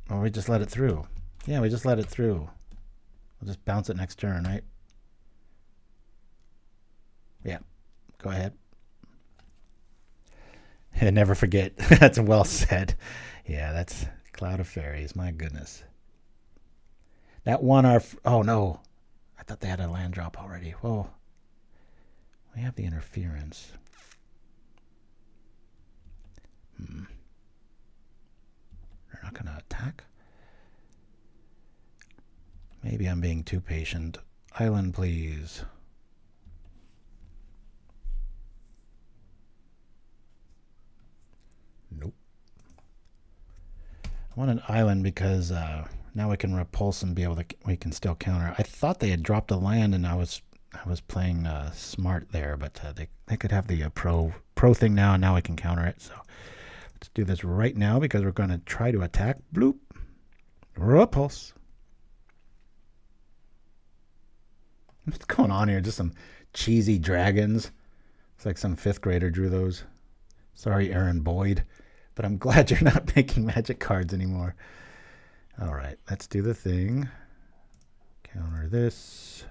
Or we just let it through. Yeah, we just let it through. We'll just bounce it next turn, right? Yeah. Go ahead. And never forget. That's well said. Yeah, that's Cloud of Fairies. My goodness. That one, oh no. I thought they had a land drop already. Whoa. We have the interference. They're not going to attack? Maybe I'm being too patient. Island, please. Nope. I want an island because now we can repulse and be able to. We can still counter. I thought they had dropped a land, and I was playing smart there, but they could have the pro thing now, and now we can counter it. So let's do this right now because we're going to try to attack. Bloop. Repulse. What's going on here? Just some cheesy dragons. It's like some 5th grader drew those. Sorry, Aaron Boyd. But I'm glad you're not making magic cards anymore. All right, let's do the thing. Counter this.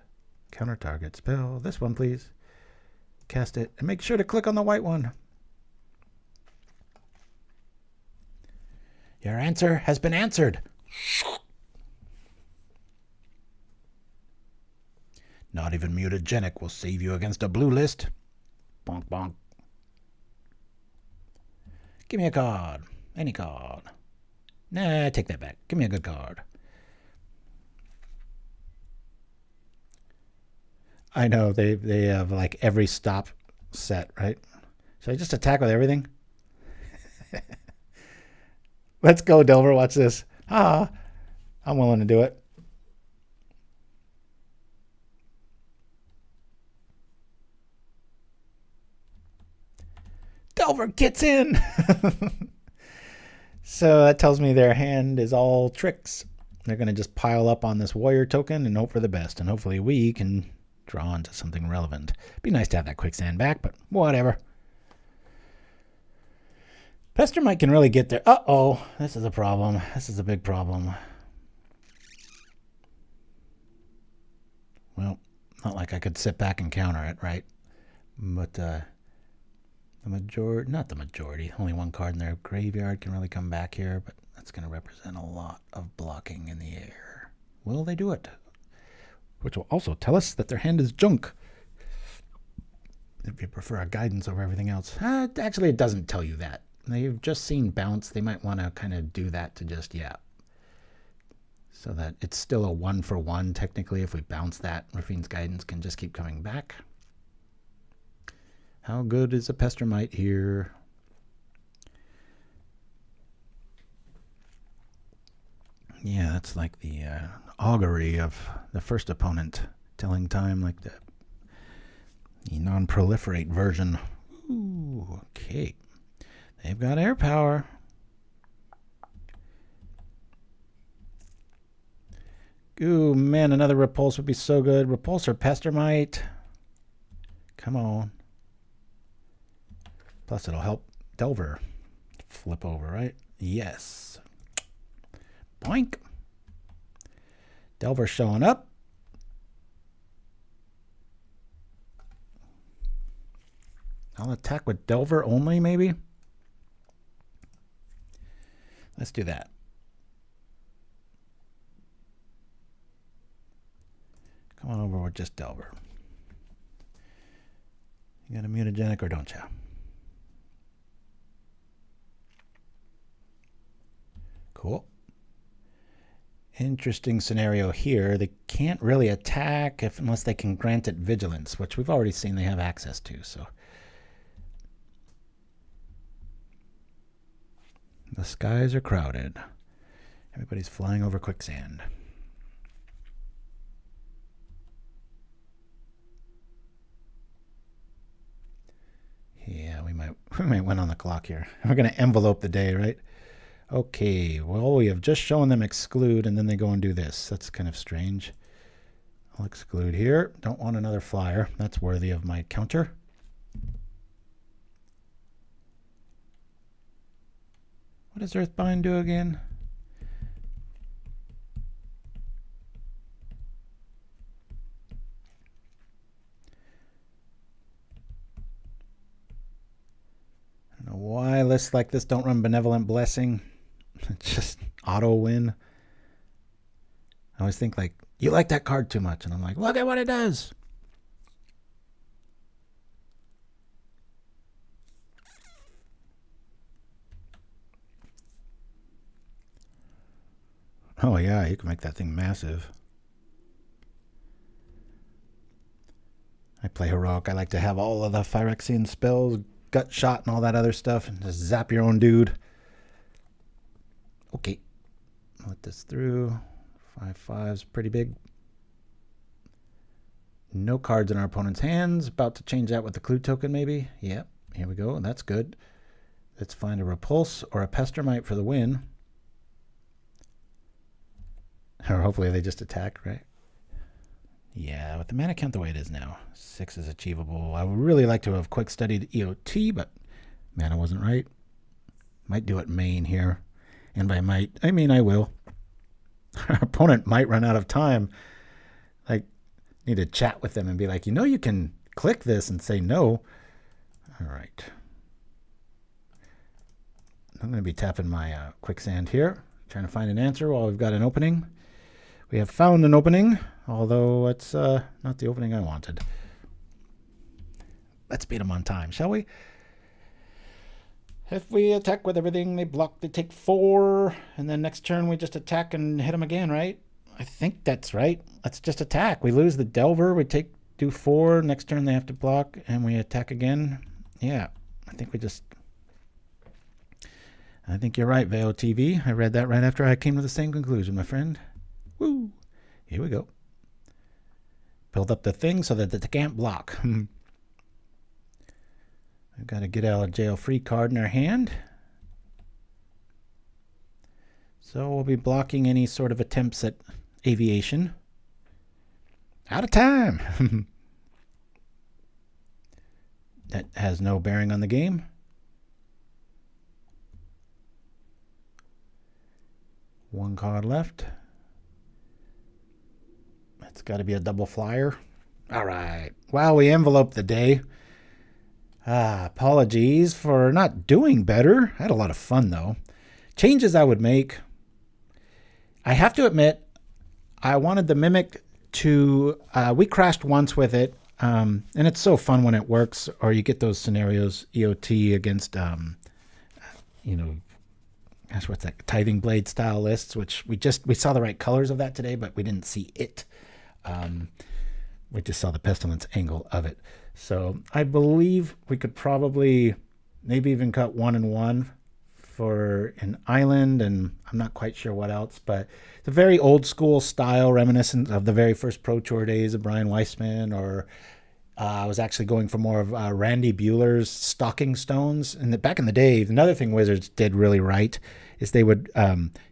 Counter target spell. This one, please. Cast it. And make sure to click on the white one. Your answer has been answered. Not even mutagenic will save you against a blue list. Bonk, bonk. Give me a card. Any card. Nah, take that back. Give me a good card. I know, they have like every stop set, right? Should I just attack with everything? Let's go, Delver. Watch this. I'm willing to do it. Delver gets in. So that tells me their hand is all tricks. They're going to just pile up on this warrior token and hope for the best. And hopefully we can draw into something relevant. Be nice to have that Quicksand back, but whatever. Pestermite can really get there. Uh-oh. This is a problem. This is a big problem. Well, not like I could sit back and counter it, right? But, The majority, not the majority, only one card in their graveyard can really come back here, but that's going to represent a lot of blocking in the air. Will they do it? Which will also tell us that their hand is junk. If you prefer a guidance over everything else. Actually, it doesn't tell you that. They've just seen bounce. They might want to kind of do that to just, so that it's still a 1-for-1 technically. If we bounce that, Rafine's Guidance can just keep coming back. How good is a Pestermite here? Yeah, that's like the augury of the first opponent telling time, like the non-proliferate version. Ooh, okay. They've got air power. Ooh, man, another Repulse would be so good. Repulse or Pestermite. Come on. Plus, it'll help Delver flip over, right? Yes. Boink. Delver showing up. I'll attack with Delver only, maybe? Let's do that. Come on over with just Delver. You got a mutagenic or don't you? Cool. Interesting scenario here. They can't really attack unless they can grant it vigilance, which we've already seen they have access to. So the skies are crowded. Everybody's flying over Quicksand. Yeah, we might win on the clock here. We're going to envelope the day, right? Okay, well, we have just shown them exclude, and then they go and do this. That's kind of strange. I'll exclude here. Don't want another flyer. That's worthy of my counter. What does Earthbind do again? I don't know why lists like this don't run Benevolent Blessing. It's just auto win. I always think like, you like that card too much. And I'm like, look at what it does. Oh yeah, you can make that thing massive. I play Heroic. I like to have all of the Phyrexian spells, gut shot and all that other stuff, and just zap your own dude. Okay. Let this through. 5/5's pretty big. No cards in our opponent's hands. About to change that with the Clue token, maybe. Yep. Here we go. That's good. Let's find a Repulse or a Pestermite for the win. Or hopefully they just attack, right? Yeah, with the mana count the way it is now, 6 is achievable. I would really like to have quick studied E.O.T, but mana wasn't right. Might do it main here. And by might, I mean I will. Our opponent might run out of time. Like, need to chat with them and be like, you know you can click this and say no. All right. I'm going to be tapping my Quicksand here. Trying to find an answer while we've got an opening. We have found an opening, although it's not the opening I wanted. Let's beat them on time, shall we? If we attack with everything, they block, they take 4, and then next turn we just attack and hit them again, right? I think that's right. Let's just attack. We lose the Delver, we do 4, next turn they have to block, and we attack again. Yeah, I think you're right, Veo TV. I read that right after I came to the same conclusion, my friend. Woo! Here we go. Build up the thing so that they can't block. We've got a get out of jail free card in our hand. So we'll be blocking any sort of attempts at aviation. Out of time! That has no bearing on the game. One card left. That's got to be a double flyer. All right. Wow, we enveloped the day. Apologies for not doing better. I had a lot of fun, though. Changes I would make. I have to admit, I wanted the Mimic to... we crashed once with it, and it's so fun when it works, or you get those scenarios, E.O.T. against, gosh, what's that? Tithing Blade style lists, which we saw the right colors of that today, but we didn't see it. We just saw the Pestilence angle of it. So I believe we could probably maybe even cut 1 and 1 for an island, and I'm not quite sure what else, but it's a very old school style reminiscent of the very first Pro Tour days of Brian Weissman, or I was actually going for more of Randy Buehler's Stocking Stones. And back in the day, another thing Wizards did really right is they would,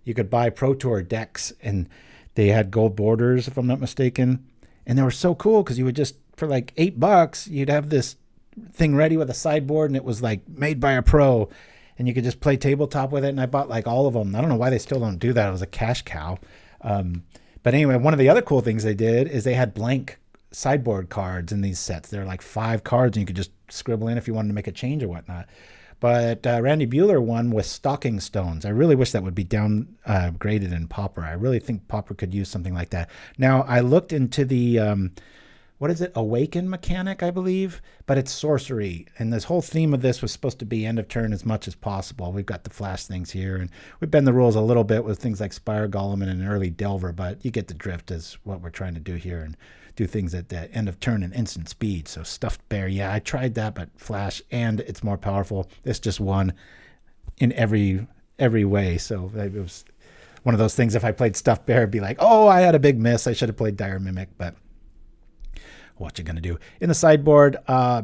you could buy Pro Tour decks, and they had gold borders, if I'm not mistaken. And they were so cool because you would just, for like $8, you'd have this thing ready with a sideboard, and it was like made by a pro, and you could just play tabletop with it. And I bought like all of them. I don't know why they still don't do that. It was a cash cow. But anyway, one of the other cool things they did is they had blank sideboard cards in these sets. They're like 5 cards, and you could just scribble in if you wanted to make a change or whatnot. But Randy Buehler won with Stocking Stones. I really wish that would be graded in Pauper. I really think Pauper could use something like that. Now, I looked into the, what is it, Awaken mechanic, I believe, but it's sorcery. And this whole theme of this was supposed to be end of turn as much as possible. We've got the flash things here, and we bend the rules a little bit with things like Spire Golem and an early Delver, but you get the drift is what we're trying to do here, and do things at the end of turn and instant speed. So Stuffed Bear, yeah, I tried that, but flash, and it's more powerful. This just won in every way. So it was one of those things. If I played Stuffed Bear, it'd be like, oh, I had a big miss. I should have played Dire Mimic, but what you gonna do? In the sideboard, I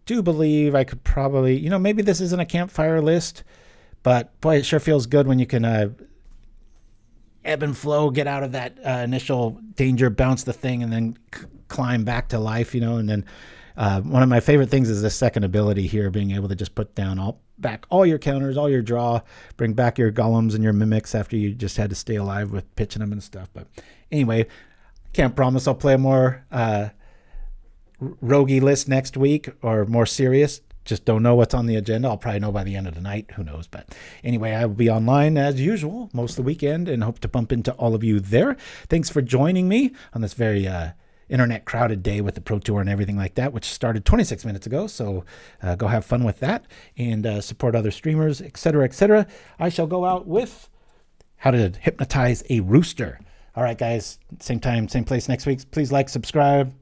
do believe I could probably, maybe this isn't a Campfire list, but boy, it sure feels good when you can ebb and flow, get out of that initial danger, bounce the thing, and then climb back to life, and then one of my favorite things is the second ability here, being able to just put down all your counters, all your draw, bring back your golems and your mimics after you just had to stay alive with pitching them and stuff. But anyway, can't promise I'll play a more roguey list next week, or more serious. Just don't know what's on the agenda. I'll probably know by the end of the night. Who knows? But anyway, I will be online as usual most of the weekend, and hope to bump into all of you there. Thanks for joining me on this very internet crowded day with the Pro Tour and everything like that, which started 26 minutes ago. So go have fun with that, and support other streamers, etc., etc. I shall go out with how to hypnotize a rooster. All right, guys. Same time, same place next week. Please like, subscribe.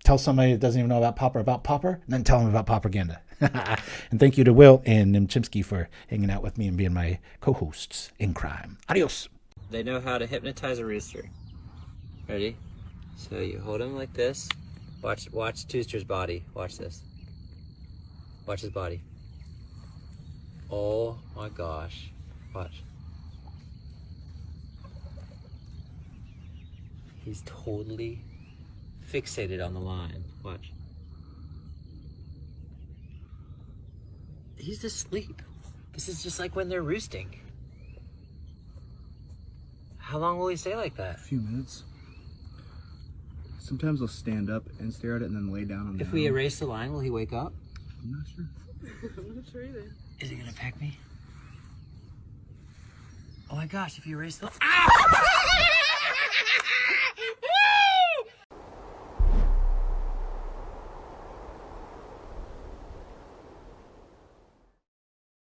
Tell somebody that doesn't even know about Pauper, and then tell them about Pauperganda. And thank you to Will and Chimpskey for hanging out with me and being my co-hosts in crime. Adios. They know how to hypnotize a rooster. Ready? So you hold him like this. Watch Tooster's body. Watch this. Watch his body. Oh my gosh. Watch. He's totally fixated on the line. Watch. He's asleep. This is just like when they're roosting. How long will he stay like that? A few minutes. Sometimes they'll stand up and stare at it and then lay down on the If we erase the line, will he wake up? I'm not sure. I'm not sure either. Is he gonna peck me? Oh my gosh, if you erase the... Ah!